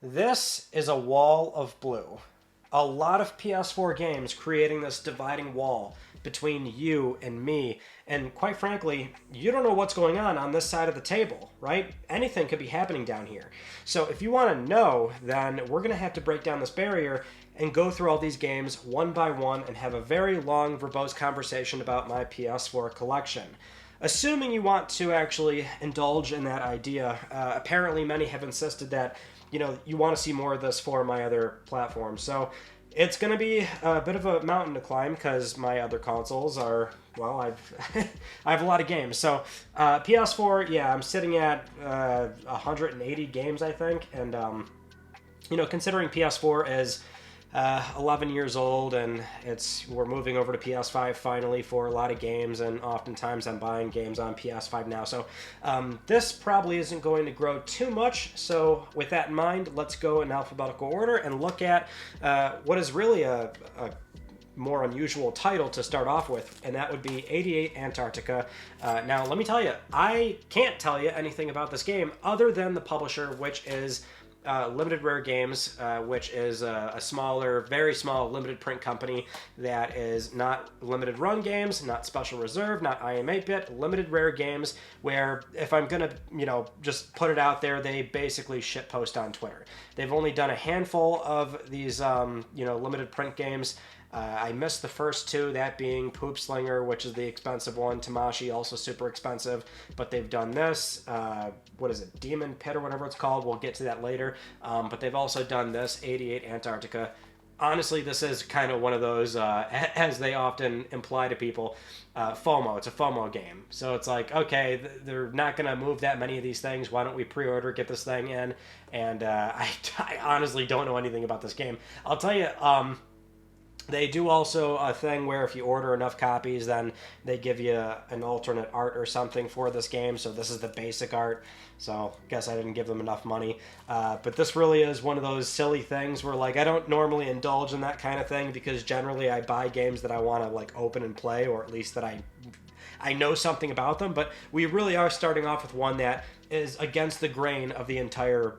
This is a wall of blue. A lot of PS4 games creating this dividing wall between you and me. And quite frankly, you don't know what's going on this side of the table, right? Anything could be happening down here. So if you want to know, then we're going to have to break down this barrier and go through all these games one by one and have a very long, verbose conversation about my PS4 collection. Assuming you want to actually indulge in that idea, apparently many have insisted that you want to see more of this for my other platforms. So it's going to be a bit of a mountain to climb because my other consoles are, well, I have a lot of games. So PS4, yeah, I'm sitting at 180 games, I think. And, considering PS4 is 11 years old and we're moving over to PS5 finally for a lot of games, and oftentimes I'm buying games on PS5 now. So this probably isn't going to grow too much. So with that in mind, let's go in alphabetical order and look at what is really a more unusual title to start off with, and that would be 88 Antarctica. Now, let me tell you, I can't tell you anything about this game other than the publisher, which is Limited Rare Games, which is a smaller, very small limited print company that is not limited run games, not special reserve, not IM 8-bit, Limited Rare Games, where if I'm gonna, just put it out there, they basically shitpost on Twitter. They've only done a handful of these, limited print games. I missed the first two, that being Poop Slinger, which is the expensive one, Tamashi, also super expensive, but they've done this, what is it, Demon Pit or whatever it's called, we'll get to that later, but they've also done this, 88 Antarctica. Honestly, this is kind of one of those, as they often imply to people, FOMO. It's a FOMO game. So it's like, okay, they're not going to move that many of these things. Why don't we pre-order, get this thing in? And I honestly don't know anything about this game. I'll tell you, they do also a thing where if you order enough copies, then they give you an alternate art or something for this game. So this is the basic art. So guess I didn't give them enough money. But this really is one of those silly things where, I don't normally indulge in that kind of thing because generally I buy games that I want to, open and play, or at least that I know something about them. But we really are starting off with one that is against the grain of the entire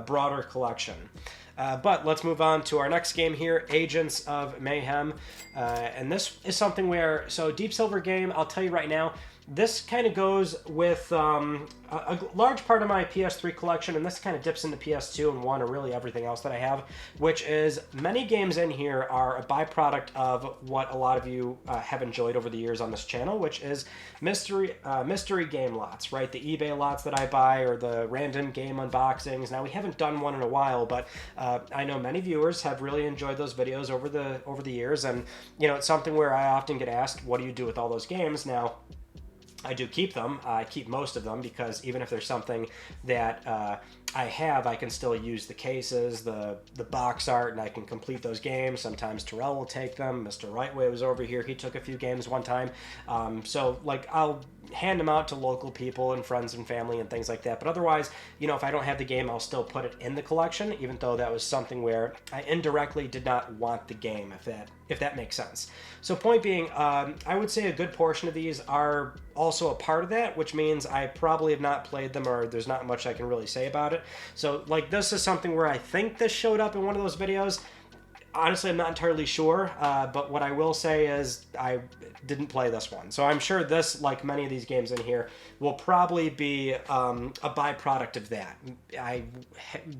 broader collection. But let's move on to our next game here, Agents of Mayhem. And this is something where, so Deep Silver game, I'll tell you right now, this kind of goes with a large part of my PS3 collection, and this kind of dips into PS2 and 1, or really everything else that I have, which is many games in here are a byproduct of what a lot of you have enjoyed over the years on this channel, which is mystery game lots, right? The eBay lots that I buy, or the random game unboxings. Now, we haven't done one in a while, but I know many viewers have really enjoyed those videos over the years, and it's something where I often get asked, what do you do with all those games? Now, I do keep them. I keep most of them because even if there's something that I have, I can still use the cases, the box art, and I can complete those games. Sometimes Terrell will take them. Mr. Rightway was over here. He took a few games one time. So I'll hand them out to local people and friends and family and things like that. But otherwise, if I don't have the game, I'll still put it in the collection, even though that was something where I indirectly did not want the game, if that makes sense. So point being, I would say a good portion of these are also a part of that, which means I probably have not played them, or there's not much I can really say about it. So this is something where I think this showed up in one of those videos. Honestly, I'm not entirely sure, but what I will say is I didn't play this one. So I'm sure this, like many of these games in here, will probably be a byproduct of that. I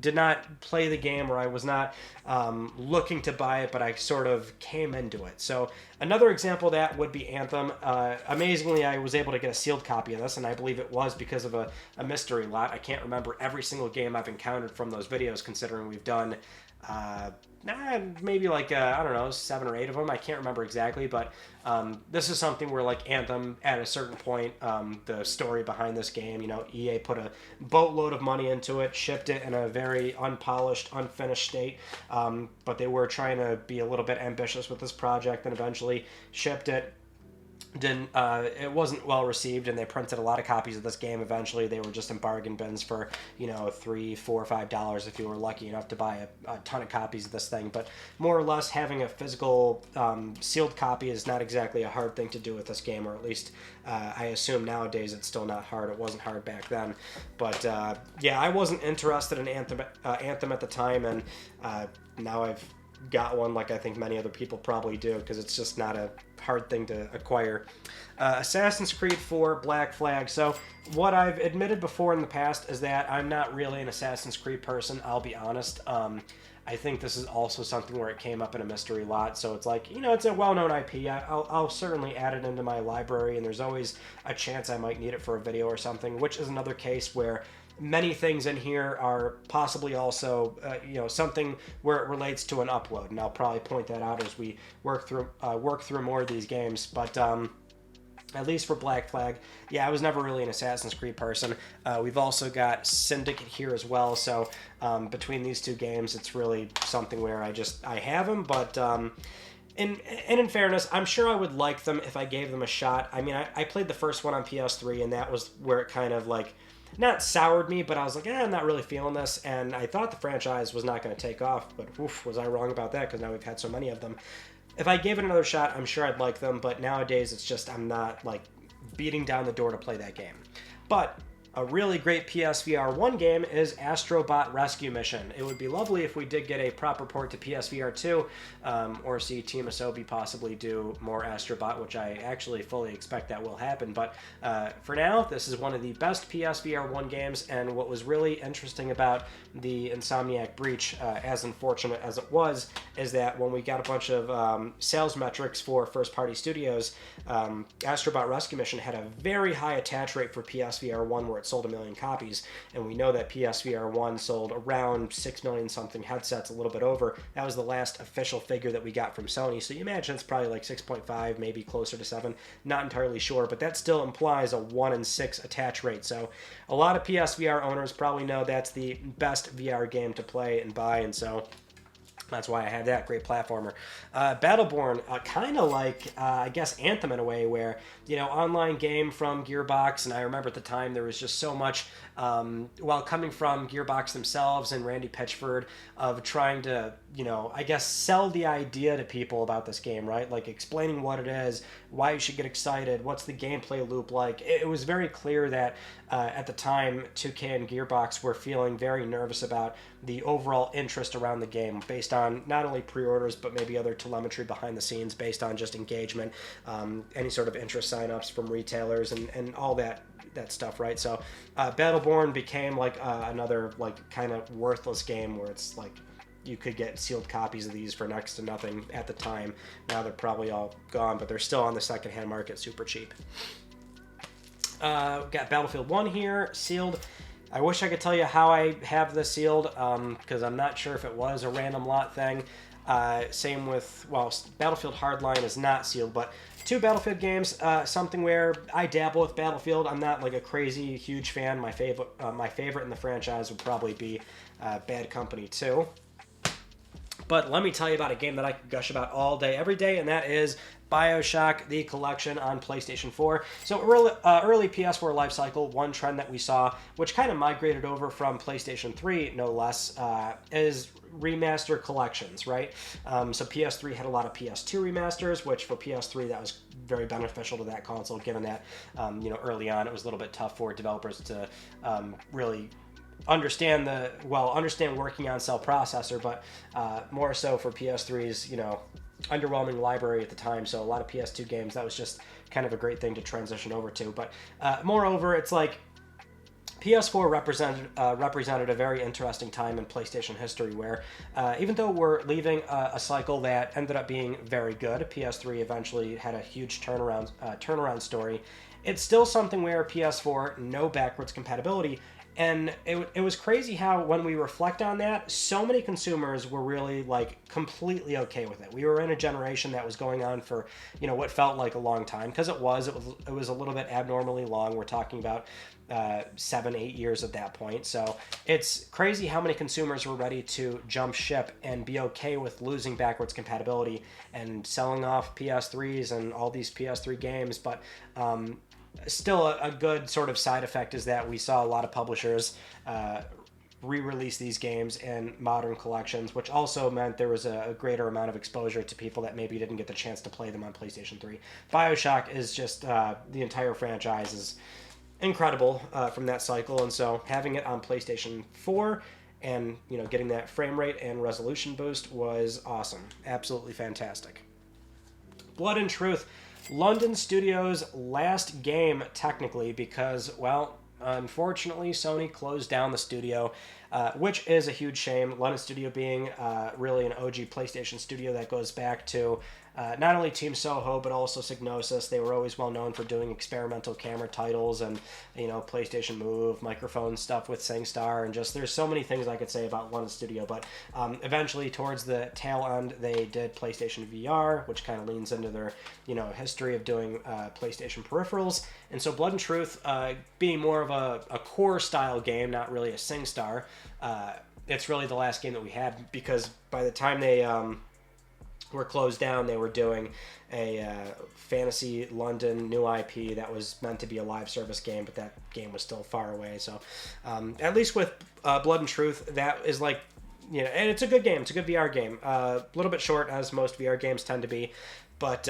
did not play the game, or I was not looking to buy it, but I sort of came into it. So another example of that would be Anthem. Amazingly, I was able to get a sealed copy of this, and I believe it was because of a mystery lot. I can't remember every single game I've encountered from those videos, considering we've done maybe I don't know, 7 or 8 of them. I can't remember exactly, but this is something where Anthem, at a certain point, the story behind this game, EA put a boatload of money into it, shipped it in a very unpolished, unfinished state, but they were trying to be a little bit ambitious with this project and eventually shipped it. didn't it wasn't well received, and they printed a lot of copies of this game. Eventually they were just in bargain bins for, you know, $3, $4, $5 if you were lucky enough to buy a ton of copies of this thing. But more or less having a physical sealed copy is not exactly a hard thing to do with this game, or at least I assume nowadays it's still not hard. It wasn't hard back then. But yeah, I wasn't interested in Anthem at the time, and now I've got one, like I think many other people probably do, because it's just not a hard thing to acquire. Assassin's Creed 4 Black Flag. So what I've admitted before in the past is that I'm not really an Assassin's Creed person, I'll be honest. I think this is also something where it came up in a mystery lot, so it's like, you know, it's a well-known IP. I'll certainly add it into my library, and there's always a chance I might need it for a video or something, which is another case where many things in here are possibly also, you know, something where it relates to an upload, and I'll probably point that out as we work through more of these games. But at least for Black Flag, yeah, I was never really an Assassin's Creed person. We've also got Syndicate here as well, so between these two games, it's really something where I have them, but in fairness, I'm sure I would like them if I gave them a shot. I mean, I played the first one on PS3, and that was where it kind of like, not soured me, but I was like, I'm not really feeling this, and I thought the franchise was not going to take off, but oof, was I wrong about that, because now we've had so many of them. If I gave it another shot, I'm sure I'd like them, but nowadays it's just, I'm not like beating down the door to play that game. But a really great PSVR 1 game is Astrobot Rescue Mission. It would be lovely if we did get a proper port to PSVR 2, or see Team Asobi possibly do more Astrobot, which I actually fully expect that will happen. But for now, this is one of the best PSVR 1 games, and what was really interesting about the Insomniac breach, as unfortunate as it was, is that when we got a bunch of sales metrics for first-party studios, Astrobot Rescue Mission had a very high attach rate for PSVR 1, where it sold 1 million copies, and we know that PSVR 1 sold around 6 million something headsets, a little bit over. That was the last official figure that we got from Sony, so you imagine it's probably like 6.5, maybe closer to 7, not entirely sure, but that still implies a 1 in 6 attach rate. So a lot of PSVR owners probably know that's the best VR game to play and buy, and so that's why I had that great platformer. Battleborn, kind of like, I guess, Anthem in a way, where, you know, online game from Gearbox, and I remember at the time there was just so much, while coming from Gearbox themselves and Randy Pitchford, of trying to, you know, I guess sell the idea to people about this game, right? Like explaining what it is, why you should get excited, what's the gameplay loop like. It was very clear that at the time 2K and Gearbox were feeling very nervous about the overall interest around the game, based on not only pre-orders but maybe other telemetry behind the scenes, based on just engagement, any sort of interest signups from retailers, and all that stuff, right? So Battleborn became like another like kind of worthless game where it's like you could get sealed copies of these for next to nothing at the time. Now they're probably all gone, but they're still on the secondhand market super cheap. Got Battlefield 1 here, sealed. I wish I could tell you how I have this sealed, because I'm not sure if it was a random lot thing. Same with, well, Battlefield Hardline is not sealed, but 2 Battlefield games, something where I dabble with Battlefield. I'm not like a crazy huge fan. My favorite in the franchise would probably be Bad Company 2. But let me tell you about a game that I could gush about all day, every day, and that is BioShock, the collection on PlayStation 4. So early PS4 life cycle, one trend that we saw, which kind of migrated over from PlayStation 3, no less, is remaster collections, right? So PS3 had a lot of PS2 remasters, which for PS3 that was very beneficial to that console, given that, you know, early on it was a little bit tough for developers to really understand working on cell processor, but more so for PS3's, you know, underwhelming library at the time. So a lot of PS2 games, that was just kind of a great thing to transition over to. But moreover, it's like PS4 represented a very interesting time in PlayStation history, where even though we're leaving a cycle that ended up being very good, PS3 eventually had a huge turnaround story. It's still something where PS4, no backwards compatibility. And it was crazy how, when we reflect on that, so many consumers were really, like, completely okay with it. We were in a generation that was going on for, you know, what felt like a long time, because it was a little bit abnormally long. We're talking about 7-8 years at that point. So it's crazy how many consumers were ready to jump ship and be okay with losing backwards compatibility and selling off PS3s and all these PS3 games. But still a good sort of side effect is that we saw a lot of publishers re-release these games in modern collections, which also meant there was a greater amount of exposure to people that maybe didn't get the chance to play them on PlayStation 3. BioShock is just, the entire franchise is incredible from that cycle, and so having it on PlayStation 4 and, you know, getting that frame rate and resolution boost was awesome. Absolutely fantastic. Blood and Truth, London Studios' last game, technically, because, well, unfortunately, Sony closed down the studio, which is a huge shame. London Studio being really an OG PlayStation studio that goes back to not only Team Soho, but also Psygnosis. They were always well known for doing experimental camera titles and, you know, PlayStation Move, microphone stuff with SingStar, and just there's so many things I could say about London Studio. But eventually, towards the tail end, they did PlayStation VR, which kind of leans into their, you know, history of doing PlayStation peripherals. And so Blood and Truth, being more of a core style game, not really a SingStar, it's really the last game that we had, because by the time they were closed down, they were doing a Fantasy London new IP that was meant to be a live service game, but that game was still far away. So at least with Blood and Truth, that is like, you know, and it's a good game. It's a good VR game. A little bit short, as most VR games tend to be, but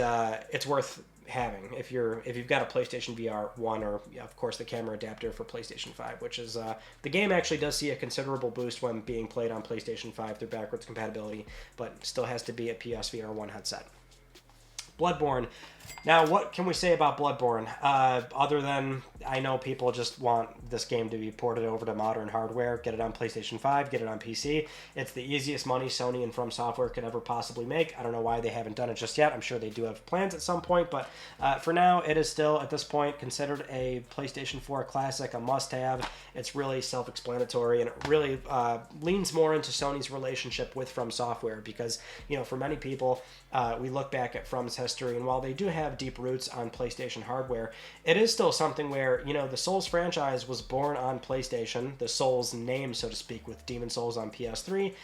it's worth having if you've got a PlayStation VR 1 or, of course, the camera adapter for PlayStation 5, which is the game actually does see a considerable boost when being played on PlayStation 5 through backwards compatibility, but still has to be a PSVR 1 headset. Bloodborne. Now, what can we say about Bloodborne? Other than, I know people just want this game to be ported over to modern hardware, get it on PlayStation 5, get it on PC. It's the easiest money Sony and From Software could ever possibly make. I don't know why they haven't done it just yet. I'm sure they do have plans at some point, but for now, it is still, at this point, considered a PlayStation 4 classic, a must-have. It's really self-explanatory, and it really leans more into Sony's relationship with From Software, because, you know, for many people, we look back at From's history, and while they do have deep roots on PlayStation hardware, it is still something where, you know, the Souls franchise was born on PlayStation, the Souls name, so to speak, with Demon Souls on PS3.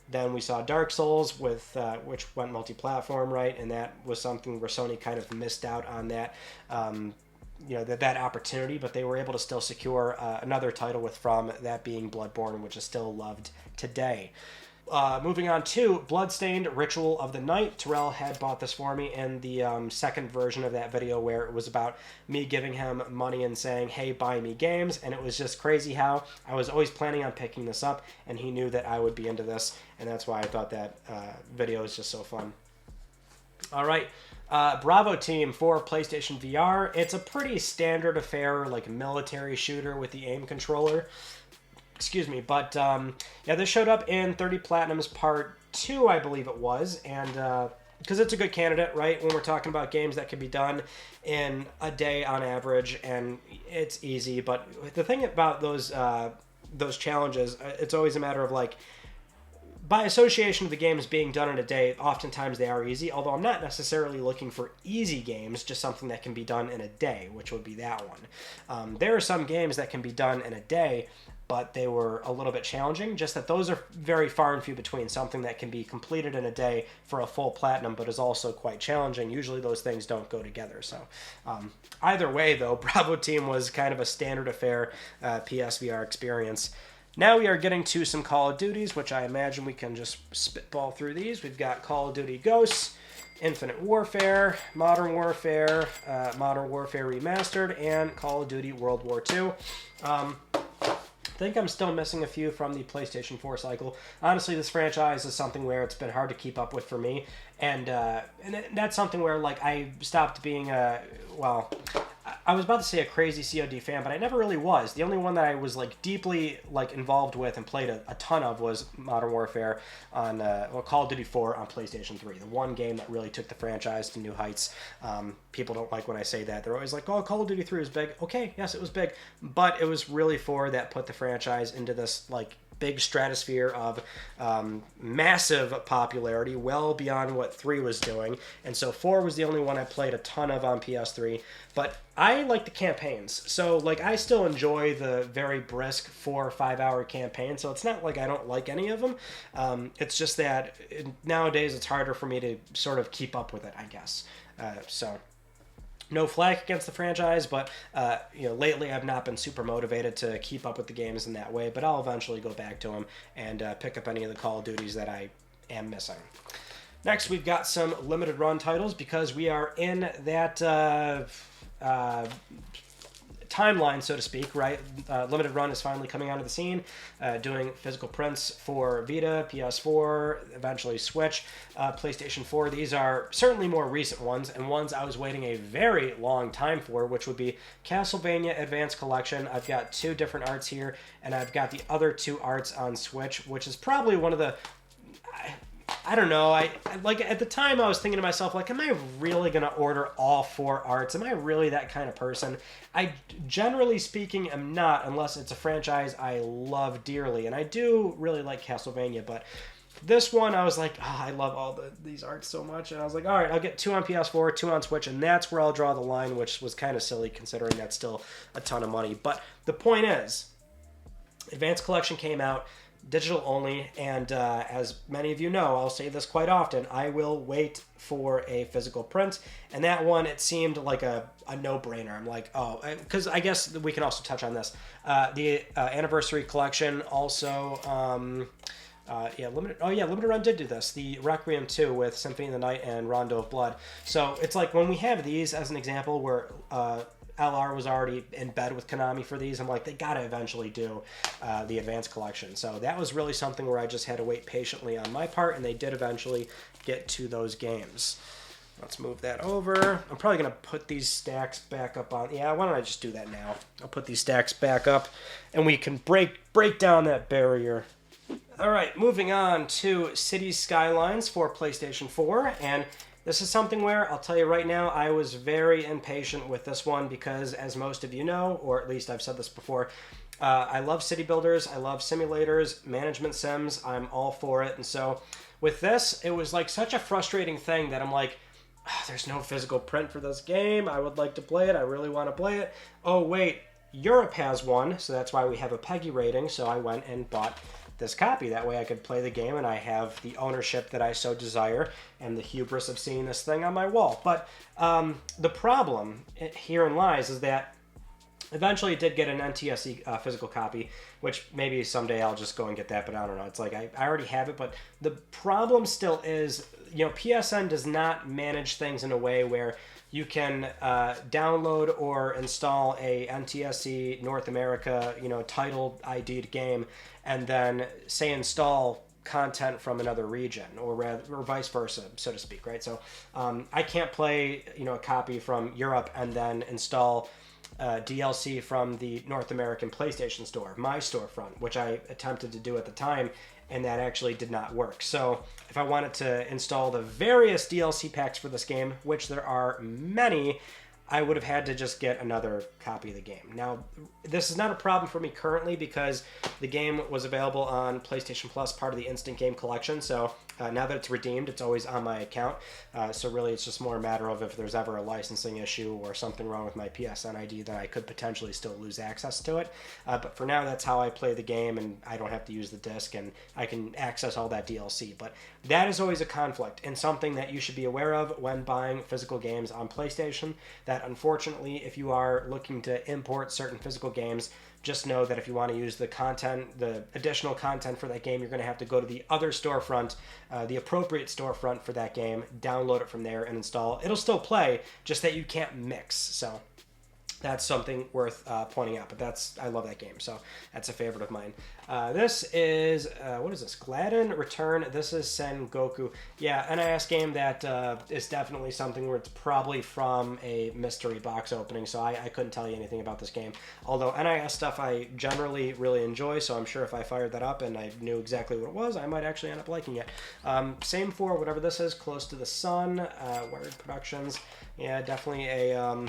Then we saw Dark Souls, with which went multi-platform, right? And that was something where Sony kind of missed out on that, you know, that opportunity, but they were able to still secure another title with From, that being Bloodborne, which is still loved today. Moving on to Bloodstained Ritual of the Night. Terrell had bought this for me in the second version of that video, where it was about me giving him money and saying, hey, buy me games. And it was just crazy how I was always planning on picking this up, and he knew that I would be into this, and that's why I thought that video was just so fun. All right. Bravo Team for PlayStation VR. It's a pretty standard affair, like military shooter with the aim controller. Excuse me, but yeah, this showed up in 30 Platinum's Part 2, I believe it was, and because it's a good candidate, right, when we're talking about games that can be done in a day on average, and it's easy. But the thing about those challenges, it's always a matter of, like, by association of the games being done in a day, oftentimes they are easy, although I'm not necessarily looking for easy games, just something that can be done in a day, which would be that one. There are some games that can be done in a day, but they were a little bit challenging, just that those are very far and few between. Something that can be completed in a day for a full platinum, but is also quite challenging. Usually those things don't go together. So either way, though, Bravo Team was kind of a standard affair PSVR experience. Now we are getting to some Call of Duties, which I imagine we can just spitball through these. We've got Call of Duty Ghosts, Infinite Warfare, Modern Warfare Remastered, and Call of Duty World War II. I think I'm still missing a few from the PlayStation 4 cycle. Honestly, this franchise is something where it's been hard to keep up with for me, and that's something where, like, I stopped being I was about to say a crazy COD fan, but I never really was. The only one that I was, like, deeply, like, involved with and played a ton of was Modern Warfare on Call of Duty 4 on PlayStation 3. The one game that really took the franchise to new heights. People don't like when I say that. They're always like, oh, Call of Duty 3 was big. Okay, yes, it was big, but it was really 4 that put the franchise into this, like, big stratosphere of massive popularity, well beyond what 3 was doing. And so 4 was the only one I played a ton of on PS3. But I like the campaigns. So, like, I still enjoy the very brisk 4 or 5 hour campaign. So it's not like I don't like any of them. It's just that nowadays it's harder for me to sort of keep up with it, I guess. So no flack against the franchise, but lately I've not been super motivated to keep up with the games in that way. But I'll eventually go back to them and pick up any of the Call of Duties that I am missing. Next, we've got some limited run titles because we are in that timeline, so to speak, right? Limited Run is finally coming onto the scene, doing physical prints for Vita, PS4, eventually Switch, PlayStation 4. These are certainly more recent ones, and ones I was waiting a very long time for, which would be Castlevania Advanced Collection. I've got 2 different arts here, and I've got the other 2 arts on Switch, which is probably one of the... I don't know. I like at the time I was thinking to myself, like, am I really gonna order all 4 arts? Am I really that kind of person? I generally speaking am not, unless it's a franchise I love dearly, and I do really like Castlevania. But this one, I was like, I love all these arts so much, and I was like, all right, I'll get 2 on PS4, 2 on Switch, and that's where I'll draw the line, which was kind of silly considering that's still a ton of money. But the point is, Advanced Collection came out. Digital only, and as many of you know, I'll say this quite often, I will wait for a physical print, and that one, it seemed like a no-brainer. I'm like, oh, because I guess we can also touch on this. The Anniversary Collection also, Limited Run did do this. The Requiem 2 with Symphony of the Night and Rondo of Blood. So it's like when we have these as an example where LR was already in bed with Konami for these, I'm like, they gotta eventually do the Advanced Collection. So that was really something where I just had to wait patiently on my part, and they did eventually get to those games. Let's move that over. I'm probably gonna put these stacks back up on... Yeah, why don't I just do that now? I'll put these stacks back up, and we can break down that barrier. All right, moving on to Cities Skylines for PlayStation 4, and this is something where, I'll tell you right now, I was very impatient with this one because, as most of you know, or at least I've said this before, I love city builders, I love simulators, management sims, I'm all for it. And so with this, it was like such a frustrating thing that I'm like, there's no physical print for this game, I would like to play it, I really want to play it. Oh wait, Europe has one, so that's why we have a PEGI rating, so I went and bought this copy. That way I could play the game and I have the ownership that I so desire and the hubris of seeing this thing on my wall. But the problem herein lies is that eventually it did get an NTSC physical copy, which maybe someday I'll just go and get that, but I don't know. It's like I already have it, but the problem still is, PSN does not manage things in a way where you can download or install a NTSC North America, titled ID'd game, and then say install content from another region, or vice versa, so to speak, right? So I can't play, a copy from Europe and then install DLC from the North American PlayStation Store, my storefront, which I attempted to do at the time, and that actually did not work. So if I wanted to install the various DLC packs for this game, which there are many, I would have had to just get another copy of the game. Now, this is not a problem for me currently because the game was available on PlayStation Plus, part of the Instant Game Collection. So now that it's redeemed, it's always on my account. So really, it's just more a matter of if there's ever a licensing issue or something wrong with my PSN ID, then I could potentially still lose access to it. But for now, that's how I play the game, and I don't have to use the disc, and I can access all that DLC. But that is always a conflict and something that you should be aware of when buying physical games on PlayStation. That unfortunately, if you are looking to import certain physical games, just know that if you want to use the content, the additional content for that game, you're going to have to go to the other storefront, the appropriate storefront for that game, download it from there and install. It'll still play, just that you can't mix. So that's something worth pointing out. But I love that game, so that's a favorite of mine. This is, what is this? Gladden Return. This is Sengoku. Yeah, NIS game that is definitely something where it's probably from a mystery box opening, so I couldn't tell you anything about this game. Although NIS stuff I generally really enjoy, so I'm sure if I fired that up and I knew exactly what it was, I might actually end up liking it. Same for whatever this is, Close to the Sun, Wired Productions. Yeah, definitely a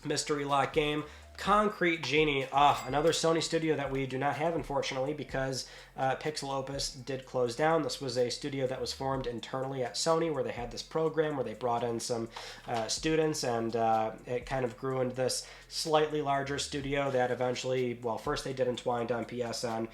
mystery lock game. Concrete Genie, another Sony studio that we do not have, unfortunately, because Pixel Opus did close down. This was a studio that was formed internally at Sony, where they had this program where they brought in some students, and it kind of grew into this slightly larger studio that eventually, well, first they did Entwined on PSN,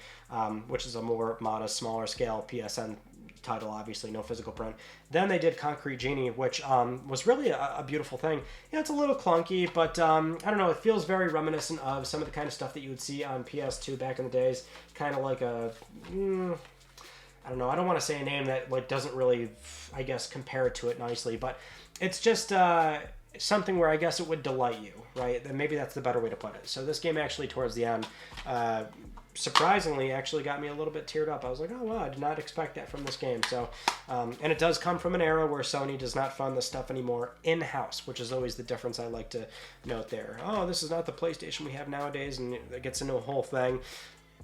which is a more modest, smaller scale PSN title, obviously no physical print. Then they did Concrete Genie, which was really a beautiful thing. It's a little clunky, but I don't know, it feels very reminiscent of some of the kind of stuff that you would see on PS2 back in the days. Kind of like a, I don't know, I don't want to say a name that like doesn't really, I guess, compare to it nicely, but it's just something where I guess it would delight you, right? And maybe that's the better way to put it. So this game actually, towards the end, surprisingly actually got me a little bit teared up. I was like, oh wow, I did not expect that from this game. So and it does come from an era where Sony does not fund this stuff anymore in-house, which is always the difference I like to note there. Oh, this is not the PlayStation we have nowadays, and it gets into a whole thing.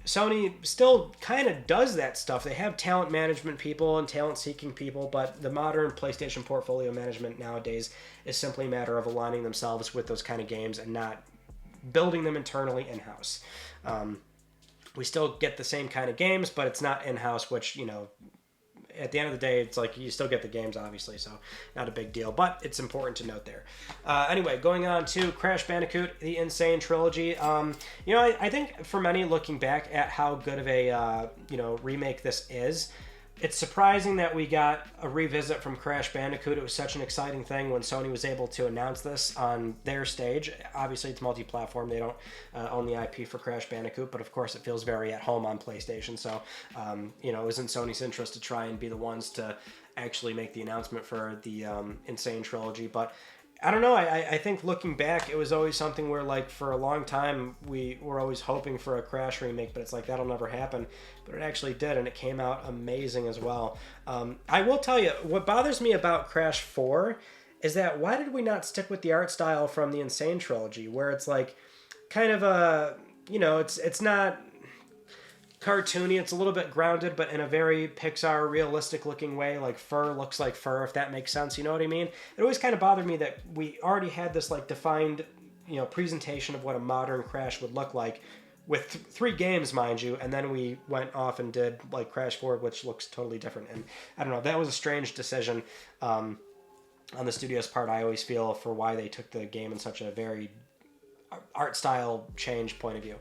Sony still kind of does that stuff. They have talent management people and talent seeking people, but the modern PlayStation portfolio management nowadays is simply a matter of aligning themselves with those kind of games and not building them internally in-house. We still get the same kind of games, but it's not in-house, which, you know, at the end of the day, it's like you still get the games, obviously, so not a big deal, but it's important to note there. Anyway, going on to Crash Bandicoot, the Insane Trilogy. You know, I think for many, looking back at how good of a, remake this is, it's surprising that we got a revisit from Crash Bandicoot. It was such an exciting thing when Sony was able to announce this on their stage. Obviously, it's multi-platform. They don't own the IP for Crash Bandicoot, but of course, it feels very at home on PlayStation. So, it was in Sony's interest to try and be the ones to actually make the announcement for the Insane Trilogy. But I don't know. I think looking back, it was always something where, like, for a long time, we were always hoping for a Crash remake, but it's like, that'll never happen. But it actually did, and it came out amazing as well. I will tell you, what bothers me about Crash 4 is that why did we not stick with the art style from the Insane Trilogy, where it's, like, kind of a, it's not cartoony, it's a little bit grounded, but in a very Pixar realistic looking way, like fur looks like fur, if that makes sense, you know what I mean? It always kind of bothered me that we already had this like defined, presentation of what a modern Crash would look like with 3 games, mind you, and then we went off and did like Crash 4, which looks totally different. And I don't know, that was a strange decision on the studio's part, I always feel, for why they took the game in such a very art style change point of view,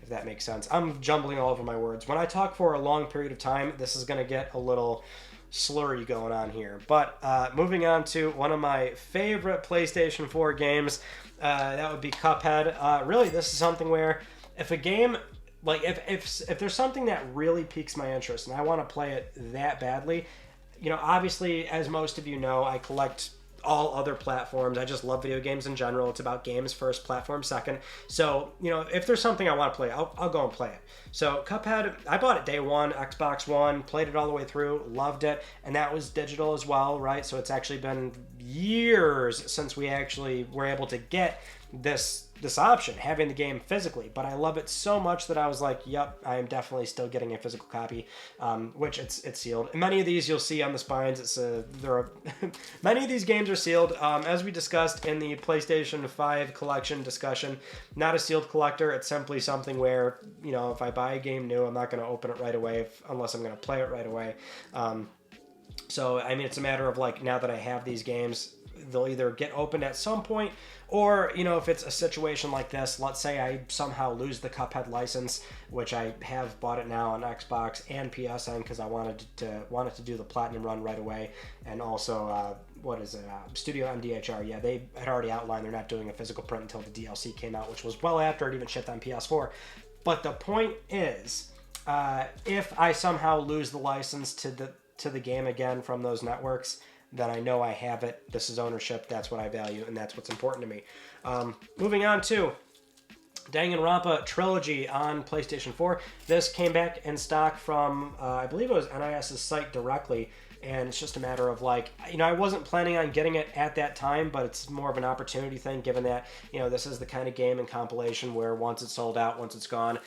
if that makes sense. I'm jumbling all over my words. When I talk for a long period of time, this is going to get a little slurry going on here. But moving on to one of my favorite PlayStation 4 games, that would be Cuphead. Really, this is something where if a game, like if there's something that really piques my interest and I want to play it that badly, obviously, as most of you know, I collect all other platforms. I just love video games in general. It's about games first, platform second. So, if there's something I want to play, I'll go and play it. So Cuphead, I bought it day one, Xbox One, played it all the way through, loved it, and that was digital as well, right? So it's actually been years since we actually were able to get this option, having the game physically, but I love it so much that I was like, yep, I am definitely still getting a physical copy, which it's sealed. And many of these you'll see on the spines, many of these games are sealed, as we discussed in the PlayStation 5 collection discussion. Not a sealed collector. It's simply something where, if I buy a game new, I'm not going to open it right away unless I'm going to play it right away. So, I mean, it's a matter of like, now that I have these games, they'll either get opened at some point, or, if it's a situation like this, let's say I somehow lose the Cuphead license, which I have bought it now on Xbox and PSN because I wanted to do the Platinum run right away, and also, Studio MDHR, yeah, they had already outlined they're not doing a physical print until the DLC came out, which was well after it even shipped on PS4. But the point is, if I somehow lose the license to the game again from those networks, then I know I have it. This is ownership. That's what I value, and that's what's important to me. Moving on to Danganronpa Trilogy on PlayStation 4. This came back in stock from, I believe it was NIS's site directly, and it's just a matter of like, I wasn't planning on getting it at that time, but it's more of an opportunity thing, given that, this is the kind of game and compilation where once it's sold out, once it's gone,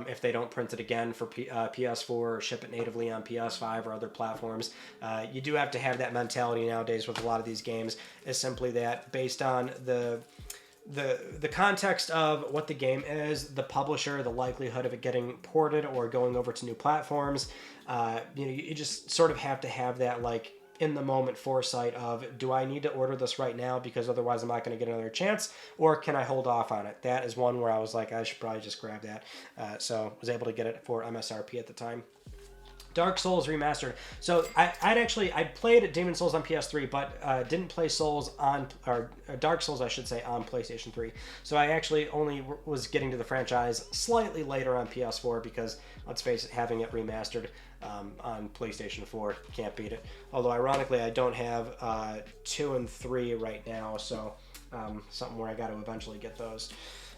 if they don't print it again for PS4 or ship it natively on PS5 or other platforms, you do have to have that mentality nowadays with a lot of these games, is simply that based on the the context of what the game is, the publisher, the likelihood of it getting ported or going over to new platforms. You just sort of have to have that like in the moment foresight of, do I need to order this right now because otherwise I'm not going to get another chance, or can I hold off on it? That is one where I was like, I should probably just grab that. So I was able to get it for MSRP at the time. Dark Souls Remastered. So I'd played Demon Souls on PS3, but didn't play Dark Souls, I should say, on PlayStation 3. So I actually only was getting to the franchise slightly later on PS4 because, let's face it, having it remastered on PlayStation 4, can't beat it. Although, ironically, I don't have 2 and 3 right now, so something where I got to eventually get those.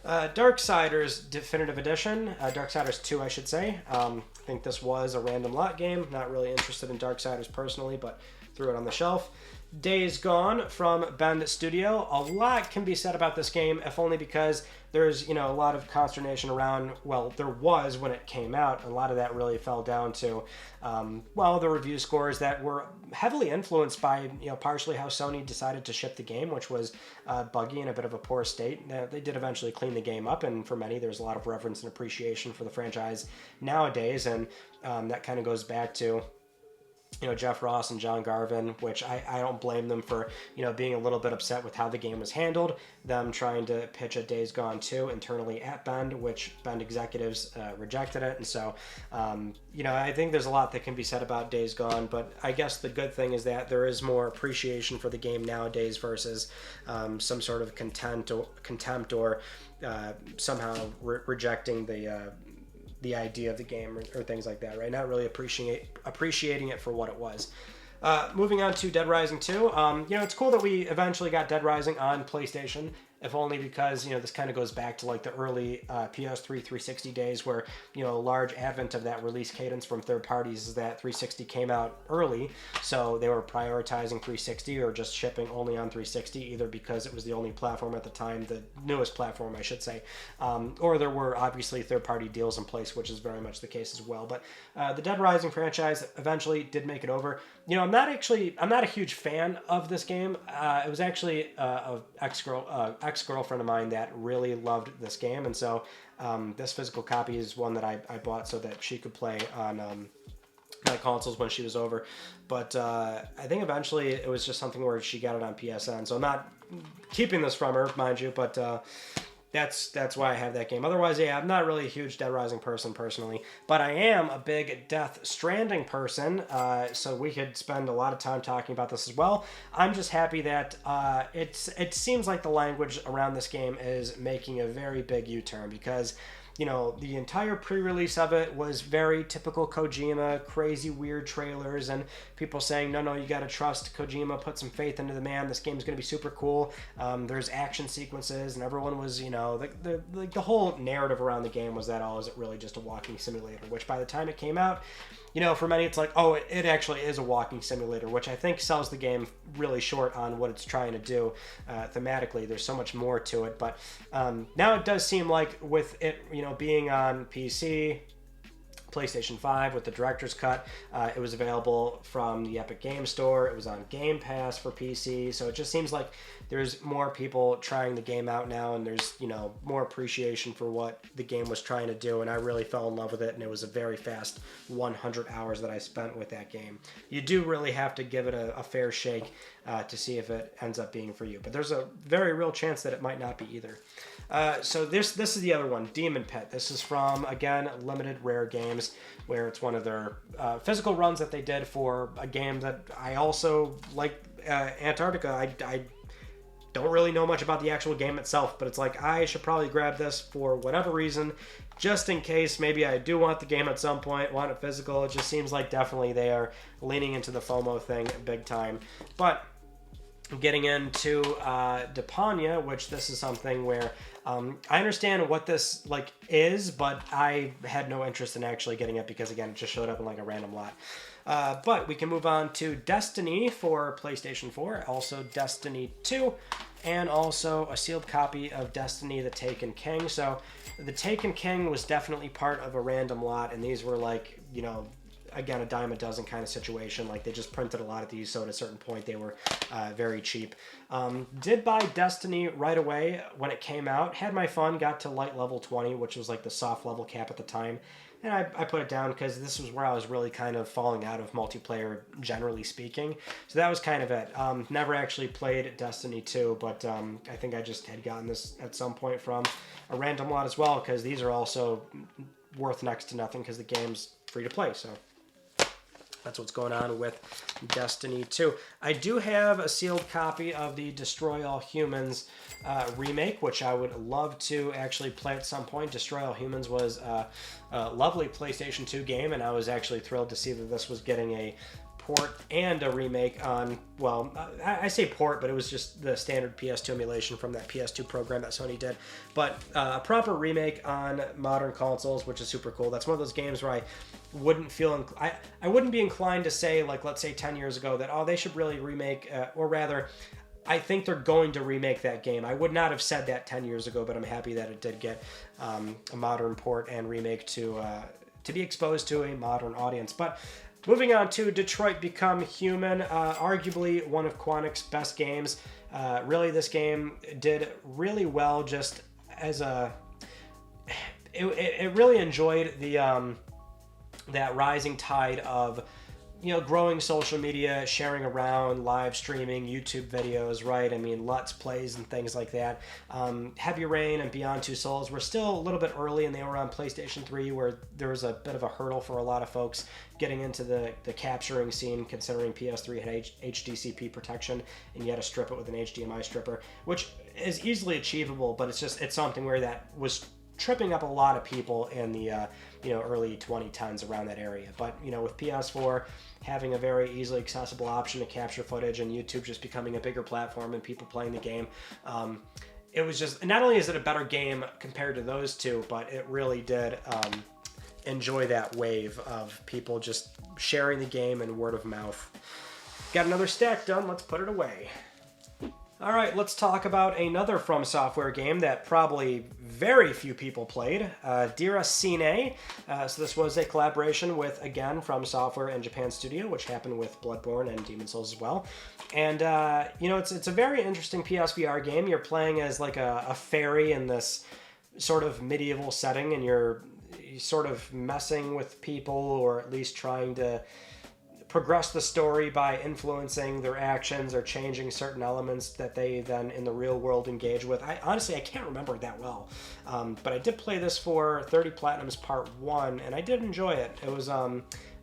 Darksiders Definitive Edition, Darksiders 2, I should say. I think this was a random lot game. Not really interested in Darksiders personally, but threw it on the shelf. Days Gone from Bend Studio. A lot can be said about this game, if only because there's, a lot of consternation around, well, there was when it came out. A lot of that really fell down to, the review scores that were heavily influenced by, partially how Sony decided to ship the game, which was buggy and a bit of a poor state. They did eventually clean the game up, and for many, there's a lot of reverence and appreciation for the franchise nowadays, and that kind of goes back to Jeff Ross and John Garvin, which I don't blame them for, being a little bit upset with how the game was handled, them trying to pitch a Days Gone 2 internally at Bend, which Bend executives rejected it. And so, I think there's a lot that can be said about Days Gone, but I guess the good thing is that there is more appreciation for the game nowadays versus some sort of contempt or somehow rejecting the idea of the game or things like that, right? Not really appreciating it for what it was. Moving on to Dead Rising 2. It's cool that we eventually got Dead Rising on PlayStation, if only because, this kind of goes back to like the early PS3 360 days where, a large advent of that release cadence from third parties is that 360 came out early, so they were prioritizing 360 or just shipping only on 360, either because it was the only platform at the time, the newest platform, I should say, or there were obviously third-party deals in place, which is very much the case as well. But the Dead Rising franchise eventually did make it over. I'm not a huge fan of this game. It was actually an ex-girlfriend of mine that really loved this game, and so this physical copy is one that I bought so that she could play on my consoles when she was over. But I think eventually it was just something where she got it on PSN, so I'm not keeping this from her, mind you, but that's why I have that game. Otherwise, I'm not really a huge Dead Rising person personally, but I am a big Death Stranding person, so we could spend a lot of time talking about this as well. I'm just happy that it seems like the language around this game is making a very big U-turn, because the entire pre-release of it was very typical Kojima, crazy, weird trailers, and people saying, no, you gotta trust Kojima, put some faith into the man, this game's gonna be super cool. There's action sequences, and everyone was, the whole narrative around the game was that, is it really just a walking simulator? Which by the time it came out, for many it's like, it actually is a walking simulator, which I think sells the game really short on what it's trying to do thematically. There's so much more to it, but now it does seem like with it, being on PC, PlayStation 5 with the Director's Cut, it was available from the Epic Game Store, it was on Game Pass for PC, so it just seems like there's more people trying the game out now, and there's, more appreciation for what the game was trying to do, and I really fell in love with it, and it was a very fast 100 hours that I spent with that game. You do really have to give it a fair shake to see if it ends up being for you, but there's a very real chance that it might not be either. So this is the other one, Demon Pit. This is from, again, Limited Rare Games, where it's one of their physical runs that they did for a game that I also like, Antarctica. I don't really know much about the actual game itself, but it's like, I should probably grab this for whatever reason, just in case maybe I do want the game at some point, want it physical. It just seems like definitely they are leaning into the FOMO thing big time. But getting into Depania, which this is something where I understand what this is, but I had no interest in actually getting it because, again, it just showed up in a random lot. But we can move on to Destiny for PlayStation 4, also Destiny 2, and also a sealed copy of Destiny the Taken King. So the Taken King was definitely part of a random lot, and these were again, a dime a dozen kind of situation. Like, they just printed a lot of these, so at a certain point they were very cheap. Did buy Destiny right away when it came out. Had my fun, got to light level 20, which was like the soft level cap at the time. And I put it down because this was where I was really kind of falling out of multiplayer, generally speaking. So that was kind of it. Never actually played Destiny 2, but I think I just had gotten this at some point from a random lot as well, because these are also worth next to nothing because the game's free to play. So that's what's going on with Destiny 2. I do have a sealed copy of the Destroy All Humans remake, which I would love to actually play at some point. Destroy All Humans was a lovely PlayStation 2 game, and I was actually thrilled to see that this was getting a port and a remake on, well, I say port, but it was just the standard PS2 emulation from that PS2 program that Sony did. But a proper remake on modern consoles, which is super cool. That's one of those games where I wouldn't feel, I wouldn't be inclined to say, like, let's say 10 years ago, that, oh, they should really remake, or rather, I think they're going to remake that game. I would not have said that 10 years ago, but I'm happy that it did get a modern port and remake to be exposed to a modern audience. But moving on to Detroit Become Human, arguably one of Quantic's best games. Really, this game did really well just as a... It really enjoyed the that rising tide of, you know, growing social media, sharing around, live streaming, YouTube videos, right? I mean, Let's Plays and things like that. Heavy Rain and Beyond Two Souls were still a little bit early, and they were on PlayStation 3, where there was a bit of a hurdle for a lot of folks getting into the capturing scene, considering PS3 had HDCP protection, and you had to strip it with an HDMI stripper, which is easily achievable, but it's something where that was tripping up a lot of people in the early 2010s around that area. But with PS4 having a very easily accessible option to capture footage, and YouTube just becoming a bigger platform and people playing the game, it was just, not only is it a better game compared to those two, but it really did enjoy that wave of people just sharing the game and word of mouth. Got another stack done, let's put it away. All right, let's talk about another From Software game that probably very few people played, Dira Sine. So this was a collaboration with, again, From Software and Japan Studio, which happened with Bloodborne and Demon's Souls as well. And, it's a very interesting PSVR game. You're playing as like a fairy in this sort of medieval setting, and you're sort of messing with people, or at least trying to progress the story by influencing their actions or changing certain elements that they then in the real world engage with. I can't remember it that well, but I did play this for 30 Platinums Part 1, and I did enjoy it. It was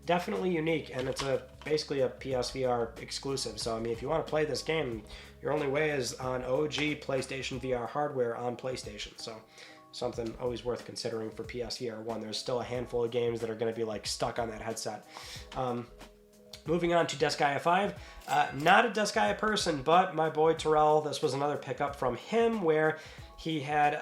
definitely unique, and it's basically a PSVR exclusive. So I mean, if you want to play this game, your only way is on OG PlayStation VR hardware on PlayStation. So something always worth considering for PSVR 1. There's still a handful of games that are going to be like stuck on that headset. Moving on to Disgaea 5, not a Disgaea person, but my boy Terrell. This was another pickup from him where he had,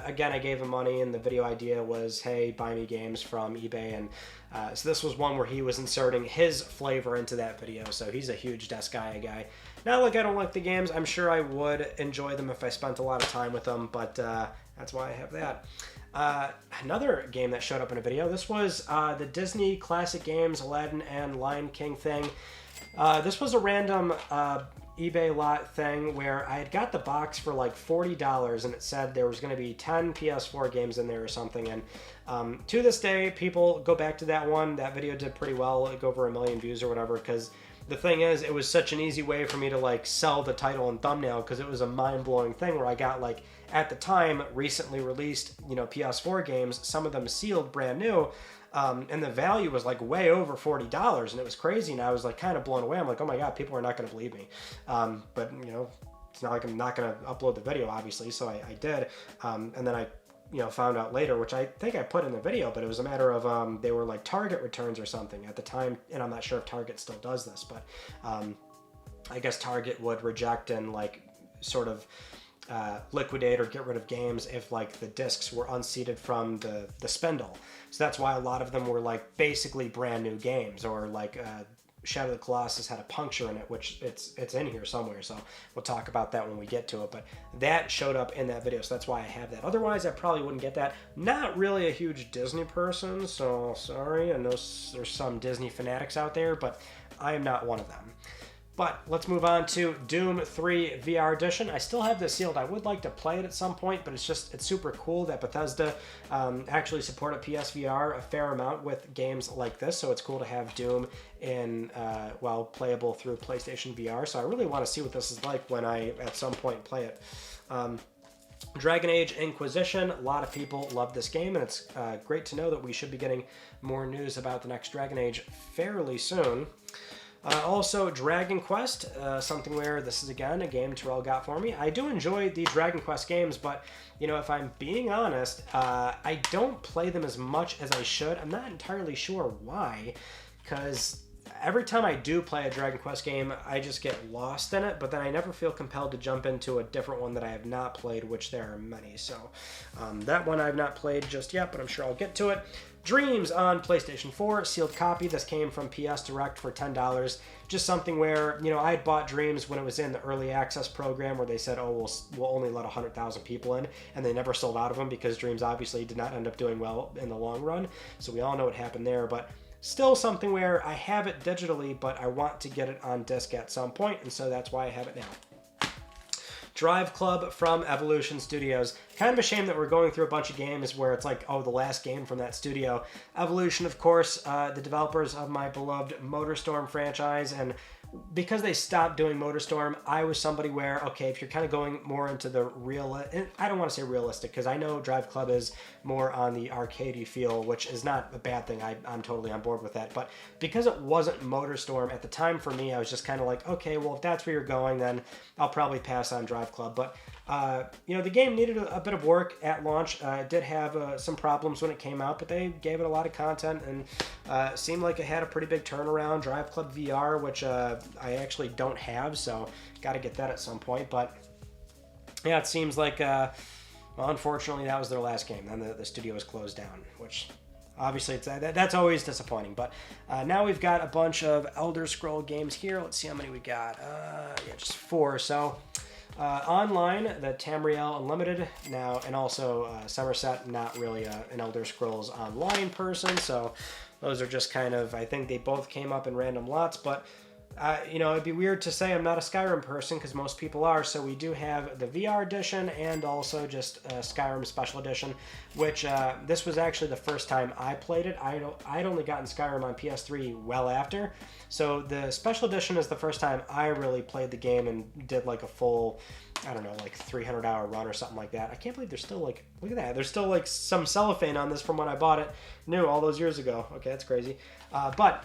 again, I gave him money, and the video idea was, hey, buy me games from eBay. And so this was one where he was inserting his flavor into that video. So he's a huge Disgaea guy. Not like I don't like the games. I'm sure I would enjoy them if I spent a lot of time with them, but that's why I have that. Another game that showed up in a video, this was the Disney Classic Games Aladdin and Lion King thing. This was a random eBay lot thing where I had got the box for like $40, and it said there was going to be 10 PS4 games in there or something. And to this day, people go back to that one. That video did pretty well, like over 1 million views or whatever, because the thing is, it was such an easy way for me to like sell the title and thumbnail, because it was a mind-blowing thing where I got, like, at the time, recently released, PS4 games, some of them sealed brand new, and the value was like way over $40, and it was crazy, and I was like kind of blown away. I'm like, oh my god, people are not going to believe me. But it's not like I'm not going to upload the video, obviously, so I did. And then I found out later, which I think I put in the video, but it was a matter of they were like Target returns or something at the time, and I'm not sure if Target still does this, but I guess Target would reject and like sort of liquidate or get rid of games if like the discs were unseated from the spindle. So that's why a lot of them were like basically brand new games, or like Shadow of the Colossus had a puncture in it, which it's in here somewhere, so we'll talk about that when we get to it. But that showed up in that video, so that's why I have that. Otherwise, I probably wouldn't get that. Not really a huge Disney person, so sorry. I know there's some Disney fanatics out there, but I am not one of them. But let's move on to Doom 3 VR Edition. I still have this sealed. I would like to play it at some point, but it's super cool that Bethesda actually supported PSVR a fair amount with games like this. So it's cool to have Doom in, playable through PlayStation VR. So I really want to see what this is like when I, at some point, play it. Dragon Age Inquisition. A lot of people love this game, and it's great to know that we should be getting more news about the next Dragon Age fairly soon. Also, Dragon Quest, something where this is, again, a game Terrell got for me. I do enjoy the Dragon Quest games, but, you know, if I'm being honest, I don't play them as much as I should. I'm not entirely sure why, because every time I do play a Dragon Quest game, I just get lost in it, but then I never feel compelled to jump into a different one that I have not played, which there are many. So that one I've not played just yet, but I'm sure I'll get to it. Dreams on PlayStation 4, sealed copy. This came from PS Direct for $10. Just something where, you know, I had bought Dreams when it was in the early access program where they said, oh, we'll only let 100,000 people in, and they never sold out of them because Dreams obviously did not end up doing well in the long run. So we all know what happened there, but still something where I have it digitally, but I want to get it on disc at some point, and so that's why I have it now. Drive Club from Evolution Studios. Kind of a shame that we're going through a bunch of games where it's like, oh, the last game from that studio. Evolution, of course, the developers of my beloved MotorStorm franchise, and because they stopped doing MotorStorm, I was somebody where, okay, if you're kind of going more into the real, I don't want to say realistic, because I know Drive Club is more on the arcadey feel, which is not a bad thing. I'm totally on board with that. But because it wasn't MotorStorm at the time for me, I was just kind of like, okay, well, if that's where you're going, then I'll probably pass on Drive Club. But you know, the game needed a bit of work at launch. It did have some problems when it came out, but they gave it a lot of content, and seemed like it had a pretty big turnaround. Drive Club VR, which I actually don't have, so got to get that at some point. But yeah, it seems like, well, unfortunately, that was their last game. Then the studio was closed down, which obviously that's always disappointing. But now we've got a bunch of Elder Scroll games here. Let's see how many we got. Yeah, just 4. So online, the Tamriel Unlimited now, and also Somerset, not really an Elder Scrolls Online person, so those are just kind of, I think they both came up in random lots, but you know, it'd be weird to say I'm not a Skyrim person because most people are, so we do have the VR edition and also just Skyrim Special Edition, which this was actually the first time I played it. I'd only gotten Skyrim on PS3 well after, so the Special Edition is the first time I really played the game and did like a full, I don't know, like 300-hour run or something like that. I can't believe there's still like, look at that, there's still like some cellophane on this from when I bought it new all those years ago. Okay, that's crazy. But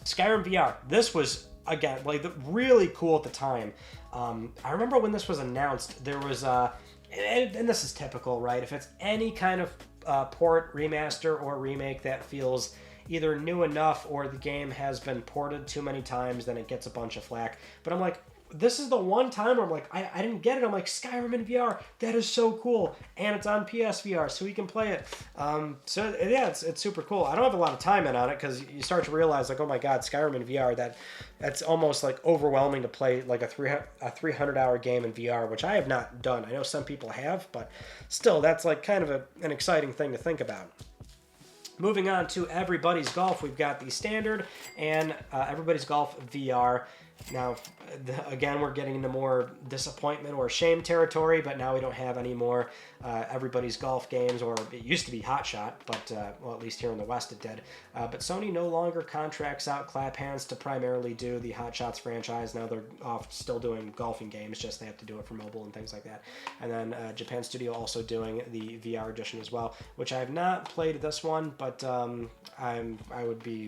Skyrim VR, this was, again, like really cool at the time. I remember when this was announced, there was, and this is typical, right? If it's any kind of port, remaster, or remake that feels either new enough or the game has been ported too many times, then it gets a bunch of flack. But I'm like, this is the one time where I'm like, I didn't get it. I'm like, Skyrim in VR, that is so cool. And it's on PSVR, so we can play it. So yeah, it's super cool. I don't have a lot of time in on it because you start to realize like, oh my God, Skyrim in VR, that's almost like overwhelming to play like a 300-hour game in VR, which I have not done. I know some people have, but still, that's like kind of an exciting thing to think about. Moving on to Everybody's Golf, we've got the standard and Everybody's Golf VR. Now, again, we're getting into more disappointment or shame territory, but now we don't have any more Everybody's Golf games, or it used to be Hot Shot, but, well, at least here in the West it did. But Sony no longer contracts out Clap Hands to primarily do the Hot Shots franchise. Now they're off still doing golfing games, just they have to do it for mobile and things like that. And then Japan Studio also doing the VR edition as well, which I have not played this one, but I would be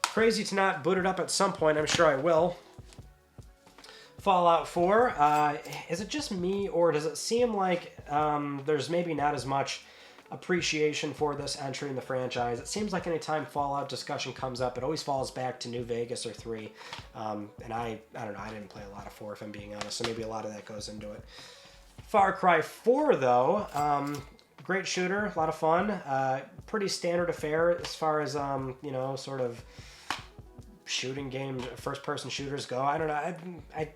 crazy to not boot it up at some point. I'm sure I will. Fallout 4, is it just me, or does it seem like there's maybe not as much appreciation for this entry in the franchise? It seems like anytime Fallout discussion comes up, it always falls back to New Vegas or 3. And I don't know, I didn't play a lot of 4 if I'm being honest, so maybe a lot of that goes into it. Far Cry 4, though, great shooter, a lot of fun, pretty standard affair as far as, you know, sort of shooting games, first-person shooters go. I don't know. I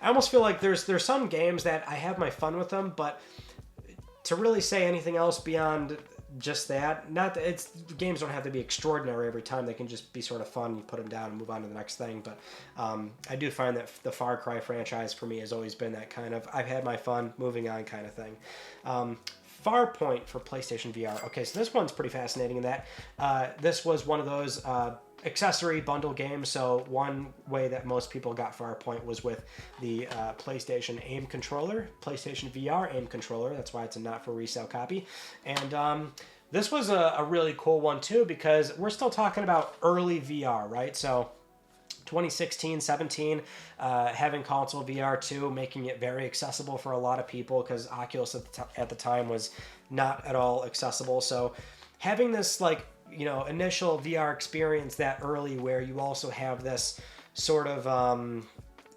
almost feel like there's some games that I have my fun with them, but to really say anything else beyond just that, not that it's games don't have to be extraordinary every time. They can just be sort of fun. You put them down and move on to the next thing. But I do find that the Far Cry franchise for me has always been that kind of I've had my fun, moving on kind of thing. Farpoint for PlayStation VR. Okay, so this one's pretty fascinating in that this was one of those accessory bundle games. So one way that most people got Farpoint was with the PlayStation aim controller, PlayStation VR aim controller. That's why it's a not for resale copy. And this was a really cool one too, because we're still talking about early VR, right? So 2016, 17, having console VR 2, making it very accessible for a lot of people, because Oculus at the time was not at all accessible. So having this initial VR experience that early, where you also have this sort of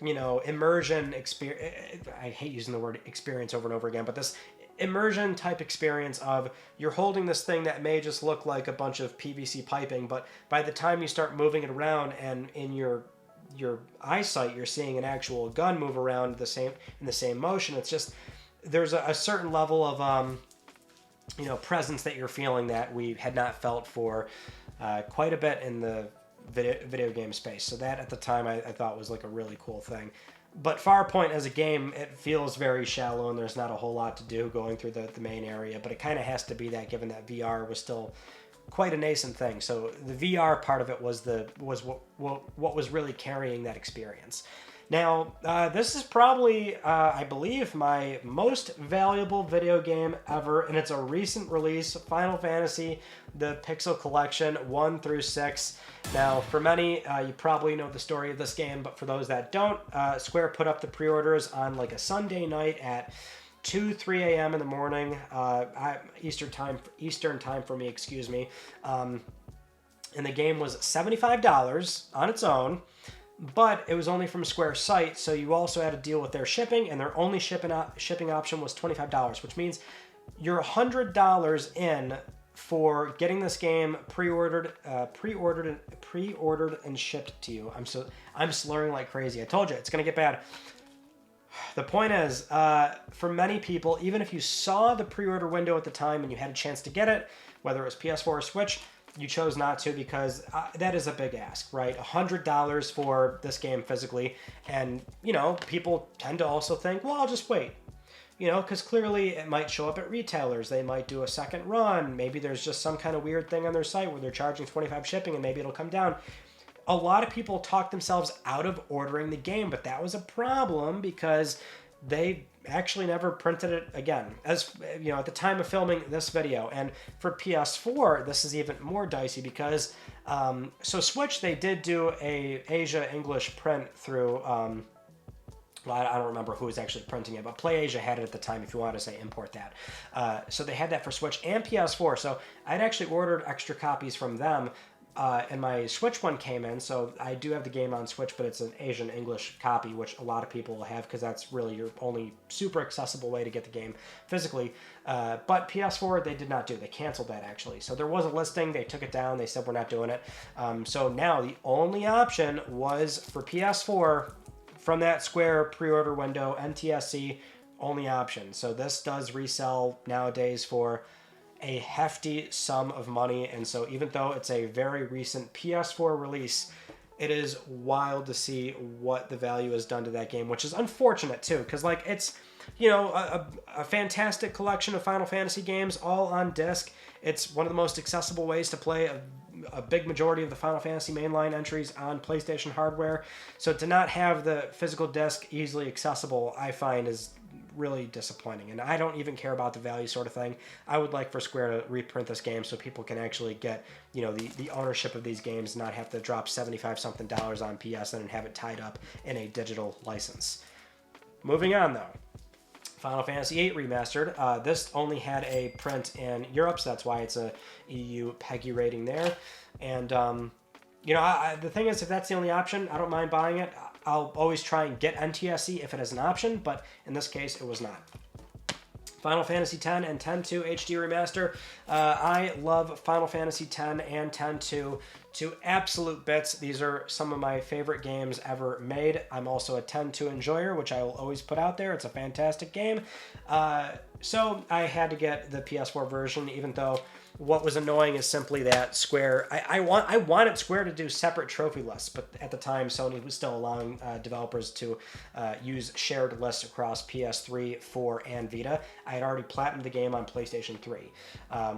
immersion experience. I hate using the word experience over and over again, but this immersion type experience of you're holding this thing that may just look like a bunch of PVC piping, but by the time you start moving it around and in your eyesight you're seeing an actual gun move around in the same motion, it's just there's a certain level of presence that you're feeling that we had not felt for quite a bit in the video game space. So that at the time I thought was like a really cool thing. But Farpoint as a game, it feels very shallow and there's not a whole lot to do going through the main area, but it kind of has to be that, given that VR was still quite a nascent thing. So the VR part of it was what was really carrying that experience. Now, this is probably, I believe, my most valuable video game ever, and it's a recent release, Final Fantasy, the Pixel Collection, 1 through 6. Now, for many, you probably know the story of this game, but for those that don't, Square put up the pre-orders on like a Sunday night at 3 a.m. in the morning, Eastern time for me, excuse me. And the game was $75 on its own. But it was only from Square's site, so you also had to deal with their shipping, and their only shipping option was $25, which means you're $100 in for getting this game pre-ordered and shipped to you. I'm slurring like crazy. I told you it's gonna get bad. The point is, for many people, even if you saw the pre-order window at the time and you had a chance to get it, whether it was PS4 or Switch, you chose not to, because that is a big ask, right? $100 for this game physically. And, people tend to also think, well, I'll just wait. Because clearly it might show up at retailers. They might do a second run. Maybe there's just some kind of weird thing on their site where they're charging $25 shipping and maybe it'll come down. A lot of people talk themselves out of ordering the game, but that was a problem because they actually never printed it again, as at the time of filming this video. And for PS4, this is even more dicey because so Switch, they did do a Asia English print through I don't remember who was actually printing it, but PlayAsia had it at the time if you want to say import that. So they had that for Switch and PS4. So I'd actually ordered extra copies from them. And my Switch one came in, so I do have the game on Switch, but it's an Asian English copy, which a lot of people will have because that's really your only super accessible way to get the game physically. But PS4, they did not do. They canceled that, actually. So there was a listing. They took it down. They said, we're not doing it. So now the only option was for PS4 from that Square pre-order window, NTSC, only option. So this does resell nowadays for a hefty sum of money, and so even though it's a very recent PS4 release, it is wild to see what the value has done to that game, which is unfortunate too, because it's a fantastic collection of Final Fantasy games all on disc. It's one of the most accessible ways to play a big majority of the Final Fantasy mainline entries on PlayStation hardware. So to not have the physical disc easily accessible, I find is really disappointing, and I don't even care about the value sort of thing. I would like for Square to reprint this game so people can actually get the ownership of these games, not have to drop $75 something on PSN and have it tied up in a digital license. Moving on though, Final Fantasy VIII Remastered. This only had a print in Europe, so that's why it's a EU PEGI rating there. And the thing is, if that's the only option, I don't mind buying it. I'll always try and get NTSC if it is an option, but in this case, it was not. Final Fantasy X and X-2 HD Remaster. I love Final Fantasy X and X-2 to absolute bits. These are some of my favorite games ever made. I'm also a X-2 enjoyer, which I will always put out there. It's a fantastic game. So I had to get the PS4 version, even though what was annoying is simply that Square, I wanted Square to do separate trophy lists, but at the time Sony was still allowing developers to use shared lists across PS3, 4, and Vita. I had already platinumed the game on PlayStation 3,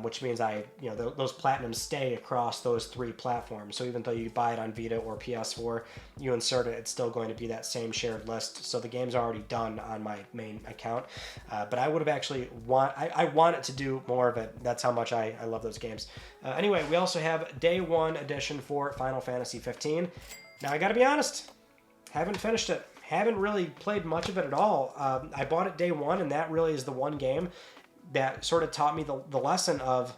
which means those platinums stay across those 3 platforms. So even though you buy it on Vita or PS4, you insert it, it's still going to be that same shared list. So the game's already done on my main account. But I would have actually I wanted to do more of it. That's how much I love those games. Anyway, we also have Day 1 edition for Final Fantasy 15. Now, I gotta be honest, haven't finished it. Haven't really played much of it at all. I bought it Day 1, and that really is the one game that sort of taught me the lesson of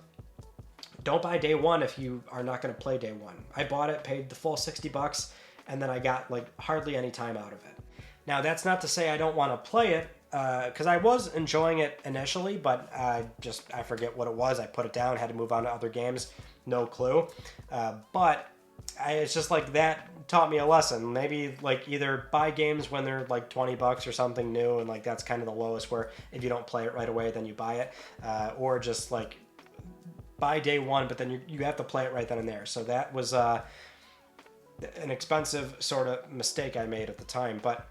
don't buy Day 1 if you are not going to play Day 1. I bought it, paid the full $60, and then I got like hardly any time out of it. Now, that's not to say I don't want to play it, because I was enjoying it initially, but I forget what it was. I put it down, had to move on to other games, no clue. But it's just like that taught me a lesson. Maybe like either buy games when they're like $20 or something new, and like that's kind of the lowest, where if you don't play it right away, then you buy it, or just like buy Day 1, but then you have to play it right then and there. So that was an expensive sort of mistake I made at the time, but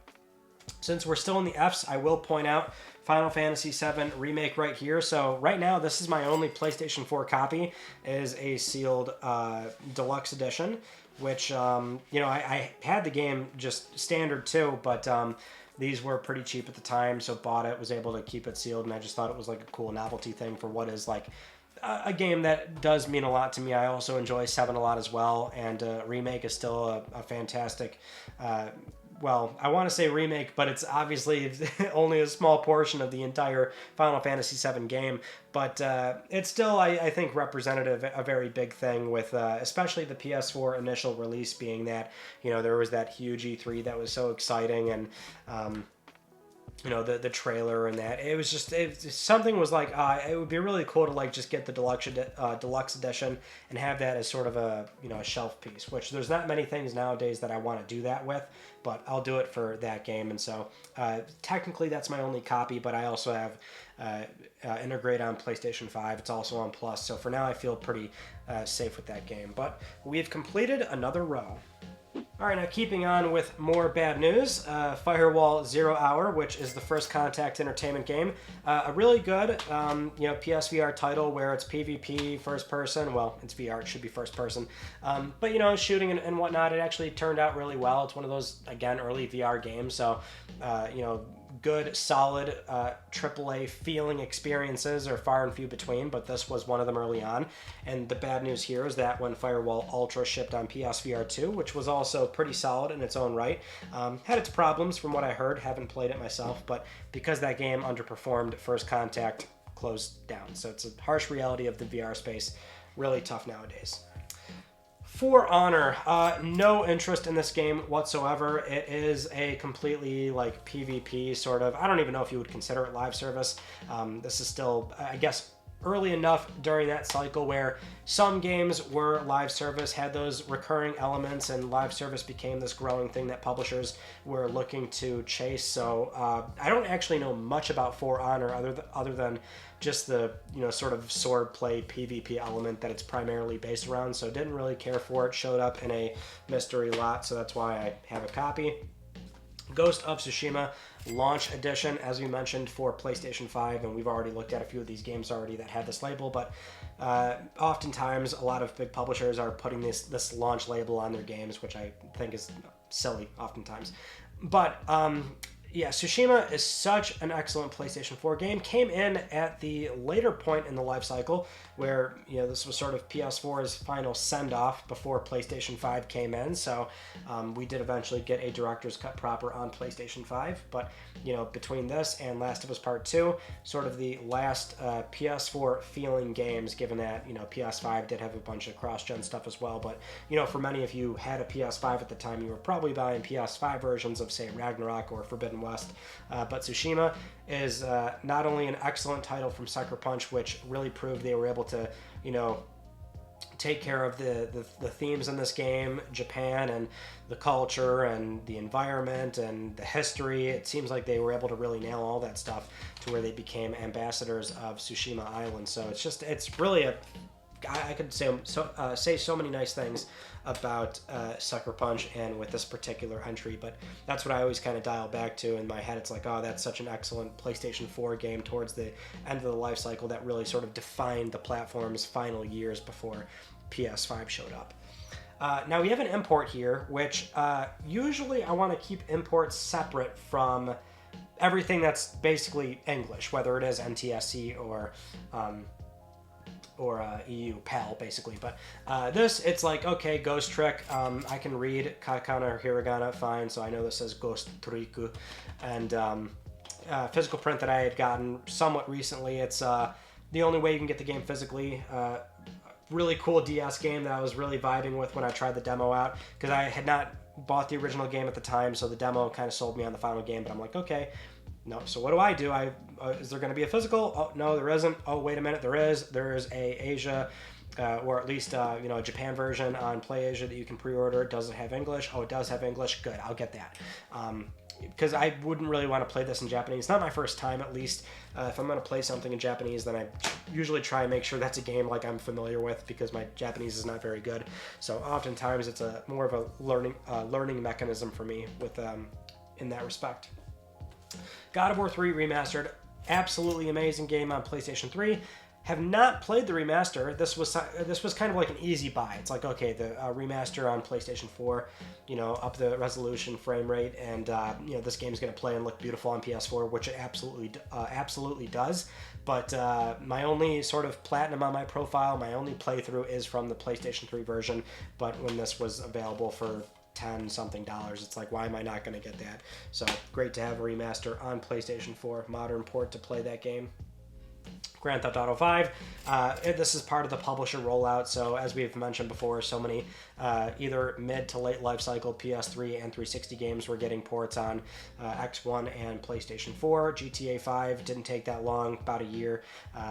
since we're still in the Fs, I will point out Final Fantasy VII Remake right here. So right now, this is my only PlayStation 4 copy, is a sealed deluxe edition, which, I had the game just standard too, but these were pretty cheap at the time, so bought it, was able to keep it sealed, and I just thought it was like a cool novelty thing for what is like a game that does mean a lot to me. I also enjoy 7 a lot as well, and Remake is still a fantastic well, I want to say remake, but it's obviously only a small portion of the entire Final Fantasy VII game. But it's still, I think, representative, a very big thing with especially the PS4 initial release being that, there was that huge E3 that was so exciting, and the trailer and that. It was just, something was like, it would be really cool to like just get the deluxe edition and have that as sort of a shelf piece, which there's not many things nowadays that I want to do that with, but I'll do it for that game. And so technically that's my only copy, but I also have integrate on PlayStation 5. It's also on Plus, so for now I feel pretty safe with that game. But we've completed another row. All right, now keeping on with more bad news, Firewall Zero Hour, which is the First Contact entertainment game. A really good, PSVR title where it's PvP, first person. Well, it's VR, it should be first person. But, shooting and whatnot, it actually turned out really well. It's one of those, again, early VR games. So, good, solid AAA feeling experiences are far and few between, but this was one of them early on. And the bad news here is that when Firewall Ultra shipped on PSVR 2, which was also pretty solid in its own right, had its problems from what I heard, haven't played it myself, but because that game underperformed, First Contact closed down. So it's a harsh reality of the VR space, really tough nowadays. For Honor, no interest in this game whatsoever. It is a completely like PvP sort of, I don't even know if you would consider it live service. This is still, I guess, early enough during that cycle where some games were live service, had those recurring elements, and live service became this growing thing that publishers were looking to chase. So I don't actually know much about For Honor other than just the sort of sword play PvP element that it's primarily based around. So didn't really care for it. Showed up in a mystery lot, so that's why I have a copy. Ghost of Tsushima launch edition, as we mentioned, for PlayStation 5, and we've already looked at a few of these games already that have this label, but oftentimes a lot of big publishers are putting this launch label on their games, which I think is silly oftentimes. But yeah, Tsushima is such an excellent PlayStation 4 game. Came in at the later point in the life cycle where, this was sort of PS4's final send-off before PlayStation 5 came in. So we did eventually get a director's cut proper on PlayStation 5. But, between this and Last of Us Part 2, sort of the last PS4 feeling games, given that, PS5 did have a bunch of cross-gen stuff as well. But, for many of you had a PS5 at the time, you were probably buying PS5 versions of, say, Ragnarok or Forbidden and West. But Tsushima is not only an excellent title from Sucker Punch, which really proved they were able to, you know, take care of the themes in this game, Japan and the culture and the environment and the history. It seems like they were able to really nail all that stuff to where they became ambassadors of Tsushima Island. So it's really I could say so many nice things about Sucker Punch and with this particular entry, but that's what I always kind of dial back to in my head. It's like, oh, that's such an excellent PlayStation 4 game towards the end of the life cycle that really sort of defined the platform's final years before PS5 showed up. Now we have an import here, which usually I want to keep imports separate from everything that's basically English, whether it is NTSC or EU PAL, basically. But it's like, okay, Ghost Trick, I can read katakana or hiragana fine, so I know this says Ghost Triku. And physical print that I had gotten somewhat recently. It's the only way you can get the game physically. Really cool DS game that I was really vibing with when I tried the demo out, because I had not bought the original game at the time, so the demo kind of sold me on the final game. But I'm like, okay, no, so what do? Is there going to be a physical? Oh, no, there isn't. Oh, wait a minute, there is. There is a Asia, or at least a Japan version on PlayAsia that you can pre-order. Does it have English? Oh, it does have English. Good, I'll get that. Because I wouldn't really want to play this in Japanese. Not my first time, at least. If I'm going to play something in Japanese, then I usually try and make sure that's a game like I'm familiar with, because my Japanese is not very good. So oftentimes it's more of a learning mechanism for me with in that respect. God of War 3 Remastered, absolutely amazing game on PlayStation 3. Have not played the remaster. This was kind of like an easy buy. It's like, okay, the remaster on PlayStation 4, up the resolution, frame rate, and this game's going to play and look beautiful on PS4, which it absolutely does. But my only sort of platinum on my profile, my only playthrough is from the PlayStation 3 version. But when this was available for $10-something, it's like, why am I not going to get that? So great to have a remaster on PlayStation 4, modern port to play that game. Grand Theft Auto 5. This is part of the publisher rollout, so as we've mentioned before, so many either mid to late life cycle PS3 and 360 games were getting ports on X1 and PlayStation 4. GTA 5 didn't take that long, about a year,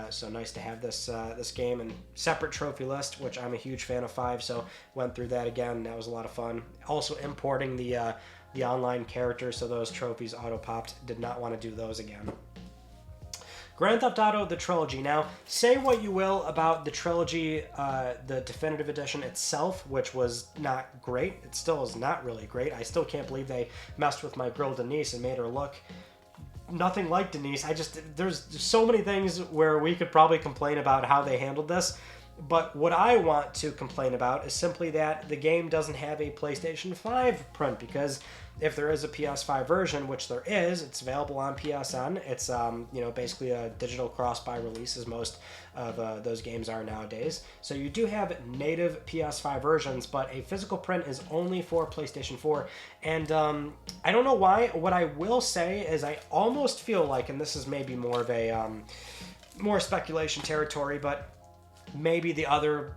so nice to have this game. And separate trophy list, which I'm a huge fan of 5, so went through that again. That was a lot of fun. Also importing the online characters, so those trophies auto-popped. Did not want to do those again. Grand Theft Auto, the trilogy. Now, say what you will about the trilogy, the definitive edition itself, which was not great. It still is not really great. I still can't believe they messed with my girl Denise and made her look nothing like Denise. There's so many things where we could probably complain about how they handled this. But what I want to complain about is simply that the game doesn't have a PlayStation 5 print, because if there is a PS5 version, which there is, it's available on PSN. It's basically a digital cross-buy release, as most of those games are nowadays. So you do have native PS5 versions, but a physical print is only for PlayStation 4. And I don't know why. What I will say is I almost feel like, and this is maybe more of a more speculation territory, but maybe the other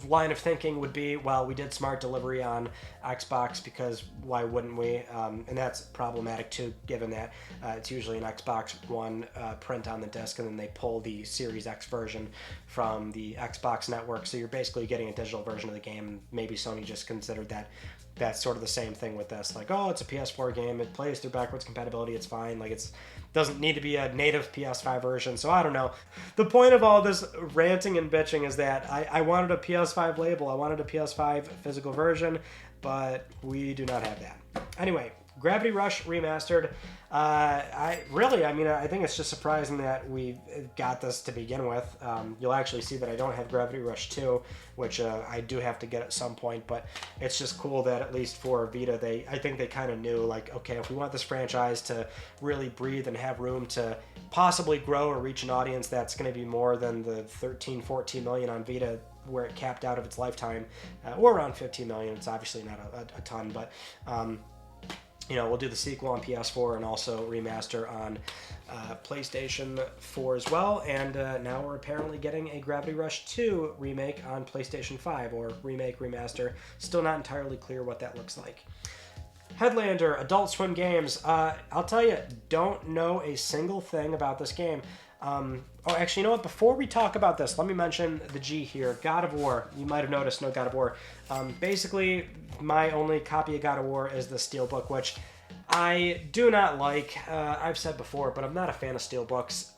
line of thinking would be, well, we did smart delivery on Xbox, because why wouldn't we? And that's problematic too, given that it's usually an Xbox One print on the disc, and then they pull the Series X version from the Xbox network. So you're basically getting a digital version of the game. Maybe Sony just considered that that's sort of the same thing with this. Like, oh, it's a PS4 game. It plays through backwards compatibility. It's fine. Like, it doesn't need to be a native PS5 version. So I don't know. The point of all this ranting and bitching is that I wanted a PS5 label. I wanted a PS5 physical version, but we do not have that. Anyway, Gravity Rush Remastered. I think it's just surprising that we got this to begin with. You'll actually see that I don't have Gravity Rush 2, which I do have to get at some point, but it's just cool that at least for Vita, I think they kind of knew, like, okay, if we want this franchise to really breathe and have room to possibly grow or reach an audience that's going to be more than the 13, 14 million on Vita, where it capped out of its lifetime, or around 15 million. It's obviously not a ton, but we'll do the sequel on PS4 and also remaster on PlayStation 4 as well. And now we're apparently getting a Gravity Rush 2 remake on PlayStation 5, or remake, remaster. Still not entirely clear what that looks like. Headlander, Adult Swim Games. I'll tell you, don't know a single thing about this game. Oh, actually, you know what? Before we talk about this, let me mention the G here. God of War. You might have noticed no God of War. Basically, my only copy of God of War is the Steelbook, which I do not like. I've said before, but I'm not a fan of Steelbooks.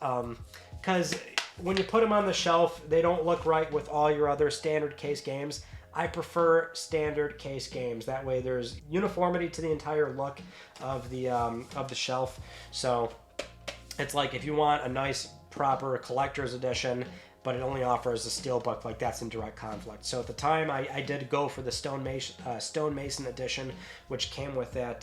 Because when you put them on the shelf, they don't look right with all your other standard case games. I prefer standard case games. That way there's uniformity to the entire look of the shelf. So it's like if you want a nice proper collector's edition, but it only offers a steelbook, like that's in direct conflict. So at the time I did go for the Stonemason edition, which came with that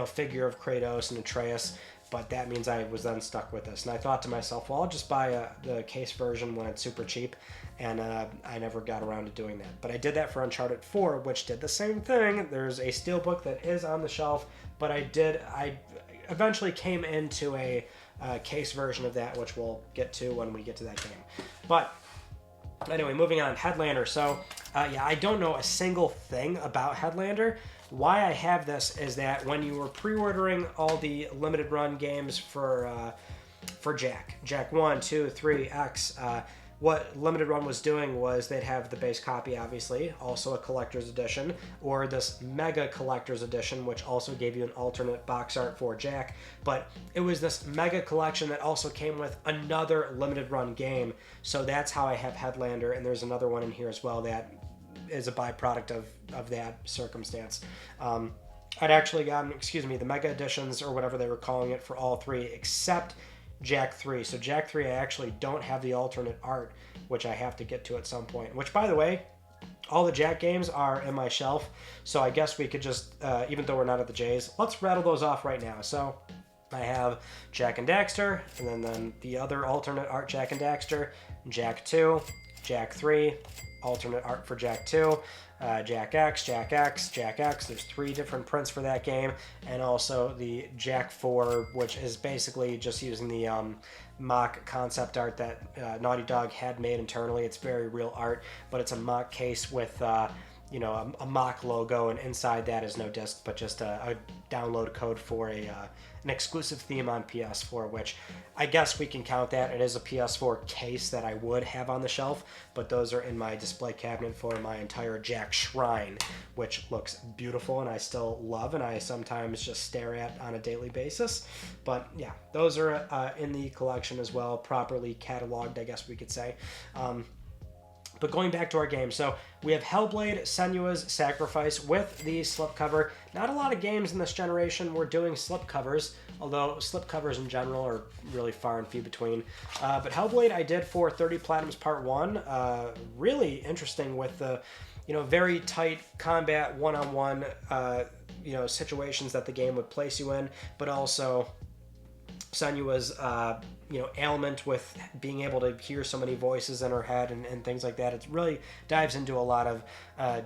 figure of Kratos and Atreus. But that means I was then stuck with this. And I thought to myself, well, I'll just buy the case version when it's super cheap. And I never got around to doing that. But I did that for Uncharted 4, which did the same thing. There's a steelbook that is on the shelf. But I eventually came into a case version of that, which we'll get to when we get to that game. But anyway, moving on. Headlander. So, I don't know a single thing about Headlander. Why I have this is that when you were pre-ordering all the limited run games for Jack 1, 2, 3, X, what limited run was doing was they'd have the base copy, obviously, also a collector's edition, or this mega collector's edition, which also gave you an alternate box art for Jack. But it was this mega collection that also came with another limited run game. So that's how I have Headlander, and there's another one in here as well that is a byproduct of that circumstance. I'd actually gotten, the mega editions or whatever they were calling it for all three except Jack 3. So Jack 3 I actually don't have the alternate art, which I have to get to at some point. Which, by the way, all the Jack games are in my shelf, so I guess we could just, even though we're not at the J's, let's rattle those off right now. So I have Jack and Daxter, and then the other alternate art Jack and Daxter, Jack 2, Jack 3, alternate art for Jack 2, Jack X, Jack X, Jack X. There's 3 different prints for that game, and also the Jack 4, which is basically just using the mock concept art that Naughty Dog had made internally. It's very real art, but it's a mock case with a mock logo, and inside that is no disc, but just a download code for an exclusive theme on PS4, which I guess we can count that. It is a PS4 case that I would have on the shelf, but those are in my display cabinet for my entire Jack shrine, which looks beautiful and I still love and I sometimes just stare at on a daily basis. But yeah, those are in the collection as well, properly cataloged, I guess we could say. But going back to our game, so we have Hellblade: Senua's Sacrifice with the slipcover. Not a lot of games in this generation were doing slipcovers, although slipcovers in general are really far and few between. But Hellblade I did for 30 Platinums Part 1. Really interesting with the very tight combat one-on-one situations that the game would place you in, but also Senua's ailment with being able to hear so many voices in her head and things like that. It really dives into a lot of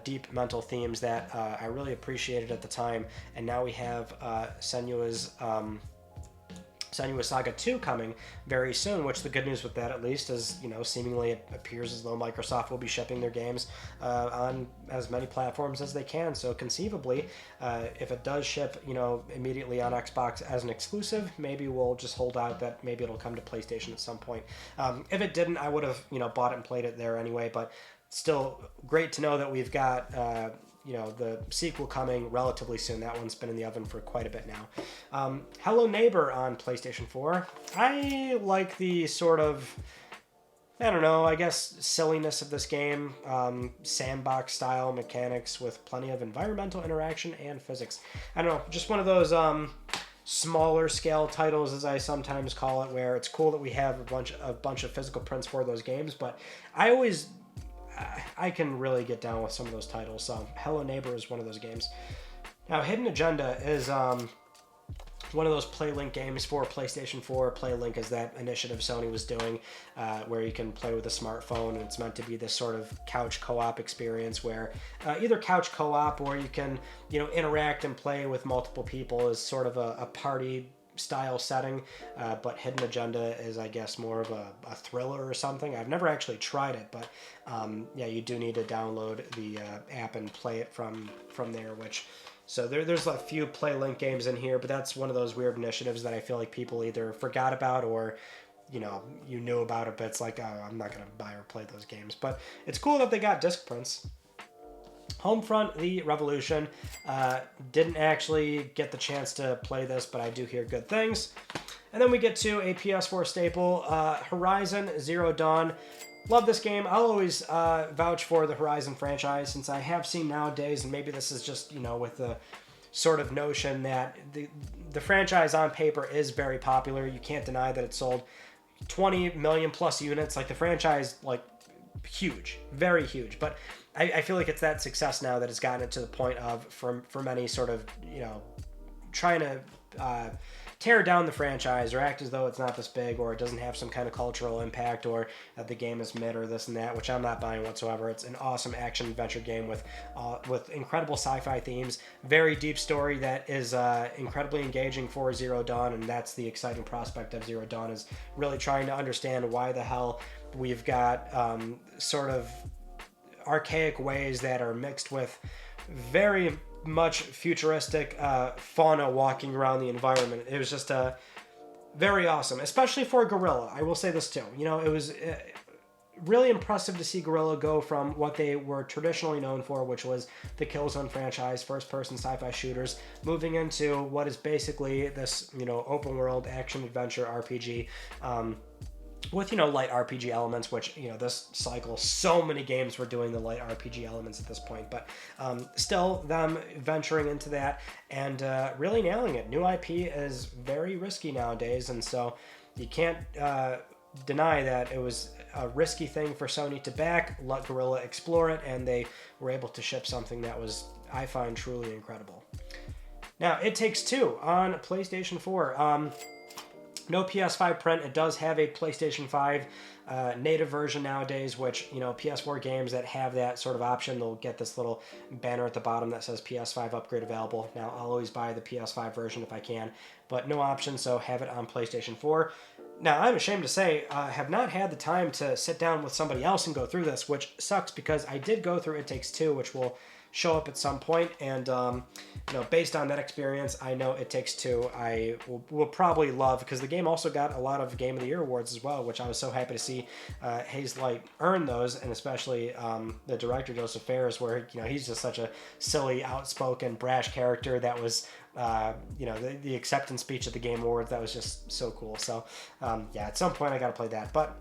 deep mental themes that I really appreciated at the time. And now we have Senua's Saga 2 coming very soon, which the good news with that, at least, is, seemingly it appears as though Microsoft will be shipping their games on as many platforms as they can. So conceivably, if it does ship, immediately on Xbox as an exclusive, maybe we'll just hold out that maybe it'll come to PlayStation at some point. If it didn't, I would have, bought it and played it there anyway, but still great to know that we've got the sequel coming relatively soon. That one's been in the oven for quite a bit now. Hello Neighbor on PlayStation 4. I like the sort of, I guess silliness of this game. Sandbox style mechanics with plenty of environmental interaction and physics. I don't know, just one of those smaller scale titles, as I sometimes call it, where it's cool that we have a bunch of physical prints for those games, but I can really get down with some of those titles. So Hello Neighbor is one of those games. Now, Hidden Agenda is one of those PlayLink games for PlayStation 4. PlayLink is that initiative Sony was doing where you can play with a smartphone, and it's meant to be this sort of couch co-op experience where either couch co-op or you can interact and play with multiple people as sort of a party style setting, but Hidden Agenda is, I guess, more of a thriller or something. I've never actually tried it, but yeah, you do need to download the app and play it from there, which... So there's a few PlayLink games in here, but that's one of those weird initiatives that I feel like people either forgot about or, you know, you knew about it, but it's like, oh, I'm not going to buy or play those games. But it's cool that they got disc prints. Homefront, The Revolution. Didn't actually get the chance to play this, but I do hear good things. And then we get to a PS4 staple, Horizon Zero Dawn. Love this game. I'll always vouch for the Horizon franchise, since I have seen nowadays, and maybe this is just, you know, with the sort of notion that the franchise on paper is very popular. You can't deny that it sold 20 million plus units. Like, the franchise, like, huge, very huge. But I feel like it's that success now that it's gotten it to the point of, for many, sort of, you know, trying to tear down the franchise or act as though it's not this big, or it doesn't have some kind of cultural impact, or that the game is mid or this and that, which I'm not buying whatsoever. It's an awesome action adventure game with incredible sci-fi themes, very deep story that is incredibly engaging for Zero Dawn, and that's the exciting prospect of Zero Dawn, is really trying to understand why the hell we've got sort of archaic ways that are mixed with very much futuristic fauna walking around the environment. It was just very awesome, especially for Guerrilla. I will say this too. You know, it was really impressive to see Guerrilla go from what they were traditionally known for, which was the Killzone franchise, first-person sci-fi shooters, moving into what is basically this, you know, open-world action-adventure RPG. With, you know, light RPG elements, which, you know, this cycle, so many games were doing the light RPG elements at this point, but still them venturing into that and really nailing it. New IP is very risky nowadays, and so you can't deny that it was a risky thing for Sony to back, let Guerrilla explore it, and they were able to ship something that was, I find, truly incredible. Now, It Takes Two on PlayStation 4. No PS5 print. It does have a PlayStation 5 native version nowadays, which, you know, PS4 games that have that sort of option, they'll get this little banner at the bottom that says PS5 upgrade available. Now, I'll always buy the PS5 version if I can, but no option, so have it on PlayStation 4. Now, I'm ashamed to say, I have not had the time to sit down with somebody else and go through this, which sucks because I did go through It Takes Two, which will show up at some point, and you know, based on that experience, I know It Takes Two I will probably love, because the game also got a lot of Game of the Year awards as well, which I was so happy to see Haze Light earn those, and especially the director Joseph Fares, where, you know, he's just such a silly, outspoken, brash character that was you know, the acceptance speech at the Game Awards, that was just so cool. So yeah, at some point I gotta play that. But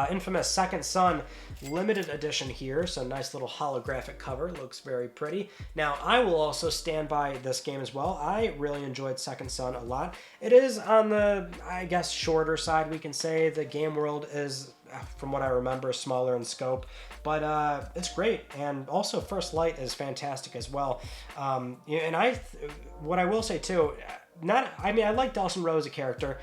infamous Second Son limited edition here, so nice little holographic cover, looks very pretty. Now, I will also stand by this game as well. I really enjoyed Second Son a lot. It is on the, I guess, shorter side, we can say. The game world is, from what I remember, smaller in scope, but it's great. And also First Light is fantastic as well. And what I will say too, I like Dawson Rowe as a character,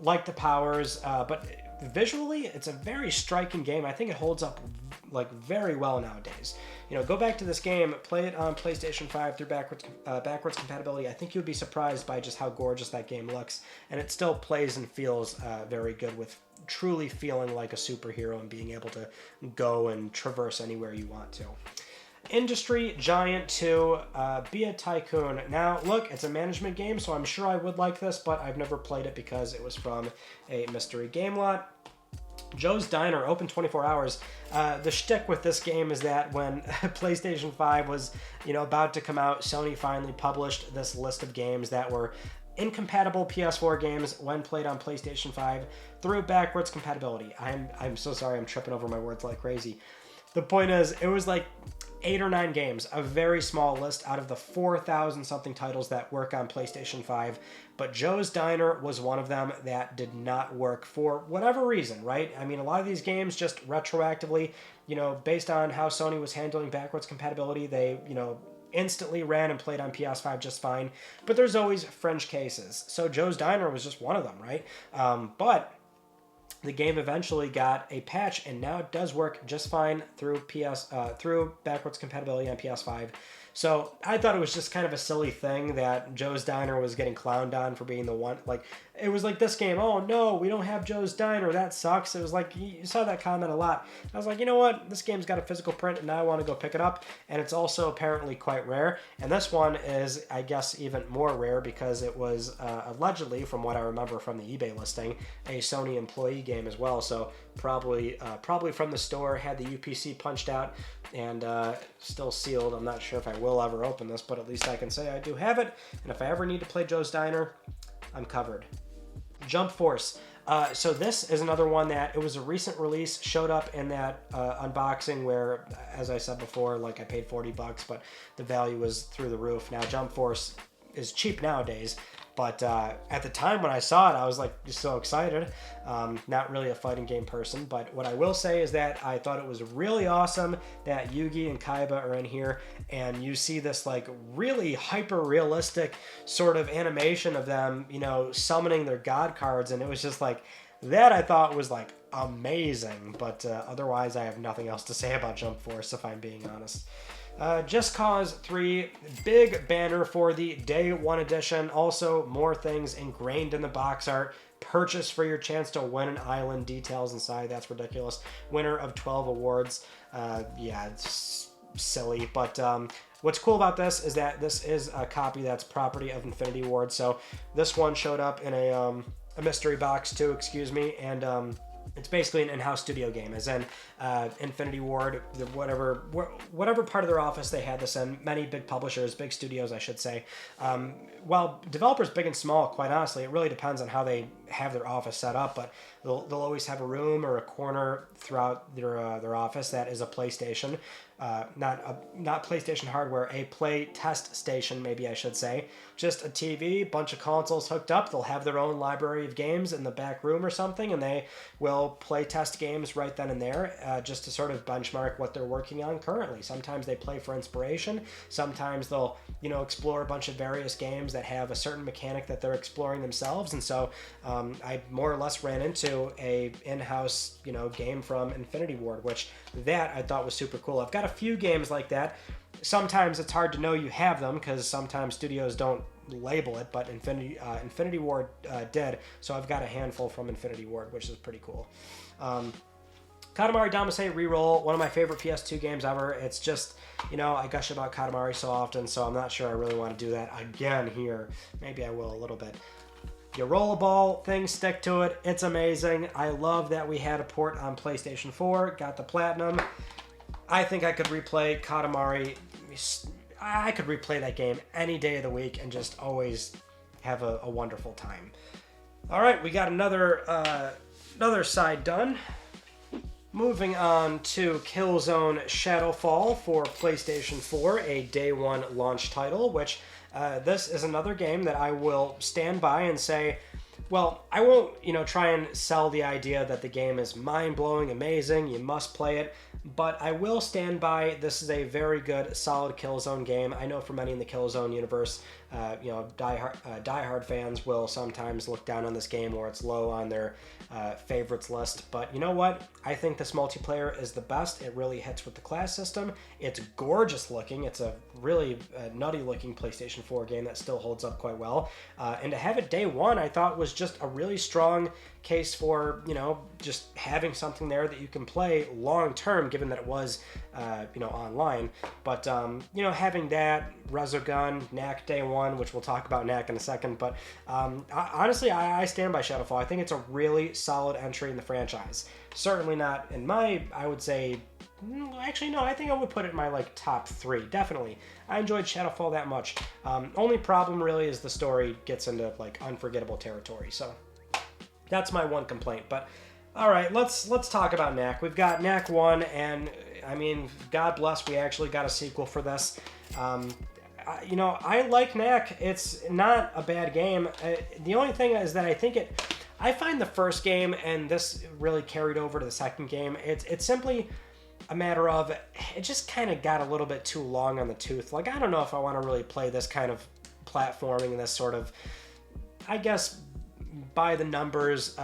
like the powers, but visually, it's a very striking game. I think it holds up like very well nowadays. You know, go back to this game, play it on PlayStation 5 through backwards compatibility. I think you'd be surprised by just how gorgeous that game looks, and it still plays and feels very good, with truly feeling like a superhero and being able to go and traverse anywhere you want to. Industry Giant 2, Be a Tycoon. Now, look, it's a management game, so I'm sure I would like this, but I've never played it because it was from a mystery game lot. Joe's Diner, open 24 hours. The shtick with this game is that when PlayStation 5 was, you know, about to come out, Sony finally published this list of games that were incompatible PS4 games when played on PlayStation 5 through backwards compatibility. I'm so sorry, I'm tripping over my words like crazy. The point is, it was like 8 or 9 games, a very small list out of the 4,000 something titles that work on PlayStation 5, but Joe's Diner was one of them that did not work for whatever reason, right? I mean, a lot of these games just retroactively, you know, based on how Sony was handling backwards compatibility, they, you know, instantly ran and played on PS5 just fine, but there's always fringe cases. So Joe's Diner was just one of them, right? But the game eventually got a patch, and now it does work just fine through through backwards compatibility on PS5. So I thought it was just kind of a silly thing that Joe's Diner was getting clowned on for being the one. Like, it was like this game, oh no, we don't have Joe's Diner, that sucks. It was like, you saw that comment a lot. I was like, you know what, this game's got a physical print and now I want to go pick it up. And it's also apparently quite rare. And this one is, I guess, even more rare because it was allegedly, from what I remember from the eBay listing, a Sony employee game as well. So probably from the store, had the UPC punched out and still sealed. I'm not sure if I will ever open this, but at least I can say I do have it. And if I ever need to play Joe's Diner, I'm covered. Jump Force. So this is another one that it was a recent release, showed up in that unboxing where, as I said before, like I paid $40, but the value was through the roof. Now Jump Force is cheap nowadays, but at the time when I saw it, I was like just so excited. Not really a fighting game person, but what I will say is that I thought it was really awesome that Yugi and Kaiba are in here, and you see this like really hyper realistic sort of animation of them, you know, summoning their god cards, and it was just like that. I thought was like amazing, but otherwise I have nothing else to say about Jump Force if I'm being honest. Just Cause 3, big banner for the Day 1 edition. Also, more things ingrained in the box art. Purchase for your chance to win an island. Details inside, that's ridiculous. Winner of 12 awards. Yeah, it's silly. But what's cool about this is that this is a copy that's property of Infinity Ward. So this one showed up in a mystery box too, excuse me, and it's basically an in-house studio game, as in Infinity Ward, whatever part of their office they had this in. Many big publishers, big studios, I should say. Well, developers big and small, quite honestly, it really depends on how they have their office set up, but they'll always have a room or a corner throughout their office that is a PlayStation. Not PlayStation hardware, a play test station, maybe I should say. Just a TV, bunch of consoles hooked up. They'll have their own library of games in the back room or something, and they will play test games right then and there, just to sort of benchmark what they're working on currently. Sometimes they play for inspiration. Sometimes they'll, you know, explore a bunch of various games that have a certain mechanic that they're exploring themselves. And so I more or less ran into a in-house, you know, game from Infinity Ward, which that I thought was super cool. I've got a few games like that. Sometimes it's hard to know you have them because sometimes studios don't label it, but Infinity Ward did. So I've got a handful from Infinity Ward, which is pretty cool. Katamari Damacy Reroll, one of my favorite PS2 games ever. It's just, you know, I gush about Katamari so often, so I'm not sure I really want to do that again here. Maybe I will a little bit. You roll a ball, things stick to it. It's amazing. I love that we had a port on PlayStation 4, got the Platinum. I think I could replay Katamari. I could replay that game any day of the week and just always have a wonderful time. All right, we got another side done. Moving on to Killzone Shadowfall for PlayStation 4, a day one launch title, which this is another game that I will stand by and say, well, I won't, you know, try and sell the idea that the game is mind-blowing, amazing, you must play it, but I will stand by this is a very good, solid Killzone game. I know for many in the Killzone universe, you know, diehard fans will sometimes look down on this game or it's low on their favorites list, but you know what? I think this multiplayer is the best. It really hits with the class system. It's gorgeous looking. It's a really nutty looking PlayStation 4 game that still holds up quite well. And to have it day one, I thought was just a really strong case for, you know, just having something there that you can play long term, given that it was, you know, online. But, you know, having that, Resogun, Knack day one, which we'll talk about Knack in a second. But honestly, I stand by Shadowfall. I think it's a really solid entry in the franchise. Certainly not in my, I would say, actually no, I think I would put it in my like top 3, definitely. I enjoyed Shadowfall that much. Only problem really is the story gets into like unforgettable territory, so that's my one complaint. But all right, let's talk about Knack. We've got Knack 1, and I mean, God bless, we actually got a sequel for this. You know, I like Knack. It's not a bad game. The only thing is that I find the first game, and this really carried over to the second game, it's simply a matter of, it just kind of got a little bit too long on the tooth. Like, I don't know if I want to really play this kind of platforming, this sort of, I guess, by the numbers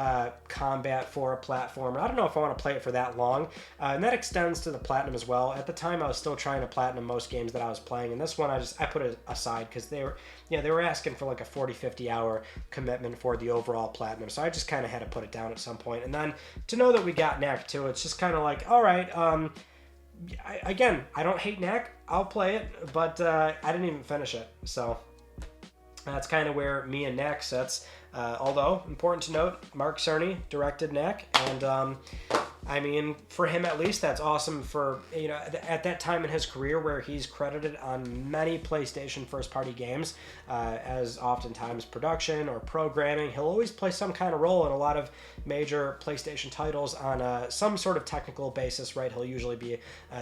combat for a platformer. I don't know if I want to play it for that long, and that extends to the platinum as well. At the time, I was still trying to platinum most games that I was playing, and this one I put it aside because they were asking for like a 40-50 hour commitment for the overall platinum, so I just kind of had to put it down at some point. And then to know that we got Knack too, it's just kind of like, all right. Again, I don't hate Knack. I'll play it, but I didn't even finish it, so that's kind of where me and Knack sits. Although, important to note, Mark Cerny directed Knack, and I mean, for him at least, that's awesome for, you know, at that time in his career where he's credited on many PlayStation first-party games as oftentimes production or programming. He'll always play some kind of role in a lot of major PlayStation titles on some sort of technical basis, right? He'll usually be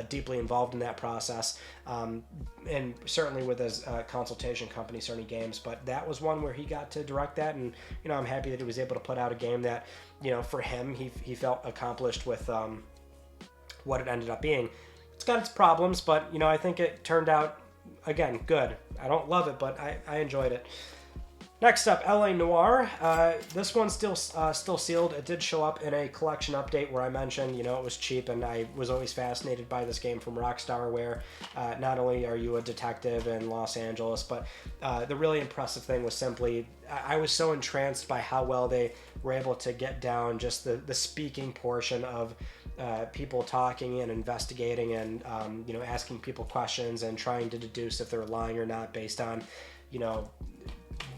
deeply involved in that process, and certainly with his consultation company, Sony Games. But that was one where he got to direct that, and, you know, I'm happy that he was able to put out a game that, you know, for him, he felt accomplished with what it ended up being. It's got its problems, but, you know, I think it turned out, again, good. I don't love it, but I enjoyed it. Next up, LA Noire. This one's still sealed. It did show up in a collection update where I mentioned, you know, it was cheap, and I was always fascinated by this game from Rockstar, where not only are you a detective in Los Angeles, but the really impressive thing was simply, I was so entranced by how well they were able to get down just the speaking portion of people talking and investigating and, you know, asking people questions and trying to deduce if they're lying or not based on, you know,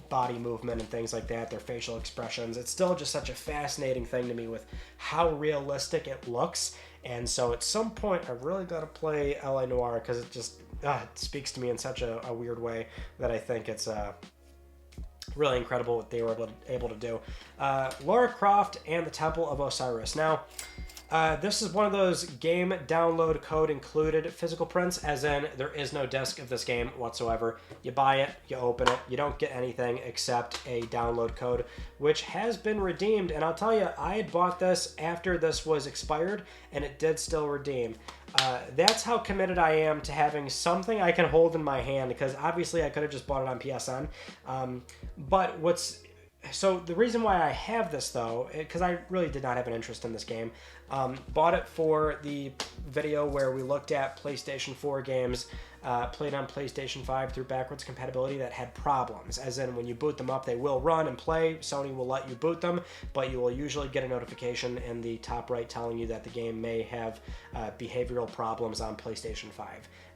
body movement and things like that, their facial expressions. It's still just such a fascinating thing to me with how realistic it looks. And so at some point, I really got to play LA Noire because it just it speaks to me in such a weird way that I think it's really incredible what they were able to do. Lara Croft and the Temple of Osiris. Now, this is one of those game download code included physical prints, as in there is no disc of this game whatsoever. You buy it, you open it, you don't get anything except a download code, which has been redeemed. And I'll tell you, I had bought this after this was expired, and it did still redeem. That's how committed I am to having something I can hold in my hand, because obviously I could have just bought it on PSN. So the reason why I have this, though, because I really did not have an interest in this game, bought it for the video where we looked at PlayStation 4 games played on PlayStation 5 through backwards compatibility that had problems. As in, when you boot them up, they will run and play. Sony will let you boot them, but you will usually get a notification in the top right telling you that the game may have behavioral problems on PlayStation 5.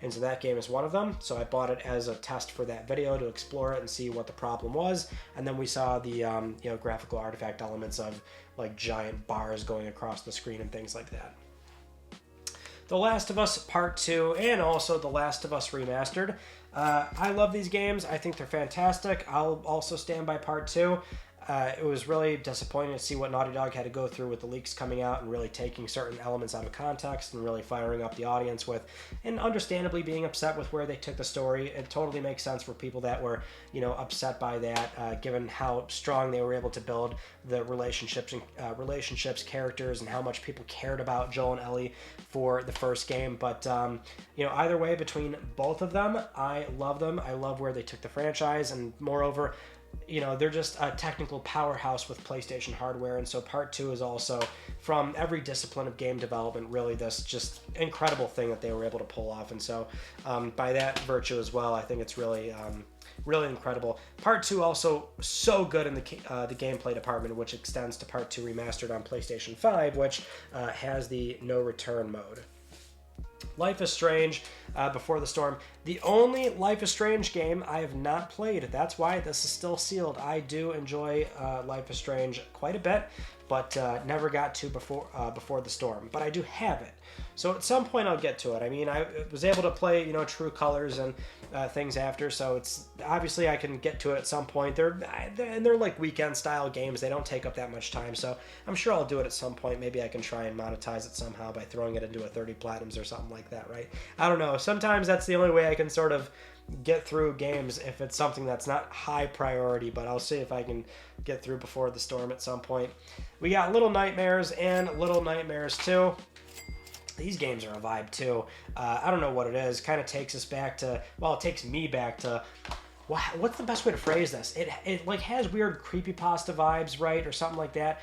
And so that game is one of them. So I bought it as a test for that video to explore it and see what the problem was. And then we saw the you know, graphical artifact elements of like giant bars going across the screen and things like that. The Last of Us Part 2 and also The Last of Us Remastered. I love these games. I think they're fantastic. I'll also stand by Part 2. It was really disappointing to see what Naughty Dog had to go through with the leaks coming out and really taking certain elements out of context and really firing up the audience with, and understandably being upset with where they took the story. It totally makes sense for people that were, you know, upset by that, given how strong they were able to build the relationships, characters, and how much people cared about Joel and Ellie for the first game. But, you know, either way, between both of them, I love them. I love where they took the franchise, and moreover, you know, they're just a technical powerhouse with PlayStation hardware, and so Part 2 is also, from every discipline of game development, really this just incredible thing that they were able to pull off. And so by that virtue as well, I think it's really really incredible. Part 2 also so good in the gameplay department, which extends to Part 2 Remastered on PlayStation 5, which has the no return mode. Life is Strange, Before the Storm. The only Life is Strange game I have not played. That's why this is still sealed. I do enjoy Life is Strange quite a bit, but never got to Before the Storm. But I do have it. So at some point I'll get to it. I mean, I was able to play, you know, True Colors and things after, so it's obviously I can get to it at some point. They're like weekend style games. They don't take up that much time, so I'm sure I'll do it at some point. Maybe I can try and monetize it somehow by throwing it into a 30 platinums or something like that, right? I don't know. Sometimes that's the only way I can sort of get through games if it's something that's not high priority, but I'll see if I can get through Before the Storm at some point. We got Little Nightmares and Little Nightmares 2. These games are a vibe too. I don't know what it is. Kind of takes us back to, well, it takes me back to what's the best way to phrase this? It like has weird creepypasta vibes, right, or something like that.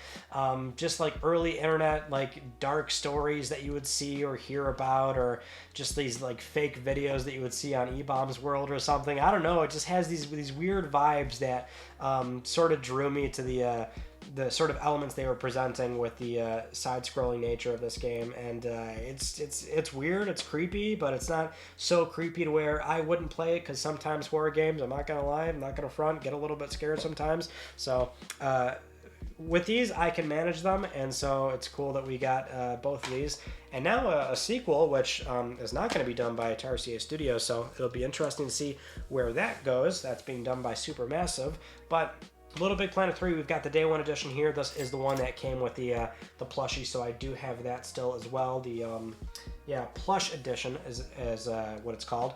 Just like early internet like dark stories that you would see or hear about, or just these like fake videos that you would see on E-Bombs World or something. I don't know. It just has these weird vibes that sort of drew me to the sort of elements they were presenting with the side-scrolling nature of this game, and it's weird, it's creepy, but it's not so creepy to where I wouldn't play it, because sometimes horror games, I'm not gonna lie, I'm not gonna front, get a little bit scared sometimes. So with these, I can manage them, and so it's cool that we got both of these. And now a sequel, which is not going to be done by Tarsier Studios, so it'll be interesting to see where that goes. That's being done by Supermassive, but Little Big Planet 3, we've got the Day 1 edition here. This is the one that came with the plushie, so I do have that still as well. The plush edition is what it's called.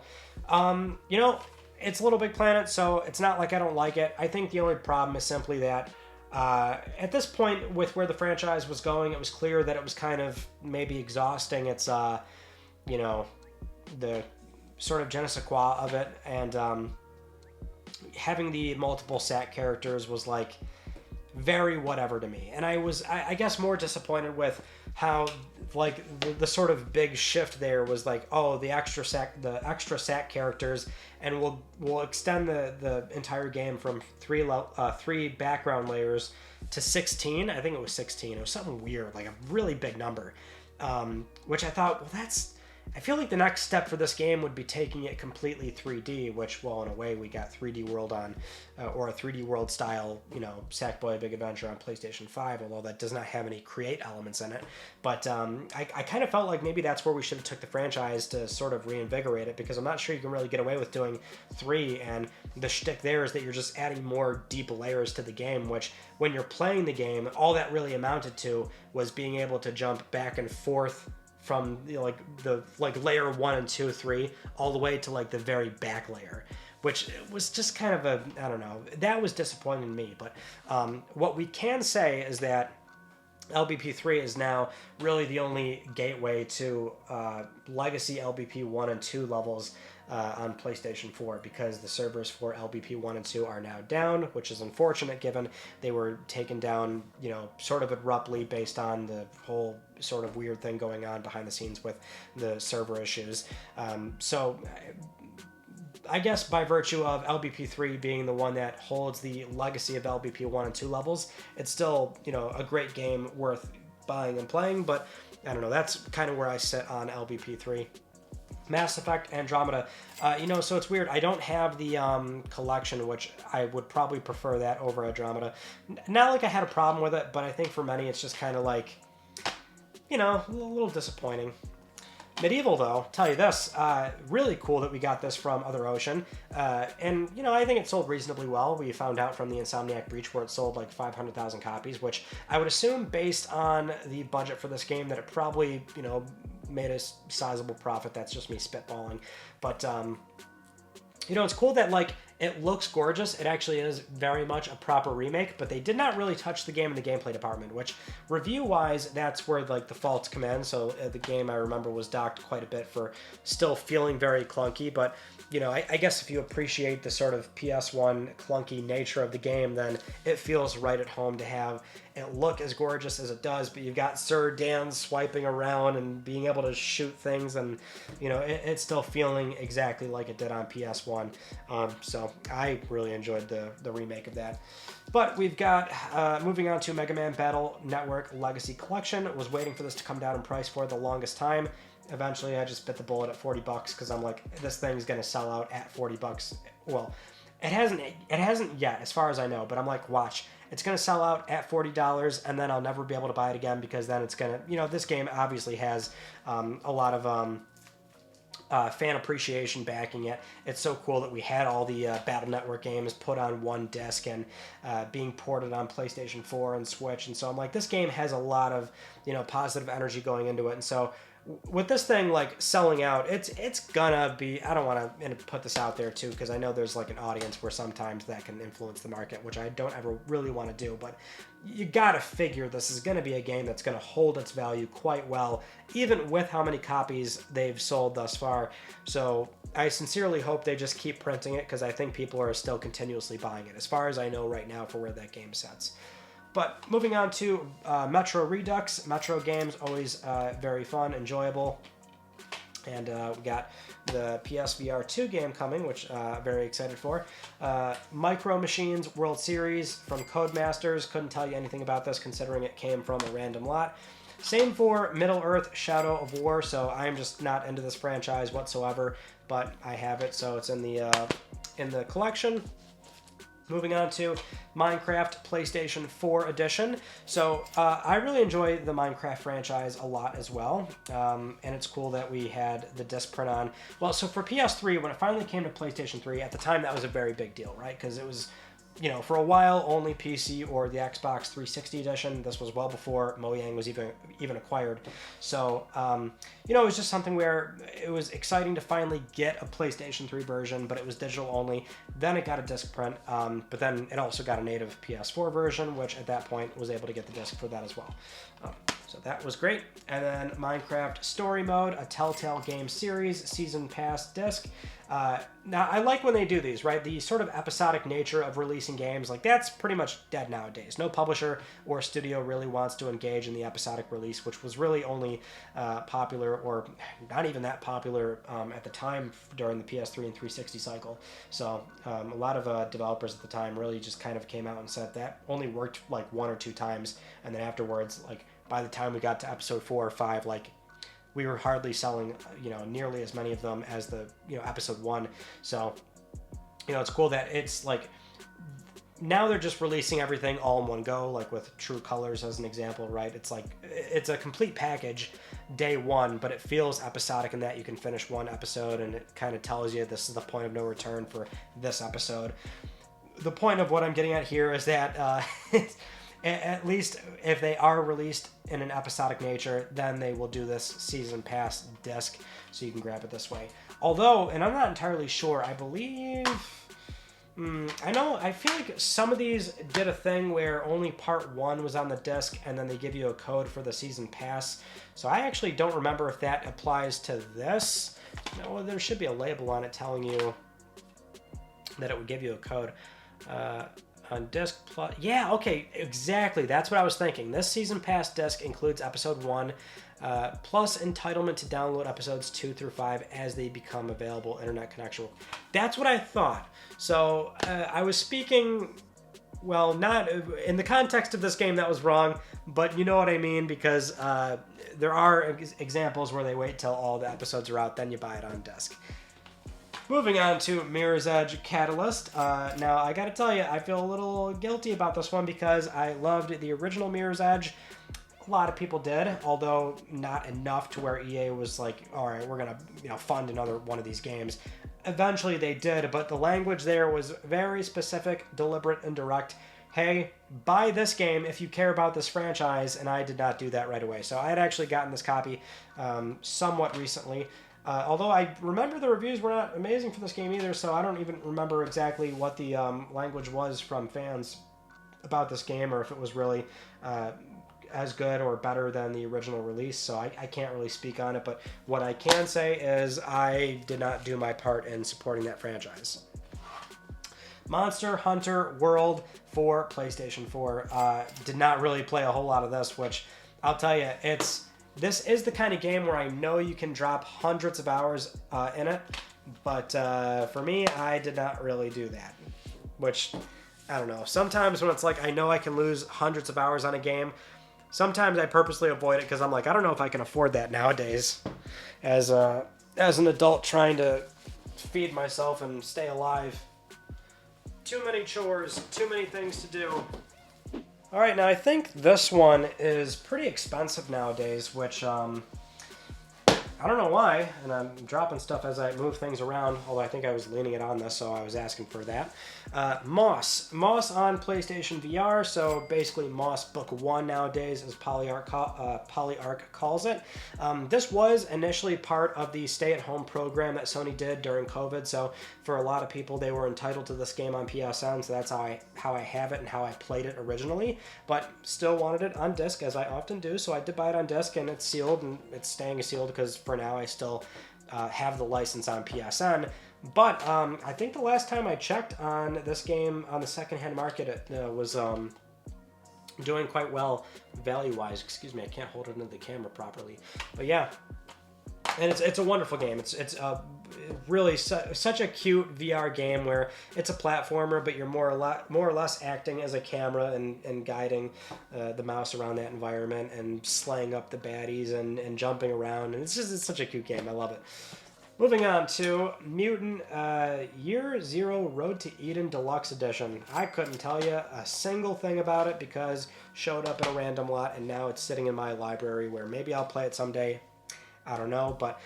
You know, it's Little Big Planet, so it's not like I don't like it. I think the only problem is simply that at this point, with where the franchise was going, it was clear that it was kind of maybe exhausting its, you know, the sort of je ne sais quoi of it, and having the multiple SAT characters was like very whatever to me. And I was, I guess, more disappointed with how like the sort of big shift there was like, oh, the extra SAT characters, and we'll extend the entire game from three background layers to 16. I think it was 16. It was something weird, like a really big number, which I thought, well, I feel like the next step for this game would be taking it completely 3D, which, well, in a way, we got 3D World on, or a 3D World style, you know, Sackboy Big Adventure on PlayStation 5, although that does not have any create elements in it. But I kind of felt like maybe that's where we should have took the franchise to sort of reinvigorate it, because I'm not sure you can really get away with doing 3, and the shtick there is that you're just adding more deep layers to the game, which, when you're playing the game, all that really amounted to was being able to jump back and forth from, you know, the layer 1 and 2, 3, all the way to like the very back layer, which was just kind of a, I don't know, that was disappointing to me. But what we can say is that LBP3 is now really the only gateway to legacy LBP 1 and 2 levels on PlayStation 4, because the servers for LBP 1 and 2 are now down, which is unfortunate given they were taken down, you know, sort of abruptly based on the whole sort of weird thing going on behind the scenes with the server issues. So I guess by virtue of LBP3 being the one that holds the legacy of LBP 1 and 2 levels, it's still, you know, a great game worth buying and playing, but I don't know, that's kind of where I sit on LBP3. Mass Effect Andromeda, you know, so it's weird. I don't have the collection, which I would probably prefer that over Andromeda. Not like I had a problem with it, but I think for many it's just kind of like, you know, a little disappointing. Medieval, though, tell you this, really cool that we got this from Other Ocean, and, you know, I think it sold reasonably well. We found out from the Insomniac Breach where it sold like 500,000 copies, which I would assume, based on the budget for this game, that it probably, you know, made a sizable profit. That's just me spitballing, but you know, it's cool that like it looks gorgeous. It actually is very much a proper remake, but they did not really touch the game in the gameplay department, which review-wise, that's where like the faults come in. So the game, I remember, was docked quite a bit for still feeling very clunky, but you know, I guess if you appreciate the sort of PS1 clunky nature of the game, then it feels right at home to have it look as gorgeous as it does, but you've got Sir Dan swiping around and being able to shoot things, and you know, it's still feeling exactly like it did on PS1. So I really enjoyed the remake of that. But we've got, moving on to Mega Man Battle Network Legacy Collection. Was waiting for this to come down in price for the longest time. Eventually, I just bit the bullet at $40 because I'm like, this thing's gonna sell out at $40. Well, it hasn't yet, as far as I know. But I'm like, watch, it's gonna sell out at $40, and then I'll never be able to buy it again, because then it's gonna, you know, this game obviously has a lot of fan appreciation backing it. It's so cool that we had all the Battle Network games put on one disc and being ported on PlayStation 4 and Switch. And so I'm like, this game has a lot of, you know, positive energy going into it. And so with this thing like selling out, it's gonna be. I don't want to put this out there too, because I know there's like an audience where sometimes that can influence the market, which I don't ever really want to do. But you gotta figure this is gonna be a game that's gonna hold its value quite well, even with how many copies they've sold thus far. So I sincerely hope they just keep printing it, because I think people are still continuously buying it, as far as I know right now for where that game sets. But moving on to Metro Redux. Metro games, always very fun, enjoyable. And we got the PSVR 2 game coming, which very excited for. Micro Machines World Series from Codemasters. Couldn't tell you anything about this, considering it came from a random lot. Same for Middle-earth Shadow of War, so I'm just not into this franchise whatsoever, but I have it, so it's in the collection. Moving on to Minecraft PlayStation 4 Edition. So I really enjoy the Minecraft franchise a lot as well, and it's cool that we had the disc print on. Well, so for PS3, when it finally came to PlayStation 3, at the time that was a very big deal, right? Because it was, you know, for a while only PC or the Xbox 360 edition. This was well before Mojang was even acquired. So, you know, it was just something where it was exciting to finally get a PlayStation 3 version, but it was digital only. Then it got a disc print, but then it also got a native PS4 version, which at that point was able to get the disc for that as well. So that was great. And then Minecraft Story Mode, a Telltale game series, season pass disc. Now, I like when they do these, right? The sort of episodic nature of releasing games, like that's pretty much dead nowadays. No publisher or studio really wants to engage in the episodic release, which was really only popular, or not even that popular at the time during the PS3 and 360 cycle. So a lot of developers at the time really just kind of came out and said that only worked like 1 or 2 times, and then afterwards, like by the time we got to episode 4 or 5, like we were hardly selling, you know, nearly as many of them as the, you know, episode 1. So, you know, it's cool that it's like now they're just releasing everything all in one go, like with True Colors as an example, right? It's like it's a complete package day one, but it feels episodic in that you can finish one episode and it kind of tells you this is the point of no return for this episode. The point of what I'm getting at here is that at least if they are released in an episodic nature, then they will do this season pass disc, so you can grab it this way. Although, and I'm not entirely sure, I believe, I feel like some of these did a thing where only part 1 was on the disc, and then they give you a code for the season pass. So I actually don't remember if that applies to this. No, there should be a label on it telling you that it would give you a code. On disc plus, yeah, okay, exactly. That's what I was thinking. This season pass disc includes episode 1, plus entitlement to download episodes 2 through 5 as they become available, internet connection. That's what I thought. So I was speaking, well, not in the context of this game. That was wrong, but you know what I mean, because there are examples where they wait till all the episodes are out, then you buy it on disc. Moving on to Mirror's Edge Catalyst. Now, I gotta tell you, I feel a little guilty about this one because I loved the original Mirror's Edge. A lot of people did, although not enough to where EA was like, all right, we're gonna, you know, fund another one of these games. Eventually they did, but the language there was very specific, deliberate, and direct. Hey, buy this game if you care about this franchise, and I did not do that right away. So I had actually gotten this copy somewhat recently. Although I remember the reviews were not amazing for this game either, so I don't even remember exactly what the language was from fans about this game, or if it was really as good or better than the original release, so I can't really speak on it, but what I can say is I did not do my part in supporting that franchise. Monster Hunter World for PlayStation 4. Did not really play a whole lot of this, which I'll tell you, this is the kind of game where I know you can drop hundreds of hours in it, but for me, I did not really do that, which, I don't know. Sometimes when it's like I know I can lose hundreds of hours on a game, sometimes I purposely avoid it because I'm like, I don't know if I can afford that nowadays as an adult trying to feed myself and stay alive. Too many chores, too many things to do. All right, now I think this one is pretty expensive nowadays, which I don't know why, and I'm dropping stuff as I move things around, although I think I was leaning it on this, so I was asking for that. Moss on PlayStation VR, so basically Moss Book 1 nowadays, as Polyarc calls it. This was initially part of the stay-at-home program that Sony did during COVID, so for a lot of people, they were entitled to this game on PSN, so that's how I have it and how I played it originally, but still wanted it on disc, as I often do, so I did buy it on disc, and it's sealed, and it's staying sealed because for now I still have the license on PSN. But I think the last time I checked on this game on the secondhand market, it was doing quite well value-wise. Excuse me, I can't hold it into the camera properly. But yeah, and it's a wonderful game. It's really such a cute VR game where it's a platformer, but you're more or less acting as a camera and guiding the mouse around that environment and slaying up the baddies and jumping around. And it's such a cute game. I love it. Moving on to Mutant Year Zero Road to Eden Deluxe Edition. I couldn't tell you a single thing about it because it showed up in a random lot, and now it's sitting in my library where maybe I'll play it someday. I don't know, but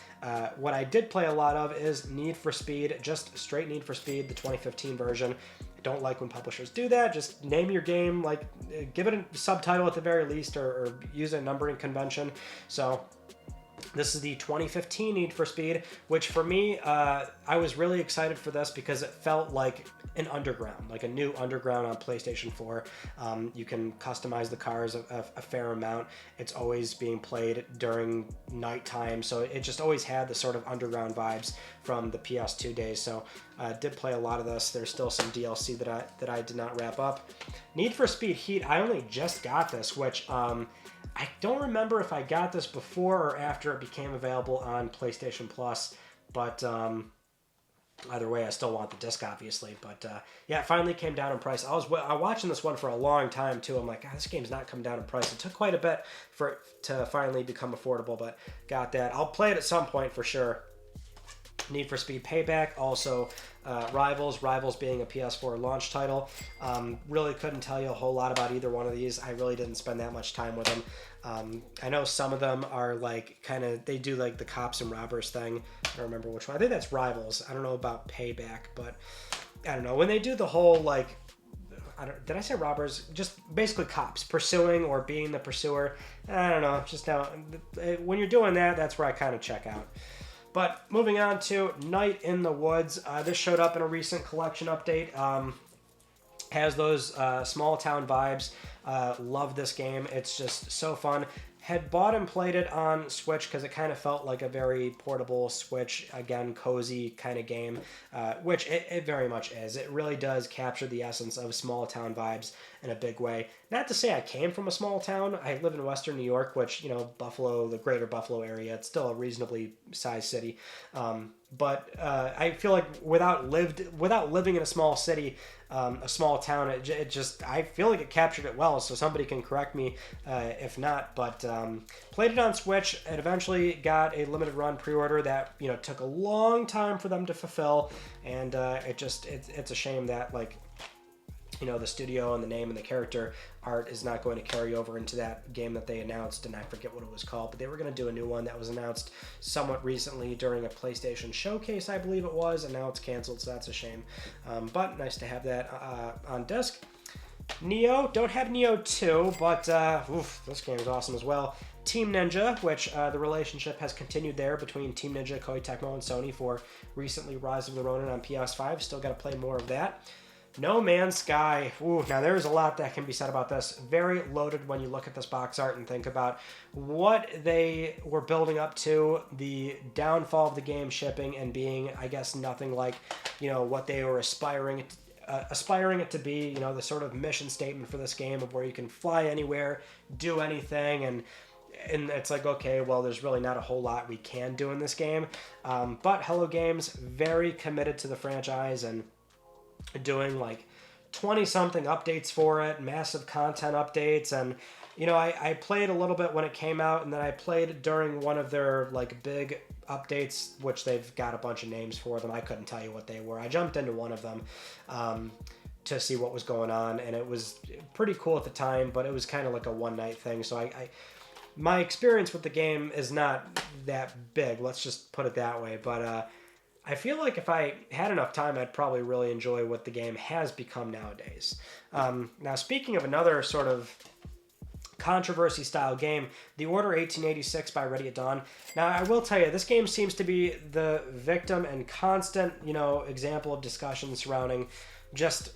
what I did play a lot of is Need for Speed, just straight Need for Speed, the 2015 version. I don't like when publishers do that. Just name your game, like give it a subtitle at the very least, or use a numbering convention. So this is the 2015 Need for Speed, which for me, I was really excited for this because it felt like an underground, like a new underground on PlayStation 4. You can customize the cars a fair amount. It's always being played during nighttime, so it just always had the sort of underground vibes from the PS2 days. So I did play a lot of this. There's still some DLC that I did not wrap up. Need for Speed Heat, I only just got this, which I don't remember if I got this before or after it became available on PlayStation Plus, but either way, I still want the disc, obviously. But yeah, it finally came down in price. I was watching this one for a long time, too. I'm like, God, this game's not come down in price. It took quite a bit for it to finally become affordable, but got that. I'll play it at some point for sure. Need for Speed Payback, also Rivals being a PS4 launch title. Really couldn't tell you a whole lot about either one of these. I really didn't spend that much time with them. I know some of them are like they do like the cops and robbers thing. I don't remember which one. I think that's Rivals. I don't know about Payback, but I don't know. When they do the whole like, did I say robbers? Just basically cops pursuing or being the pursuer. I don't know. Just now, when you're doing that, that's where I kind of check out. But moving on to Night in the Woods. This showed up in a recent collection update. Has those small town vibes. Love this game. It's just so fun. Had bought and played it on Switch because it kind of felt like a very portable Switch, again, cozy kind of game, which it very much is. It really does capture the essence of small town vibes in a big way. Not to say I came from a small town. I live in Western New York, which, Buffalo, the greater Buffalo area, it's still a reasonably sized city. But I feel like without living in a small city, a small town, I feel like it captured it well. So somebody can correct me if not. But played it on Switch. It eventually got a limited run pre-order that took a long time for them to fulfill, and it's a shame that the studio and the name and the character art is not going to carry over into that game that they announced, and I forget what it was called, but they were going to do a new one that was announced somewhat recently during a PlayStation showcase, I believe it was, and now it's canceled, so that's a shame. But nice to have that on disc. Nioh, don't have Nioh 2, but this game is awesome as well. Team Ninja, which the relationship has continued there between Team Ninja, Koei Tecmo, and Sony for recently Rise of the Ronin on PS5. Still got to play more of that. No Man's Sky. Ooh, now there's a lot that can be said about this. Very loaded when you look at this box art and think about what they were building up to, the downfall of the game shipping and being, I guess, nothing like, what they were aspiring it to be, the sort of mission statement for this game of where you can fly anywhere, do anything, and it's like, okay, well, there's really not a whole lot we can do in this game. But Hello Games, very committed to the franchise and doing 20-something updates for it, massive content updates, and I played a little bit when it came out, and then I played during one of their big updates, which they've got a bunch of names for them. I couldn't tell you what they were. I jumped into one of them to see what was going on, and it was pretty cool at the time, but it was kind of like a one-night thing, so my experience with the game is not that big. Let's just put it that way. But I feel like if I had enough time, I'd probably really enjoy what the game has become nowadays. Now, speaking of another sort of controversy style game, The Order 1886 by Ready at Dawn. Now, I will tell you, this game seems to be the victim and constant, example of discussion surrounding just,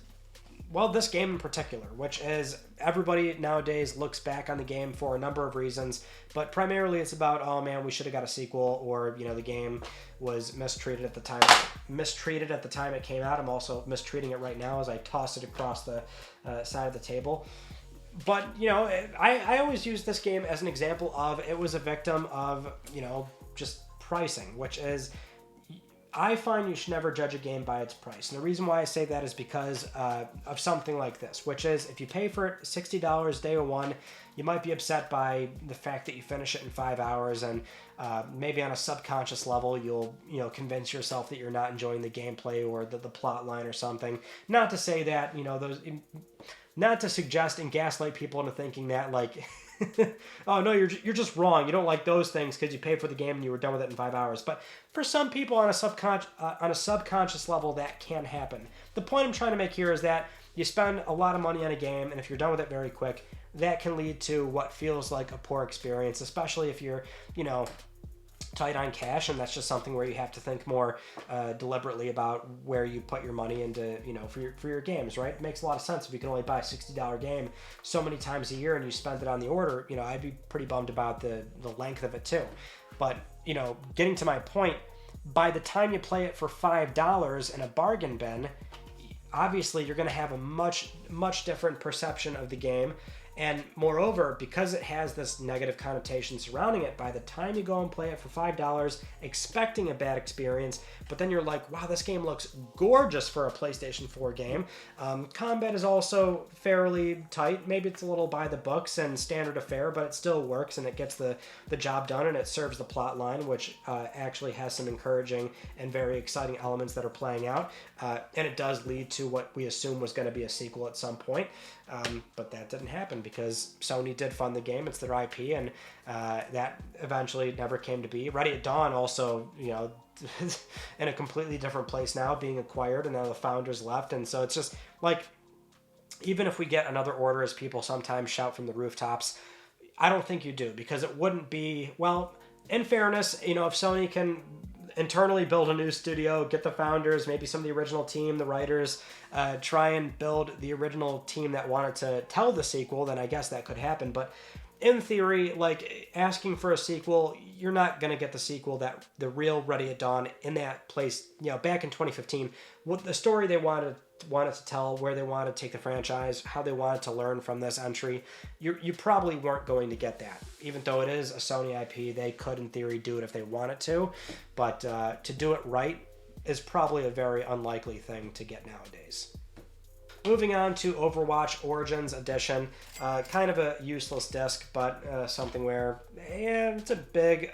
well, this game in particular, which is everybody nowadays looks back on the game for a number of reasons, but primarily it's about, oh man, we should have got a sequel, or, the game was mistreated at the time it came out. I'm also mistreating it right now as I toss it across the side of the table. But, I always use this game as an example of it was a victim of, just pricing, which is, I find you should never judge a game by its price. And the reason why I say that is because of something like this, which is if you pay for it $60 day one, you might be upset by the fact that you finish it in 5 hours, and maybe on a subconscious level you'll convince yourself that you're not enjoying the gameplay or the plot line or something. Not to say that, not to suggest and gaslight people into thinking that, like, oh no, you're just wrong. You don't like those things because you paid for the game and you were done with it in 5 hours. But for some people on a subconscious level, that can happen. The point I'm trying to make here is that you spend a lot of money on a game, and if you're done with it very quick, that can lead to what feels like a poor experience, especially if you're, tight on cash, and that's just something where you have to think more deliberately about where you put your money into, for your games, right? It makes a lot of sense if you can only buy a $60 game so many times a year and you spend it on the Order. I'd be pretty bummed about the length of it too. But, getting to my point, by the time you play it for $5 in a bargain bin, obviously you're going to have a much, much different perception of the game. And moreover, because it has this negative connotation surrounding it, by the time you go and play it for $5, expecting a bad experience, but then you're like, wow, this game looks gorgeous for a PlayStation 4 game. Combat is also fairly tight. Maybe it's a little by the books and standard affair, but it still works and it gets the job done, and it serves the plot line, which actually has some encouraging and very exciting elements that are playing out. And it does lead to what we assume was going to be a sequel at some point. But that didn't happen because Sony did fund the game. It's their IP, and that eventually never came to be. Ready at Dawn also, in a completely different place now, being acquired, and now the founders left. And so it's just like, even if we get another Order, as people sometimes shout from the rooftops, I don't think you do, because it wouldn't be, well, in fairness, if Sony can internally build a new studio, get the founders, maybe some of the original team, the writers, try and build the original team that wanted to tell the sequel, then I guess that could happen. But in theory, like, asking for a sequel, you're not going to get the sequel that the real Ready at Dawn in that place, back in 2015, what the story they wanted to tell, where they wanted to take the franchise, how they wanted to learn from this entry, you probably weren't going to get that. Even though it is a Sony IP, they could in theory do it if they wanted to, but to do it right is probably a very unlikely thing to get nowadays. Moving on to Overwatch Origins Edition, kind of a useless disc, but something where it's a big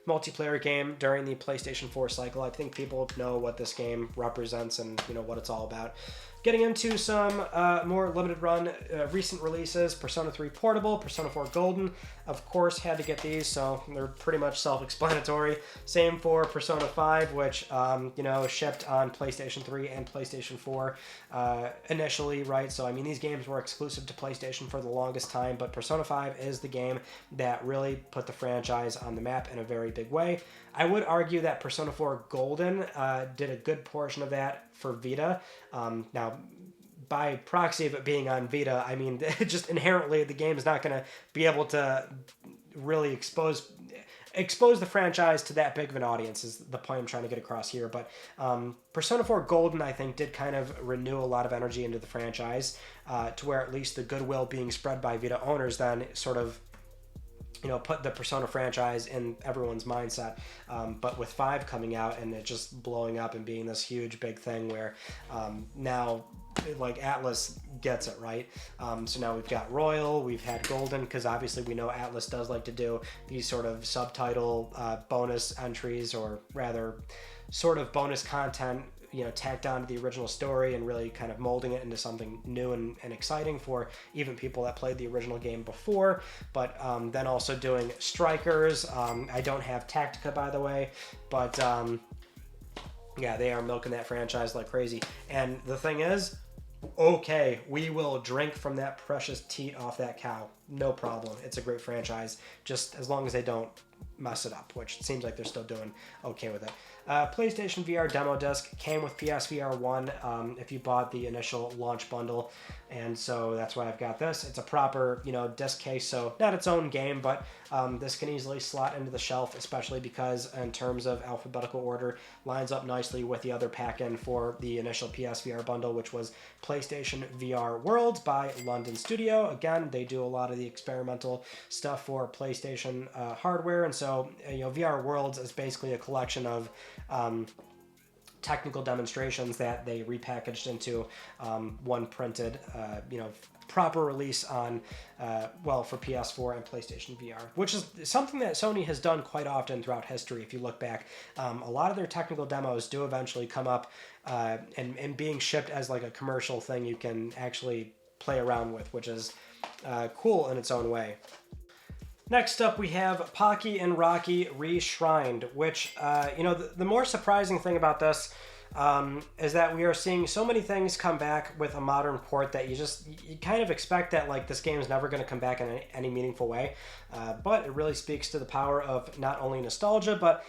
multiplayer game during the PlayStation 4 cycle. I think people know what this game represents and what it's all about. Getting into some more limited run recent releases: Persona 3 Portable, Persona 4 Golden. Of course, had to get these, so they're pretty much self-explanatory. Same for Persona 5, which shipped on PlayStation 3 and PlayStation 4 initially, right? So I mean, these games were exclusive to PlayStation for the longest time, but Persona 5 is the game that really put the franchise on the map in a very big way. I would argue that Persona 4 Golden did a good portion of that for Vita. Now, by proxy of it being on Vita, I mean, just inherently the game is not going to be able to really expose the franchise to that big of an audience, is the point I'm trying to get across here. But Persona 4 Golden, I think, did kind of renew a lot of energy into the franchise, to where at least the goodwill being spread by Vita owners then sort of put the Persona franchise in everyone's mindset. But with 5 coming out and it just blowing up and being this huge big thing where now like Atlus gets it, right? So now we've got Royal, we've had Golden, because obviously we know Atlus does like to do these sort of subtitle bonus entries, or rather sort of bonus content tacked on to the original story and really kind of molding it into something new and exciting for even people that played the original game before. But then also doing Strikers. I don't have Tactica, by the way, but yeah, they are milking that franchise like crazy. And the thing is, okay, we will drink from that precious teat off that cow. No problem. It's a great franchise, just as long as they don't mess it up, which it seems like they're still doing okay with it. PlayStation VR demo disc came with PSVR 1 if you bought the initial launch bundle, and so that's why I've got this. It's a proper, disc case, so not its own game, but this can easily slot into the shelf, especially because in terms of alphabetical order, lines up nicely with the other pack-in for the initial PSVR bundle, which was PlayStation VR Worlds by London Studio. Again, they do a lot of the experimental stuff for PlayStation hardware, and so VR Worlds is basically a collection of technical demonstrations that they repackaged into one printed, proper release on, for PS4 and PlayStation VR, which is something that Sony has done quite often throughout history. If you look back, a lot of their technical demos do eventually come up and being shipped as like a commercial thing you can actually play around with, which is cool in its own way. Next up, we have Pocky and Rocky Reshrined, which, the more surprising thing about this is that we are seeing so many things come back with a modern port that you kind of expect that, like, this game is never going to come back in any meaningful way. But it really speaks to the power of not only nostalgia, but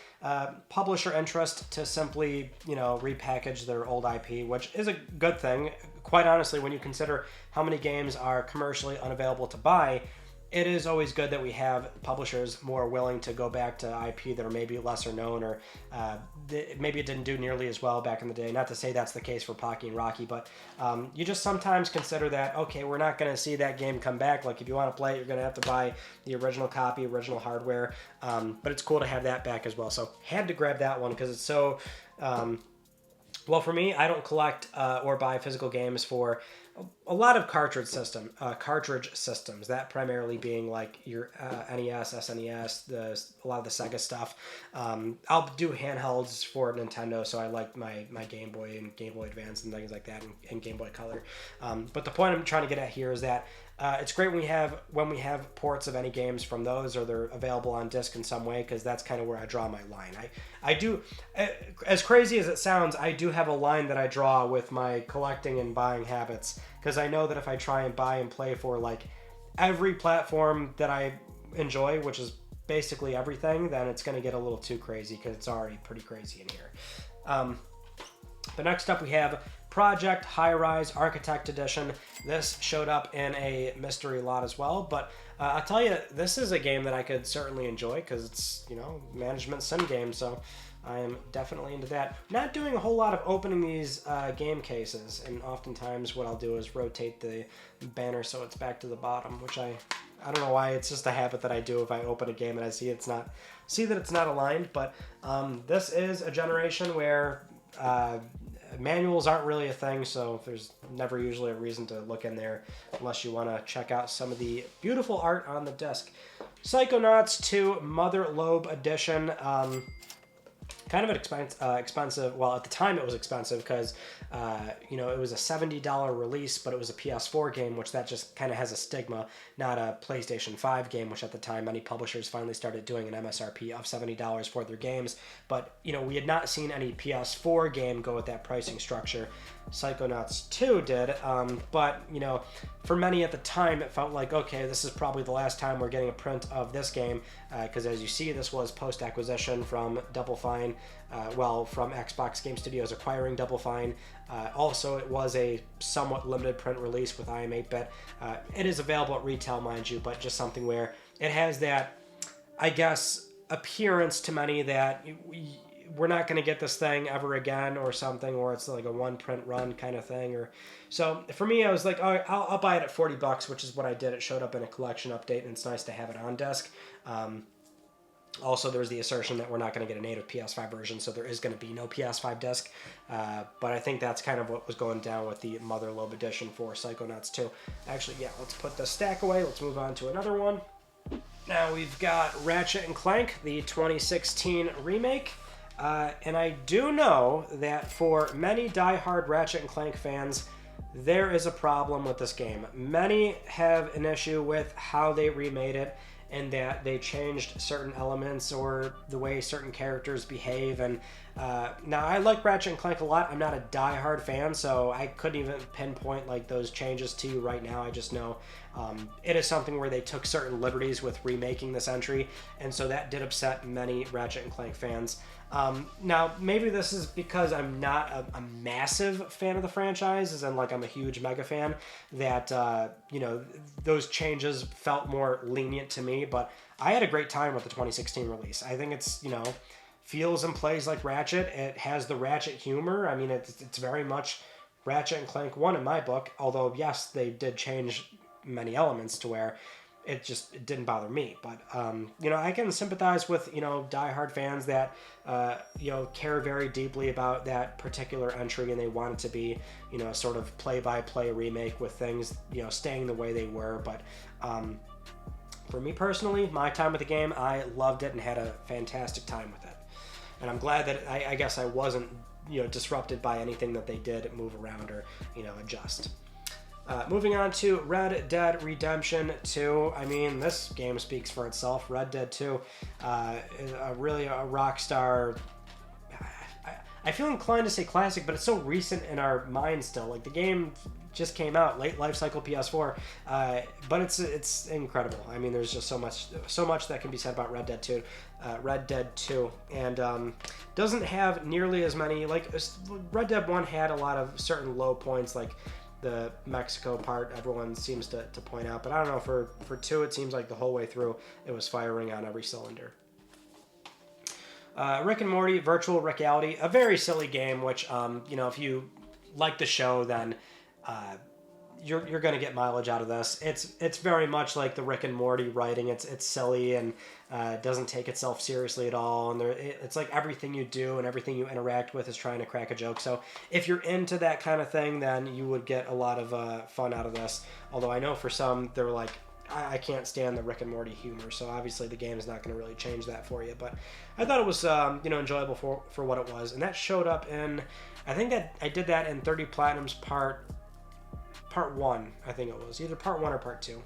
publisher interest to simply, repackage their old IP, which is a good thing. Quite honestly, when you consider how many games are commercially unavailable to buy, it is always good that we have publishers more willing to go back to IP that are maybe lesser known, or maybe it didn't do nearly as well back in the day. Not to say that's the case for Pocky and Rocky, but you just sometimes consider that, okay, we're not going to see that game come back. Like, if you want to play it, you're going to have to buy the original copy, original hardware. But it's cool to have that back as well. So had to grab that one because it's so... well, for me, I don't collect or buy physical games for a lot of cartridge systems, that primarily being like your NES, SNES, a lot of the Sega stuff. I'll do handhelds for Nintendo, so I like my Game Boy and Game Boy Advance and things like that, and Game Boy Color. But the point I'm trying to get at here is that it's great when we have ports of any games from those, or they're available on disc in some way, because that's kind of where I draw my line. I do, as crazy as it sounds, I do have a line that I draw with my collecting and buying habits, because I know that if I try and buy and play for like every platform that I enjoy, which is basically everything, then it's going to get a little too crazy, because it's already pretty crazy in here. The next up we have Project High Rise Architect Edition. This showed up in a mystery lot as well, but I'll tell you, this is a game that I could certainly enjoy, because it's, management sim game, so I am definitely into that. Not doing a whole lot of opening these game cases, and oftentimes what I'll do is rotate the banner so it's back to the bottom, which I don't know why, it's just a habit that I do if I open a game and I see that it's not aligned. But this is a generation where manuals aren't really a thing, so there's never usually a reason to look in there unless you want to check out some of the beautiful art on the disc. Psychonauts 2 Mother Lobe Edition. Kind of an expensive, well, at the time it was expensive because, it was a $70 release, but it was a PS4 game, which that just kind of has a stigma, not a PlayStation 5 game, which at the time many publishers finally started doing an MSRP of $70 for their games. But, we had not seen any PS4 game go with that pricing structure. Psychonauts 2 did, but, for many at the time, it felt like, okay, this is probably the last time we're getting a print of this game, because as you see, this was post-acquisition from Double Fine, from Xbox Game Studios acquiring Double Fine. Also, it was a somewhat limited print release with IM8-bit. It is available at retail, mind you, but just something where it has that, I guess, appearance to many that we're not going to get this thing ever again, or something, or it's like a one print run kind of thing. Or so for me, I was like, oh, I'll buy it at $40, which is what I did. It showed up in a collection update, and it's nice to have it on disc. Also, there's the assertion that we're not going to get a native PS5 version, so there is going to be no PS5 disc. But I think that's kind of what was going down with the Mother Lobe Edition for Psychonauts 2. Actually, yeah, let's put the stack away. Let's move on to another one. Now we've got Ratchet and Clank, the 2016 remake. And I do know that for many die-hard Ratchet & Clank fans, there is a problem with this game. Many have an issue with how they remade it, and that they changed certain elements or the way certain characters behave. And now I like Ratchet & Clank a lot. I'm not a die-hard fan, so I couldn't even pinpoint like those changes to you right now. I just know it is something where they took certain liberties with remaking this entry, and so that did upset many Ratchet & Clank fans. Now, maybe this is because I'm not a massive fan of the franchise, as in like I'm a huge mega fan, that, you know, those changes felt more lenient to me, but I had a great time with the 2016 release. I think it's, you know, feels and plays like Ratchet. It has the Ratchet humor. I mean, it's very much Ratchet & Clank 1 in my book, although, yes, they did change many elements to where it didn't bother me. But, you know, I can sympathize with, you know, diehard fans that, you know, care very deeply about that particular entry, and they want it to be, you know, a sort of play-by-play remake with things, you know, staying the way they were. But for me personally, my time with the game, I loved it and had a fantastic time with it. And I'm glad that I guess I wasn't, you know, disrupted by anything that they did move around or, you know, adjust. Moving on to Red Dead Redemption 2. I mean, this game speaks for itself. Red Dead 2 is really a Rockstar. I feel inclined to say classic, but it's so recent in our minds still. Like, the game just came out, late life cycle PS4, but it's incredible. I mean, there's just so much that can be said about Red Dead 2. Red Dead 2, and doesn't have nearly as many. Like, Red Dead 1 had a lot of certain low points, like the Mexico part everyone seems to point out, but I don't know, for 2 it seems like the whole way through it was firing on every cylinder. Rick and Morty Virtual Reality, a very silly game, which, you know, if you like the show, then you're going to get mileage out of this. It's very much like the Rick and Morty writing. It's silly and doesn't take itself seriously at all. And it's like everything you do and everything you interact with is trying to crack a joke. So if you're into that kind of thing, then you would get a lot of fun out of this. Although I know for some, they're like, I can't stand the Rick and Morty humor, so obviously the game is not going to really change that for you. But I thought it was, you know, enjoyable for what it was. And that showed up in, I think that I did that in 30 Platinum's part 1, I think it was. Either part 1 or part 2.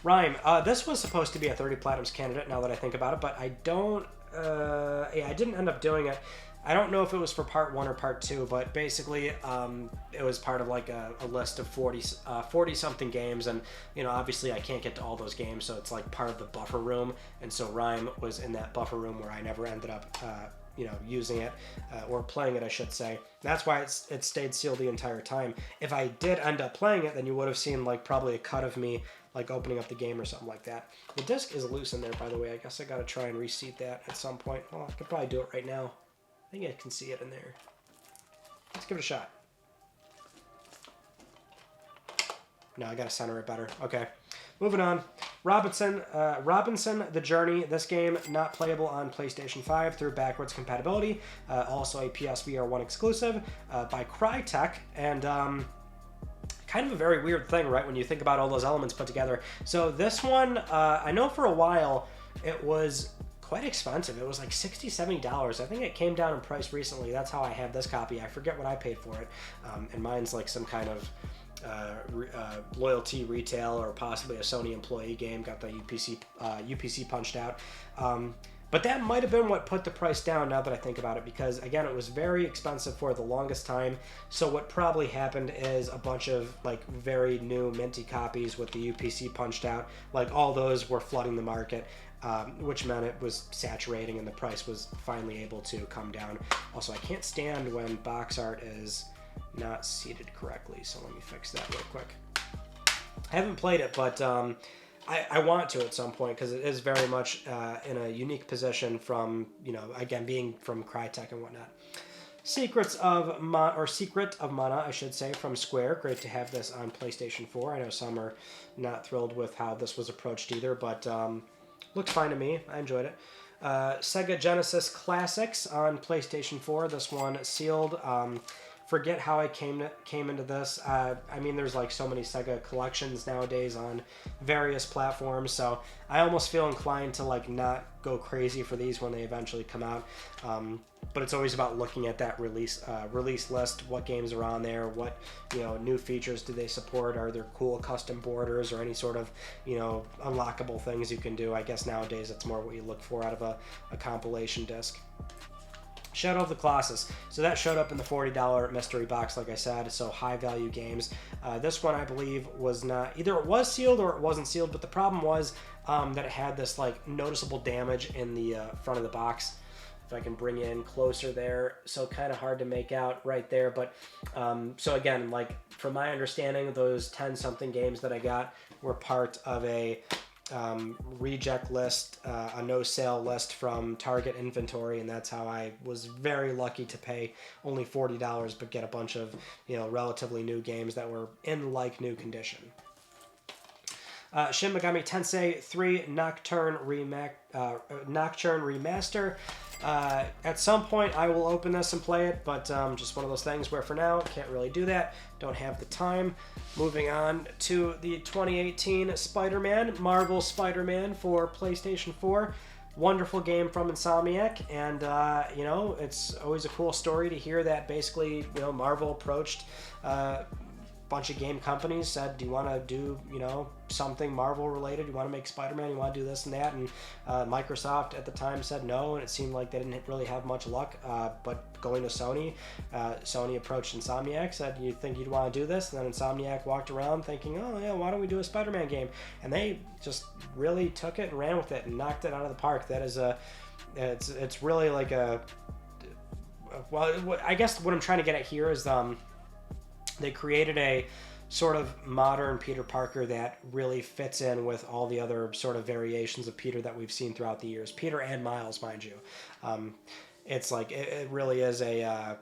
Rhyme. This was supposed to be a 30 Platinum's candidate, now that I think about it, but I don't, I didn't end up doing it. I don't know if it was for part 1 or part 2, but basically it was part of like a list of 40 something games, and, you know, obviously I can't get to all those games, so it's like part of the buffer room, and so Rhyme was in that buffer room where I never ended up you know, using it, or playing it, I should say. That's why it stayed sealed the entire time. If I did end up playing it, then you would have seen like probably a cut of me like opening up the game or something like that. The disc is loose in there, by the way. I guess I gotta try and reseat that at some point. Well, I could probably do it right now. I think I can see it in there. Let's give it a shot. No, I gotta center it better. Okay. Moving on. Robinson The Journey. This game not playable on PlayStation 5 through backwards compatibility. Also a PSVR 1 exclusive by Crytek. And kind of a very weird thing, right, when you think about all those elements put together. So this one, I know for a while it was quite expensive. It was like $60, $70. I think it came down in price recently. That's how I have this copy. I forget what I paid for it. And mine's like some kind of loyalty retail or possibly a Sony employee game. Got the UPC punched out. But that might have been what put the price down, now that I think about it, because again, it was very expensive for the longest time. So what probably happened is a bunch of like very new minty copies with the UPC punched out, like all those were flooding the market, which meant it was saturating and the price was finally able to come down. Also, I can't stand when box art is not seated correctly, so let me fix that real quick. I haven't played it, but I want to at some point, because it is very much in a unique position from, you know, again, being from Crytek and whatnot. Secret of Mana, I should say, from Square. Great to have this on PlayStation 4. I know some are not thrilled with how this was approached either, but looked fine to me. I enjoyed it. Sega Genesis Classics on PlayStation 4. This one sealed forget how I came into this. I mean, there's like so many Sega collections nowadays on various platforms, so I almost feel inclined to like not go crazy for these when they eventually come out. But it's always about looking at that release list, what games are on there, what, you know, new features do they support, are there cool custom borders or any sort of, you know, unlockable things you can do. I guess nowadays it's more what you look for out of a compilation disc. Shadow of the Colossus. So that showed up in the $40 mystery box, like I said, so high value games. This one, I believe, was not, either it was sealed or it wasn't sealed, but the problem was that it had this like noticeable damage in the front of the box. If I can bring in closer there, so kind of hard to make out right there, but so again, like from my understanding, those 10 something games that I got were part of a reject list, a no sale list from Target inventory, and that's how I was very lucky to pay only $40 but get a bunch of, you know, relatively new games that were in like new condition. Shin Megami Tensei 3 Nocturne Remaster. At some point I will open this and play it, but just one of those things where for now can't really do that, don't have the time. Moving on to the 2018 Spider-Man, Marvel Spider-Man for PlayStation 4. Wonderful game from Insomniac, and you know, it's always a cool story to hear that basically, you know, Marvel approached bunch of game companies, said, do you want to do, you know, something Marvel related? You want to make Spider-Man? You want to do this and that? And Microsoft at the time said no, and it seemed like they didn't really have much luck. But going to Sony, Sony approached Insomniac, said, you think you'd want to do this? And then Insomniac walked around thinking, oh yeah, why don't we do a Spider-Man game? And they just really took it and ran with it and knocked it out of the park. That is it's really like a, well, I guess what I'm trying to get at here is they created a sort of modern Peter Parker that really fits in with all the other sort of variations of Peter that we've seen throughout the years. Peter and Miles, mind you. It's like, it really is a,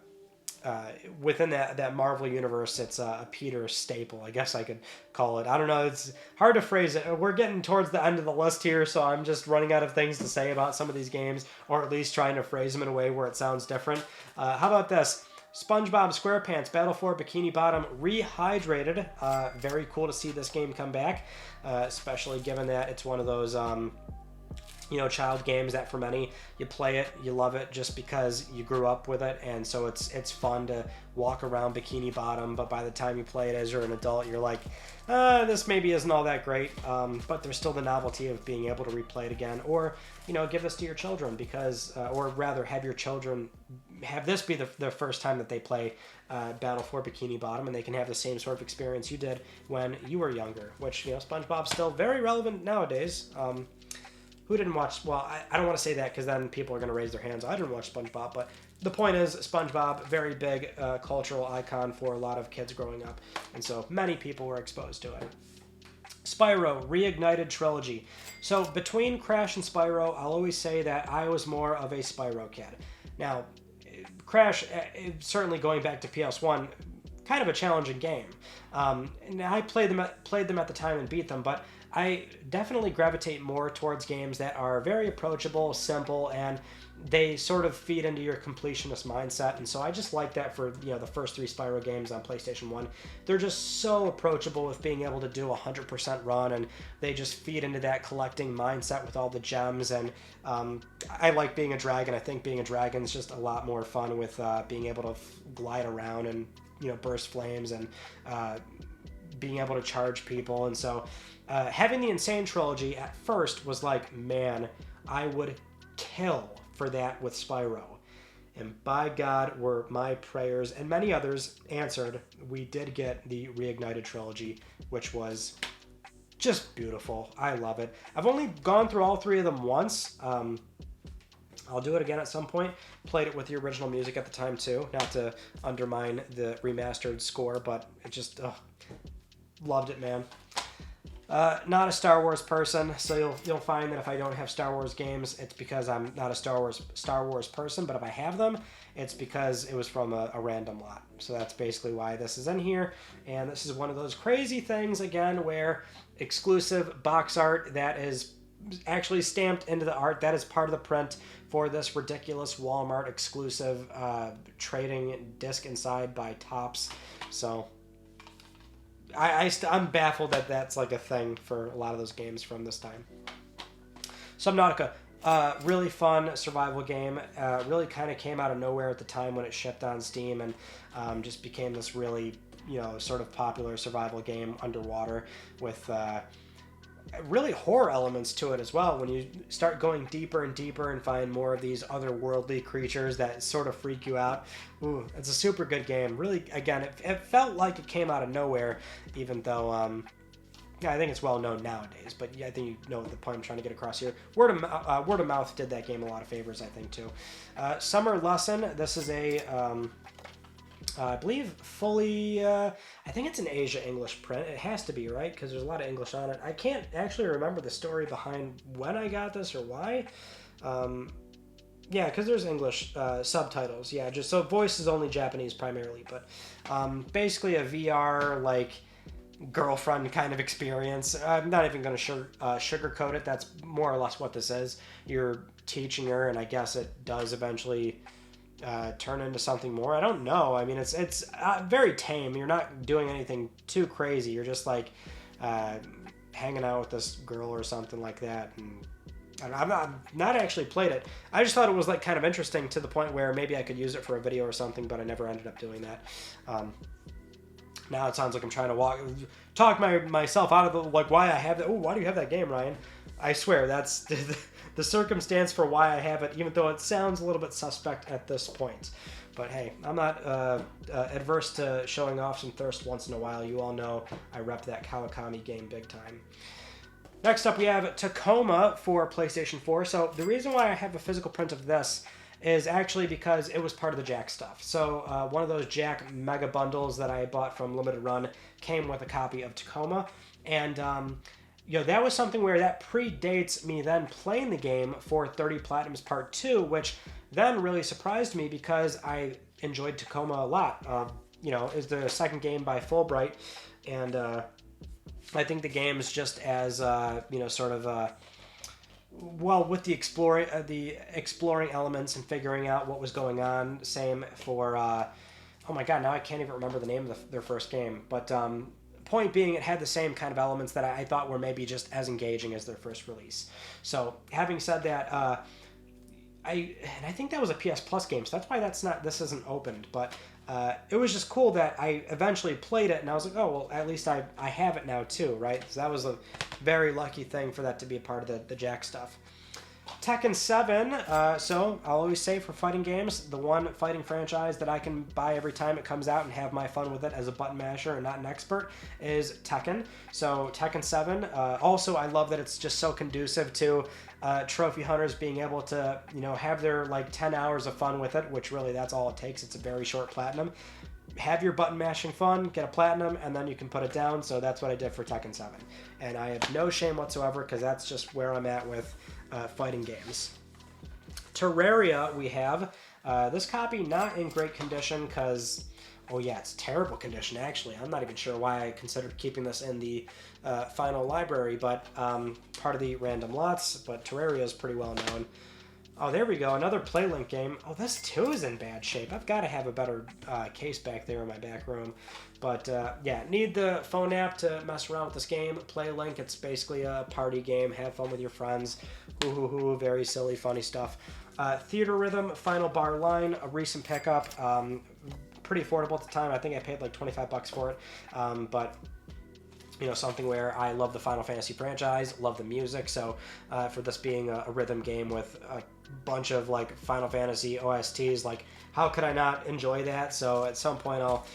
within that Marvel universe, it's a Peter staple, I guess I could call it. I don't know, it's hard to phrase it. We're getting towards the end of the list here, so I'm just running out of things to say about some of these games, or at least trying to phrase them in a way where it sounds different. How about this? SpongeBob SquarePants Battle for Bikini Bottom Rehydrated. Very cool to see this game come back, especially given that it's one of those, you know, child games that for many, you play it, you love it just because you grew up with it, and so it's fun to walk around Bikini Bottom, but by the time you play it as you're an adult, you're like, this maybe isn't all that great, but there's still the novelty of being able to replay it again, or, you know, give this to your children, because, or rather have your children have this be the first time that they play Battle for Bikini Bottom, and they can have the same sort of experience you did when you were younger, which, you know, SpongeBob's still very relevant nowadays. Who didn't watch, well, I don't want to say that because then people are going to raise their hands. I didn't watch SpongeBob, but the point is SpongeBob, very big cultural icon for a lot of kids growing up, and so many people were exposed to it. Spyro Reignited Trilogy. So between Crash and Spyro, I'll always say that I was more of a Spyro kid. Now, Crash, certainly going back to PS1, kind of a challenging game. And I played them at the time and beat them, but I definitely gravitate more towards games that are very approachable, simple, and they sort of feed into your completionist mindset. And so I just like that for, you know, the first 3 Spyro games on PlayStation 1. They're just so approachable with being able to do a 100% run, and they just feed into that collecting mindset with all the gems. And I like being a dragon. I think being a dragon is just a lot more fun with being able to glide around and, you know, burst flames and being able to charge people. And so having the Insane Trilogy at first was like, man, I would kill for that with Spyro. And by God, were my prayers and many others answered. We did get the Reignited Trilogy, which was just beautiful. I love it. I've only gone through all 3 of them once. I'll do it again at some point. Played it with the original music at the time too, not to undermine the remastered score, but it just, loved it, man. Not a Star Wars person, so you'll find that if I don't have Star Wars games, it's because I'm not a Star Wars person, but if I have them, it's because it was from a random lot. So that's basically why this is in here, and this is one of those crazy things, again, where exclusive box art that is actually stamped into the art. That is part of the print for this ridiculous Walmart exclusive trading disc inside by Topps. So I'm baffled that that's like a thing for a lot of those games from this time. Subnautica, really fun survival game. Really kind of came out of nowhere at the time when it shipped on Steam, and just became this really, sort of popular survival game underwater with really horror elements to it as well. When you start going deeper and deeper and find more of these otherworldly creatures that sort of freak you out. Ooh, it's a super good game. Really, again, it felt like it came out of nowhere, even though, yeah, I think it's well known nowadays, but yeah, I think you know the point I'm trying to get across here. Word of mouth did that game a lot of favors, I think, too. Summer Lesson, this is a, I believe fully, I think it's an Asia English print. It has to be, right? Because there's a lot of English on it. I can't actually remember the story behind when I got this or why. Yeah, because there's English subtitles. Yeah, just so voice is only Japanese primarily, but basically a VR, like, girlfriend kind of experience. I'm not even going to sugarcoat it. That's more or less what this is. You're teaching her, and I guess it does eventually turn into something more. I don't know. I mean, it's very tame. You're not doing anything too crazy. You're just like hanging out with this girl or something like that. And I've not actually played it. I just thought it was like kind of interesting to the point where maybe I could use it for a video or something, but I never ended up doing that. Now it sounds like I'm trying to talk myself out of the, like, why I have that. Oh, why do you have that game, Ryan? I swear that's the circumstance for why I have it, even though it sounds a little bit suspect at this point. But hey, I'm not adverse to showing off some thirst once in a while. You all know I rep that Kawakami game big time. Next up, we have Tacoma for PlayStation 4. So the reason why I have a physical print of this is actually because it was part of the Jack stuff. So one of those Jack mega bundles that I bought from Limited Run came with a copy of Tacoma. And, that was something where that predates me then playing the game for 30 Platinums Part 2, which then really surprised me because I enjoyed Tacoma a lot. Is the second game by Fulbright. And I think the game is just as, with the exploring elements and figuring out what was going on. Same for, oh my god, now I can't even remember the name of their first game. But point being, it had the same kind of elements that I thought were maybe just as engaging as their first release. So having said that, I think that was a PS Plus game, so that's why this isn't opened. But it was just cool that I eventually played it, and I was like, oh, well, at least I have it now too, right? So that was a very lucky thing for that to be a part of the Jack stuff. Tekken 7, so I'll always say for fighting games, the one fighting franchise that I can buy every time it comes out and have my fun with it as a button masher and not an expert is Tekken. So Tekken 7, also I love that it's just so conducive to trophy hunters being able to, have their like 10 hours of fun with it, which really that's all it takes. It's a very short platinum. Have your button mashing fun, get a platinum, and then you can put it down. So that's what I did for Tekken 7. And I have no shame whatsoever because that's just where I'm at with fighting games. Terraria we have. This copy not in great condition because, oh yeah, it's terrible condition actually. I'm not even sure why I considered keeping this in the final library, but part of the random lots, but Terraria is pretty well known. Oh, there we go, another PlayLink game. Oh, this too is in bad shape. I've got to have a better case back there in my back room. But yeah, need the phone app to mess around with this game. PlayLink, it's basically a party game. Have fun with your friends. Hoo, very silly, funny stuff. Theater Rhythm, Final Bar Line, a recent pickup. Pretty affordable at the time. I think I paid like $25 for it. But something where I love the Final Fantasy franchise, love the music, so for this being a rhythm game with a bunch of like Final Fantasy OSTs, like how could I not enjoy that? So at some point I'll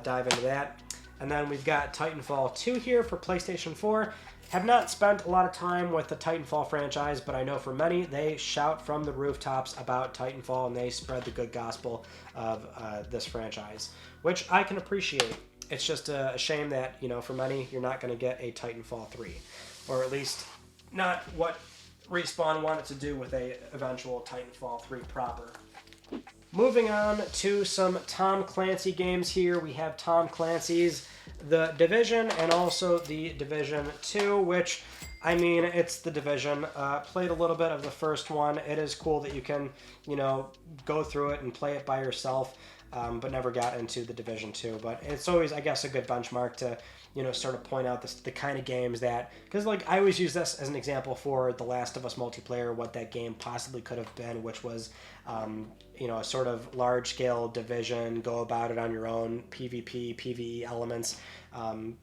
dive into that. And then we've got Titanfall 2 here for PlayStation 4. Have not spent a lot of time with the Titanfall franchise, but I know for many, they shout from the rooftops about Titanfall and they spread the good gospel of this franchise, which I can appreciate. It's just a shame that, for many, you're not going to get a Titanfall 3. Or at least not what Respawn wanted to do with a eventual Titanfall 3 proper. Moving on to some Tom Clancy games here. We have Tom Clancy's The Division and also The Division 2, which I mean, it's The Division. Played a little bit of the first one. It is cool that you can, go through it and play it by yourself, but never got into The Division 2. But it's always, I guess, a good benchmark to, sort of point out the kind of games that... Because, I always use this as an example for The Last of Us multiplayer, what that game possibly could have been, which was, a sort of large-scale Division, go about it on your own, PvP, PvE elements.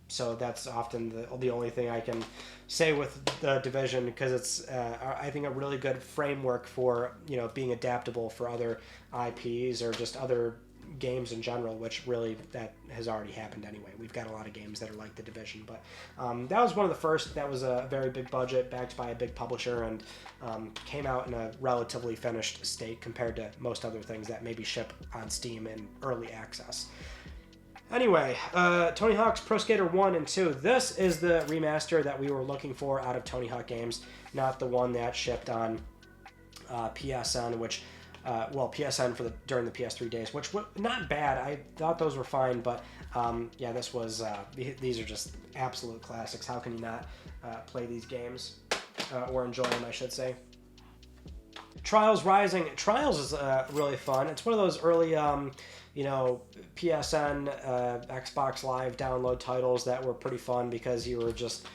So that's often the only thing I can say with The Division, because it's, I think, a really good framework for, being adaptable for other IPs or just other games in general, which really that has already happened anyway. We've got a lot of games that are like The Division, but that was one of the first. That was a very big budget, backed by a big publisher, and came out in a relatively finished state compared to most other things that maybe ship on Steam in early access. Anyway, Tony Hawk's Pro Skater 1 and 2. This is the remaster that we were looking for out of Tony Hawk games, not the one that shipped on PSN, which... PSN during the PS3 days, which was not bad. I thought those were fine, but this was... these are just absolute classics. How can you not play these games? Or enjoy them, I should say. Trials Rising. Trials is really fun. It's one of those early... PSN, Xbox Live download titles that were pretty fun because you were just,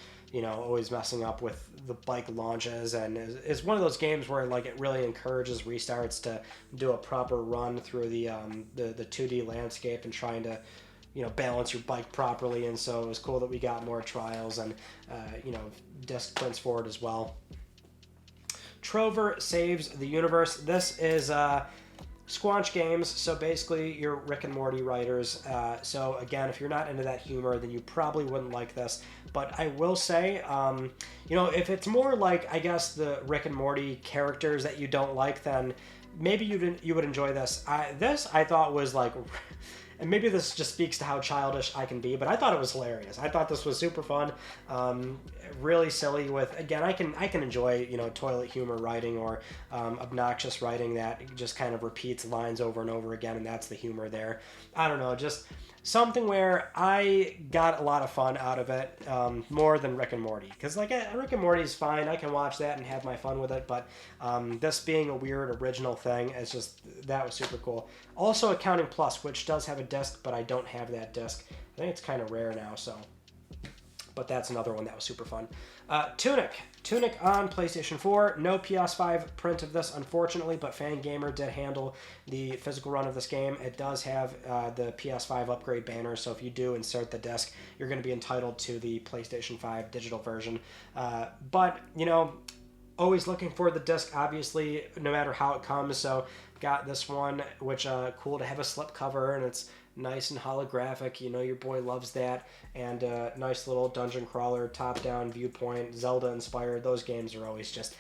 always messing up with the bike launches, and it's one of those games where it really encourages restarts to do a proper run through the 2D landscape and trying to, balance your bike properly. And so it was cool that we got more Trials and, disc prints for it as well. Trover Saves the Universe. This is Squanch Games, so basically you're Rick and Morty writers. So again, if you're not into that humor, then you probably wouldn't like this. But I will say, if it's more like, I guess, the Rick and Morty characters that you don't like, then maybe you would enjoy this. This I thought was and maybe this just speaks to how childish I can be, but I thought it was hilarious. I thought this was super fun, really silly. With, again, I can enjoy toilet humor writing or obnoxious writing that just kind of repeats lines over and over again, and that's the humor there. I don't know, just something where I got a lot of fun out of it, more than Rick and Morty. Because Rick and Morty is fine, I can watch that and have my fun with it, but this being a weird original thing, that was super cool. Also Accounting Plus, which does have a disc, but I don't have that disc. I think it's kind of rare now, so... But that's another one that was super fun. Tunic on PlayStation 4. No PS5 print of this, unfortunately, but Fangamer did handle the physical run of this game. It does have the PS5 upgrade banner, so if you do insert the disc, you're going to be entitled to the PlayStation 5 digital version. But, always looking for the disc, obviously, no matter how it comes. So got this one, which cool to have a slipcover, and it's nice and holographic. Your boy loves that. And nice little dungeon crawler, top-down viewpoint, Zelda-inspired. Those games are always just...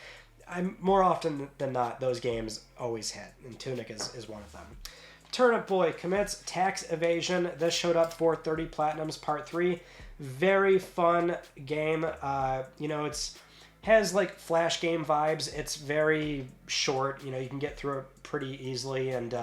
more often than not, those games always hit, and Tunic is one of them. Turnip Boy commits tax evasion. This showed up for 30 Platinums Part 3. Very fun game. It's... has flash game vibes. It's very short. You can get through it pretty easily, and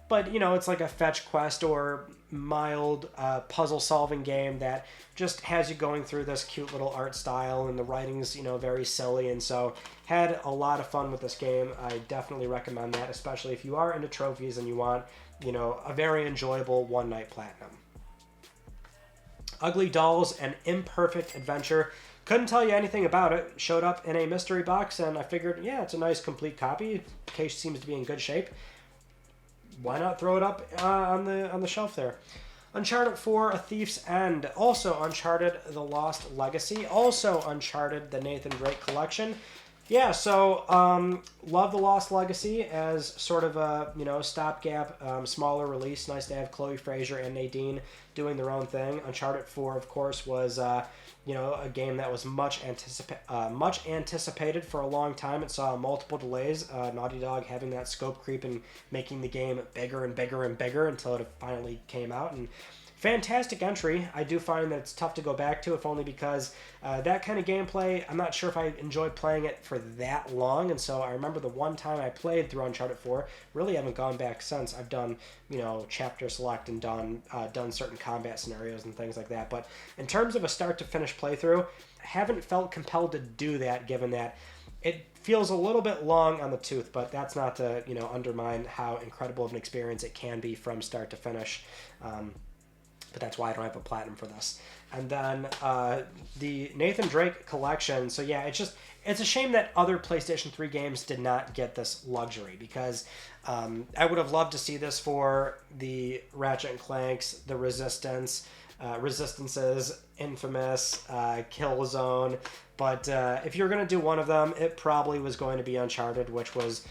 but it's like a fetch quest or mild puzzle solving game that just has you going through this cute little art style, and the writing's very silly, and so had a lot of fun with this game. I definitely recommend that, especially if you are into trophies and you want a very enjoyable one night platinum. Ugly Dolls: An Imperfect Adventure. Couldn't tell you anything about it. Showed up in a mystery box, and I figured, yeah, it's a nice complete copy. Case seems to be in good shape. Why not throw it up on the shelf there? Uncharted 4: A Thief's End. Also Uncharted: The Lost Legacy. Also Uncharted: The Nathan Drake Collection. Yeah, so love The Lost Legacy as sort of a stopgap, smaller release. Nice to have Chloe Frazer and Nadine doing their own thing. Uncharted 4, of course, was a game that was much anticipated for a long time. It saw multiple delays. Naughty Dog having that scope creep and making the game bigger and bigger and bigger until it finally came out. And fantastic entry. I do find that it's tough to go back to, if only because that kind of gameplay, I'm not sure if I enjoyed playing it for for that long, and so I remember the one time I played through Uncharted 4, really haven't gone back since. I've done, chapter select and done certain combat scenarios and things like that, but in terms of a start to finish playthrough, haven't felt compelled to do that, given that it feels a little bit long on the tooth, but that's not to, undermine how incredible of an experience it can be from start to finish. But that's why I don't have a platinum for this. And then the Nathan Drake collection. So yeah, it's a shame that other PlayStation 3 games did not get this luxury, because I would have loved to see this for the Ratchet and Clanks, the Resistances, Infamous, Killzone. But if you're going to do one of them, it probably was going to be Uncharted, which was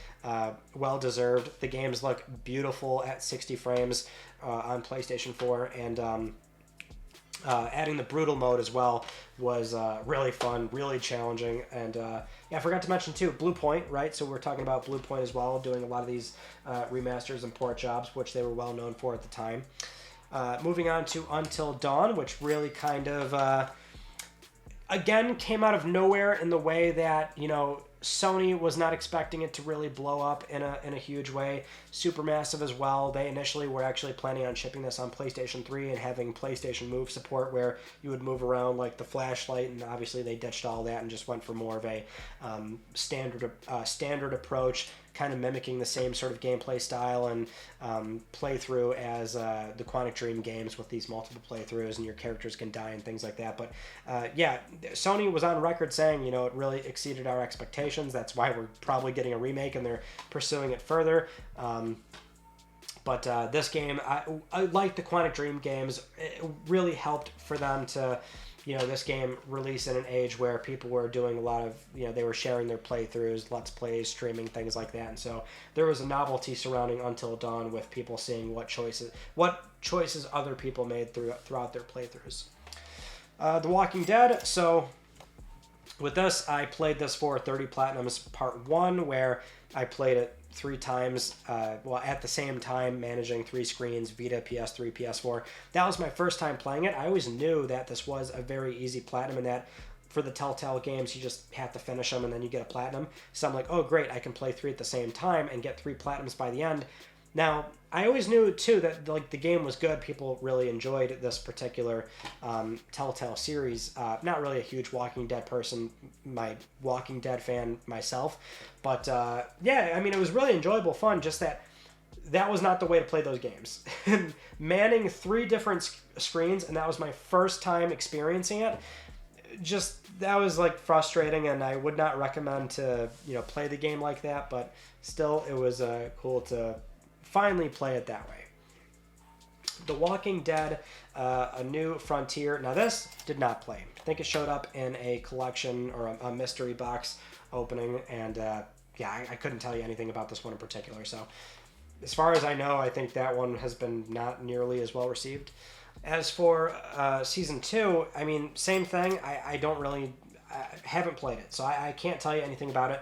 well-deserved. The games look beautiful at 60 frames on PlayStation 4, and adding the brutal mode as well was really fun, really challenging. And I forgot to mention too, Blue Point, right? So we're talking about Blue Point as well, doing a lot of these remasters and port jobs, which they were well known for at the time. Moving on to Until Dawn, which really kind of again came out of nowhere in the way that Sony was not expecting it to really blow up in a huge way. Supermassive as well. They initially were actually planning on shipping this on PlayStation 3 and having PlayStation Move support, where you would move around like the flashlight, and obviously they ditched all that and just went for more of a standard approach, kind of mimicking the same sort of gameplay style and playthrough as the Quantic Dream games, with these multiple playthroughs and your characters can die and things like that. But Sony was on record saying, it really exceeded our expectations. That's why we're probably getting a remake, and they're pursuing it further. But this game, I like the Quantic Dream games. It really helped for them to, this game release in an age where people were doing a lot of, they were sharing their playthroughs, Let's Plays, streaming, things like that. And so there was a novelty surrounding Until Dawn, with people seeing what choices other people made throughout their playthroughs. The Walking Dead. So with this, I played this for 30 Platinums Part 1, where I played it 3 times, at the same time, managing 3 screens, Vita, PS3, PS4. That was my first time playing it. I always knew that this was a very easy platinum, and that for the Telltale games, you just have to finish them and then you get a platinum. So I'm like, oh great, I can play 3 at the same time and get 3 platinums by the end. Now, I always knew too that the game was good. People really enjoyed this particular Telltale series. Not really a huge Walking Dead person, my Walking Dead fan myself, but it was really enjoyable, fun. Just that was not the way to play those games. Manning 3 different screens, and that was my first time experiencing it. That was frustrating, and I would not recommend to play the game like that. But still, it was cool to finally play it that way. The Walking Dead, A New Frontier. Now this did not play. I think it showed up in a collection or a mystery box opening, and I couldn't tell you anything about this one in particular. So as far as I know, I think that one has been not nearly as well received. As for Season 2, same thing. I don't really... I haven't played it, so I can't tell you anything about it.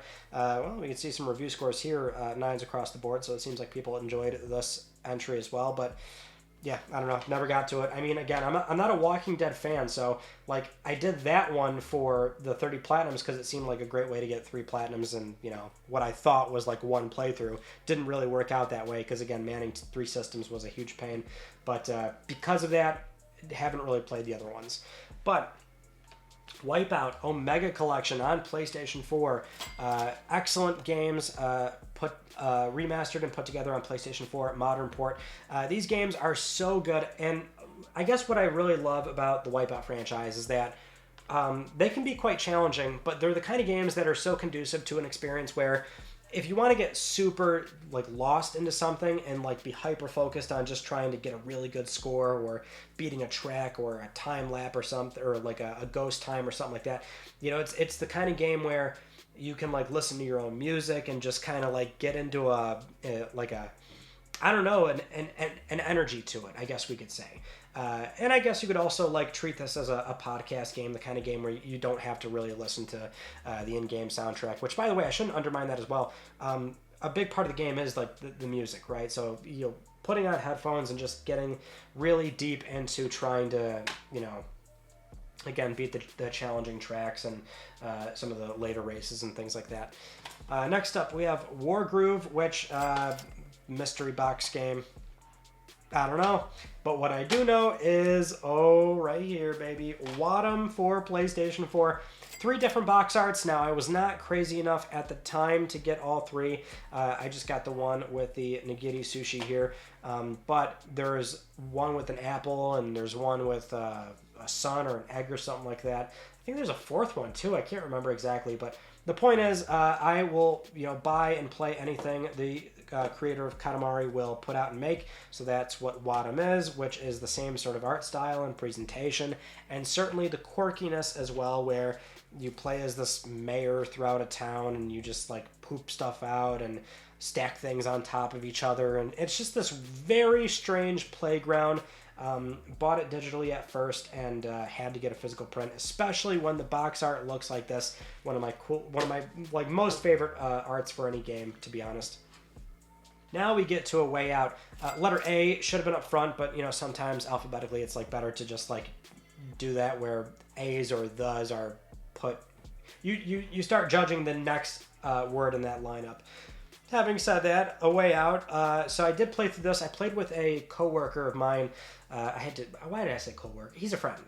We can see some review scores here, 9s across the board, so it seems like people enjoyed this entry as well. But yeah, I don't know, never got to it. Again, I'm not a Walking Dead fan, so I did that one for the 30 platinums because it seemed like a great way to get 3 platinums, and what I thought was one playthrough didn't really work out that way, because again, manning 3 systems was a huge pain. But because of that, haven't really played the other ones. But Wipeout Omega Collection on PlayStation 4. Excellent games, remastered and put together on PlayStation 4, modern port. These games are so good, and I guess what I really love about the Wipeout franchise is that they can be quite challenging, but they're the kind of games that are so conducive to an experience where if you want to get super lost into something and be hyper focused on just trying to get a really good score, or beating a track, or a time lap or something, or a ghost time or something like that, it's the kind of game where you can listen to your own music and just kind of get into an energy to it, I guess we could say. And I guess you could also treat this as a podcast game, the kind of game where you don't have to really listen to the in-game soundtrack, which, by the way, I shouldn't undermine that as well. A big part of the game is the music, right? So putting on headphones and just getting really deep into trying to again, beat the challenging tracks and some of the later races and things like that. Next up, we have Wargroove, which mystery box game. I don't know. But what I do know is, right here, baby, Wadham for PlayStation 4. 3 different box arts. Now, I was not crazy enough at the time to get all 3. I just got the one with the nigiri sushi here. But there's one with an apple, and there's one with a sun or an egg or something like that. I think there's a 4th one, too. I can't remember exactly. But the point is, I will buy and play anything the creator of Katamari will put out and make. So that's what Wadham is, which is the same sort of art style and presentation, and certainly the quirkiness as well, where you play as this mayor throughout a town and you just like poop stuff out and stack things on top of each other, and it's just this very strange playground. Bought it digitally at first and had to get a physical print, especially when the box art looks like this. One of my like most favorite arts for any game, to be honest. Now we get to a way out. Letter A should have been up front, but sometimes alphabetically it's like better to just like do that where A's or thes are put. You start judging the next word in that lineup. Having said that, a way out. So I did play through this. I played with a coworker of mine. Why did I say coworker? He's a friend.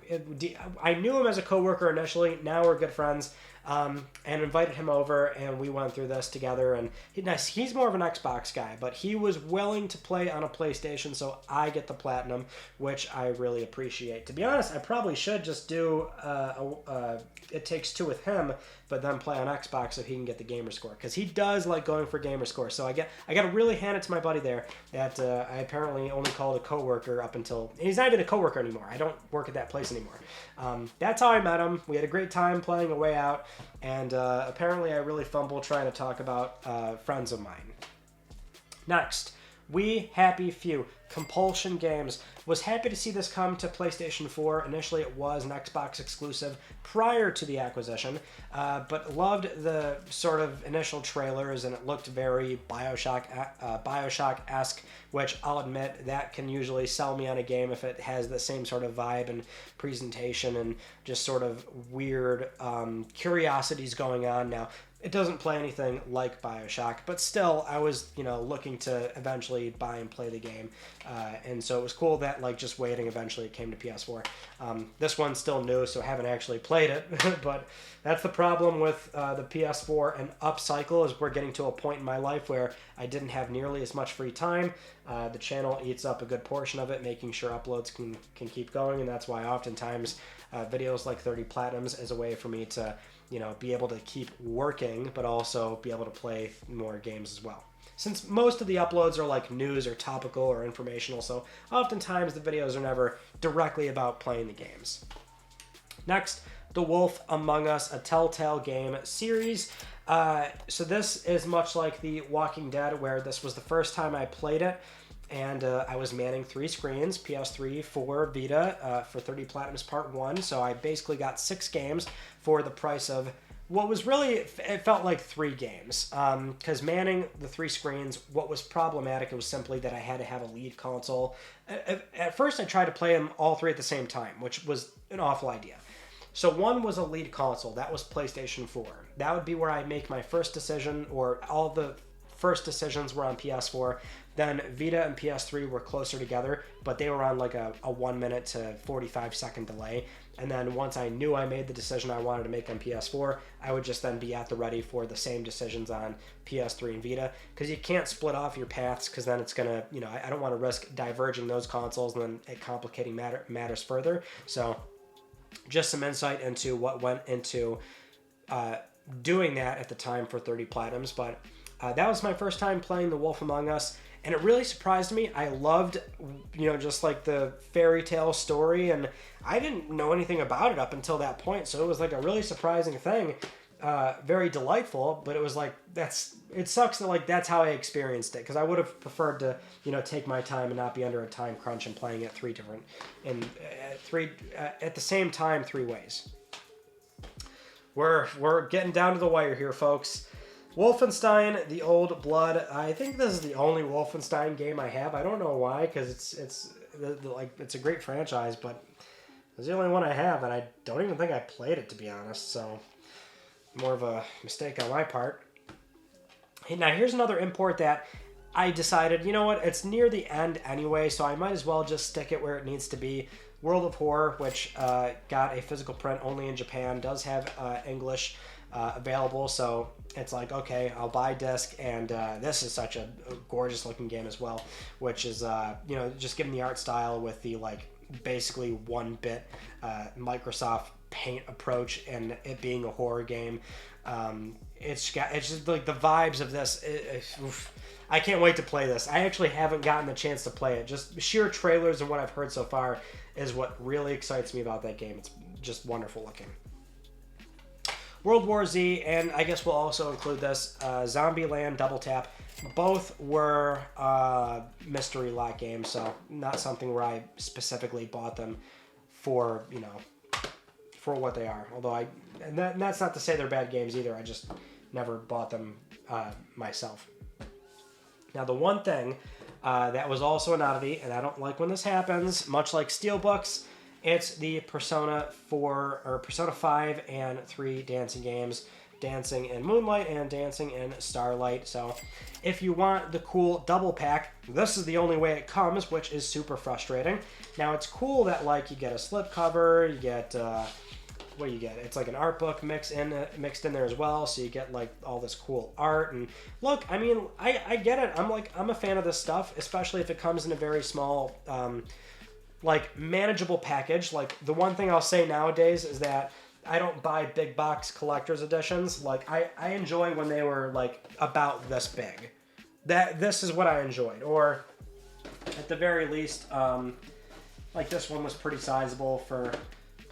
I knew him as a coworker initially. Now we're good friends. And invited him over, and we went through this together. And he's more of an Xbox guy, but he was willing to play on a PlayStation, so I get the platinum, which I really appreciate. To be honest, I probably should just do It Takes Two with him, but then play on Xbox so he can get the gamer score, because he does like going for gamer score. So I got to really hand it to my buddy there that I apparently only called a coworker up until he's not even a coworker anymore. I don't work at that place anymore. That's how I met him. We had a great time playing A Way Out, and apparently I really fumbled trying to talk about friends of mine. Next, We Happy Few. Compulsion Games. Was happy to see this come to PlayStation 4. Initially it was an Xbox exclusive prior to the acquisition, but loved the sort of initial trailers, and it looked very Bioshock-esque, which I'll admit that can usually sell me on a game if it has the same sort of vibe and presentation and just sort of weird curiosities going on. Now, it doesn't play anything like Bioshock, but still, I was, looking to eventually buy and play the game. And so it was cool that, just waiting, eventually it came to PS4. This one's still new, so I haven't actually played it. But that's the problem with the PS4 and up cycle, is we're getting to a point in my life where I didn't have nearly as much free time. The channel eats up a good portion of it, making sure uploads can keep going, and that's why oftentimes videos like 30 Platinums is a way for me to be able to keep working, but also be able to play more games as well. Since most of the uploads are like news or topical or informational, so oftentimes the videos are never directly about playing the games. Next, The Wolf Among Us, a Telltale game series. So this is much like The Walking Dead, where this was the first time I played it. And I was manning 3 screens, PS3, 4, Vita, for 30 Platinums Part 1. So I basically got 6 games for the price of what was really, it felt like 3 games. Because manning the 3 screens, what was problematic, it was simply that I had to have a lead console. At first I tried to play them all 3 at the same time, which was an awful idea. So one was a lead console. That was PlayStation 4. That would be where I make my first decision, or all the first decisions were on PS4. Then Vita and PS3 were closer together, but they were on like a 1 minute to 45 second delay. And then once I knew I made the decision I wanted to make on PS4, I would just then be at the ready for the same decisions on PS3 and Vita, because you can't split off your paths, because then it's going to, I don't want to risk diverging those consoles and then it complicating matters further. So just some insight into what went into doing that at the time for 30 Platinums. But that was my first time playing The Wolf Among Us. And it really surprised me. I loved, just like the fairy tale story, and I didn't know anything about it up until that point. So it was like a really surprising thing, very delightful. But it was like it sucks that that's how I experienced it, because I would have preferred to take my time and not be under a time crunch and playing it at the same time 3 ways. We're getting down to the wire here, folks. Wolfenstein: The Old Blood. I think this is the only Wolfenstein game I have. I don't know why, because it's a great franchise, but It's the only one I have, and I don't even think I played it, to be honest, so more of a mistake on my part. Now, here's another import that I decided, you know what, it's near the end anyway, so I might as well just stick it where it needs to be. World of Horror, which got a physical print only in Japan, does have English available, so it's like, okay, I'll buy disc, and this is such a gorgeous looking game as well, which is, you know, just given the art style with the, like, basically 1-bit Microsoft Paint approach and it being a horror game. It's just like the vibes of this. I can't wait to play this. I actually haven't gotten the chance to play it. Just sheer trailers and what I've heard so far is what really excites me about that game. It's just wonderful looking. World War Z, and I guess we'll also include this, Zombieland Double Tap. Both were mystery lock games, so not something where I specifically bought them for, you know, for what they are. Although that's not to say they're bad games either. I just never bought them myself. Now, the one thing that was also an oddity, and I don't like when this happens, much like Steelbooks, it's the Persona 5 and 3 dancing games, Dancing in Moonlight and Dancing in Starlight. So if you want the cool double pack, this is the only way it comes, which is super frustrating. Now, it's cool that, like, you get a slipcover, you get... what do you get? It's like an art book mixed in there as well, so you get like all this cool art. And look, I mean, I get it. I'm a fan of this stuff, especially if it comes in a very small, like manageable package. Like the one thing I'll say nowadays is that I don't buy big box collector's editions. Like I enjoy when they were like about this big. This is what I enjoyed, or at the very least, like this one was pretty sizable for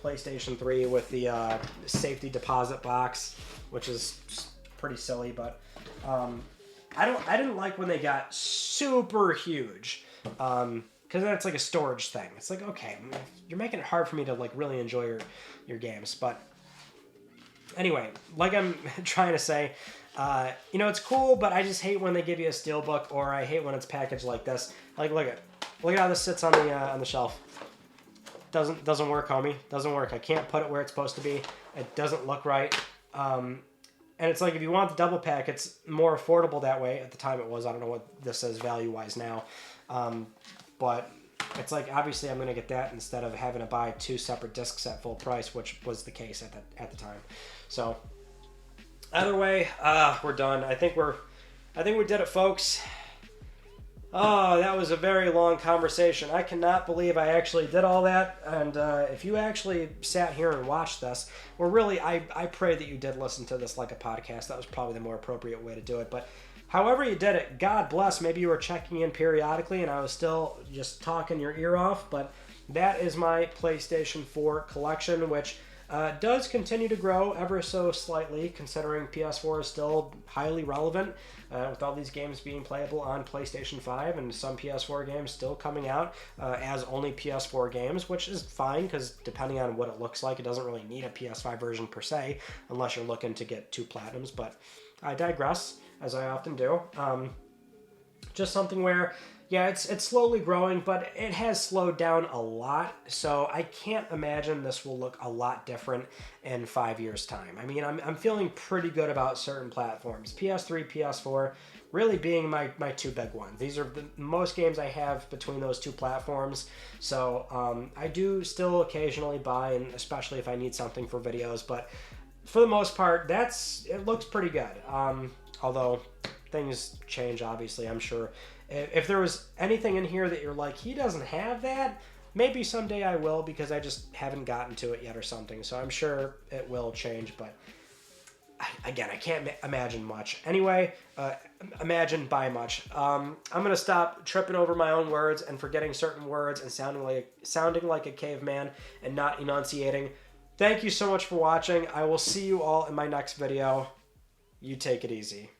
PlayStation 3 with the safety deposit box, which is pretty silly, but I didn't like when they got super huge, because then it's like a storage thing. It's like, okay, you're making it hard for me to like really enjoy your games. But anyway, like I'm trying to say, you know, it's cool, but I just hate when they give you a steelbook, or I hate when it's packaged like this. Like look at how this sits on the shelf. Doesn't work, homie. Doesn't work. I can't put it where it's supposed to be. It doesn't look right. And it's like, if you want the double pack, it's more affordable that way. At the time it was. I don't know what this says value-wise now. But it's like, obviously I'm going to get that instead of having to buy 2 separate discs at full price, which was the case at the time. So either way, we're done. I think we did it, folks. Oh, that was a very long conversation. I cannot believe I actually did all that. And if you actually sat here and watched this, or really, I pray that you did listen to this like a podcast. That was probably the more appropriate way to do it. But however you did it, God bless. Maybe you were checking in periodically and I was still just talking your ear off. But that is my PlayStation 4 collection, which does continue to grow ever so slightly, considering PS4 is still highly relevant, with all these games being playable on PlayStation 5 and some PS4 games still coming out as only PS4 games, which is fine, because depending on what it looks like, it doesn't really need a PS5 version per se, unless you're looking to get 2 platinums. But I digress, as I often do. Just something where, yeah, it's slowly growing, but it has slowed down a lot, so I can't imagine this will look a lot different in 5 years' time. I mean, I'm feeling pretty good about certain platforms. PS3, PS4, really being my 2 big ones. These are the most games I have between those 2 platforms, so I do still occasionally buy, and especially if I need something for videos, but for the most part, it looks pretty good. Although things change, obviously, I'm sure. If there was anything in here that you're like, he doesn't have that, maybe someday I will, because I just haven't gotten to it yet or something. So I'm sure it will change, but again, I can't imagine much. Anyway, imagine by much. I'm going to stop tripping over my own words and forgetting certain words and sounding like a caveman and not enunciating. Thank you so much for watching. I will see you all in my next video. You take it easy.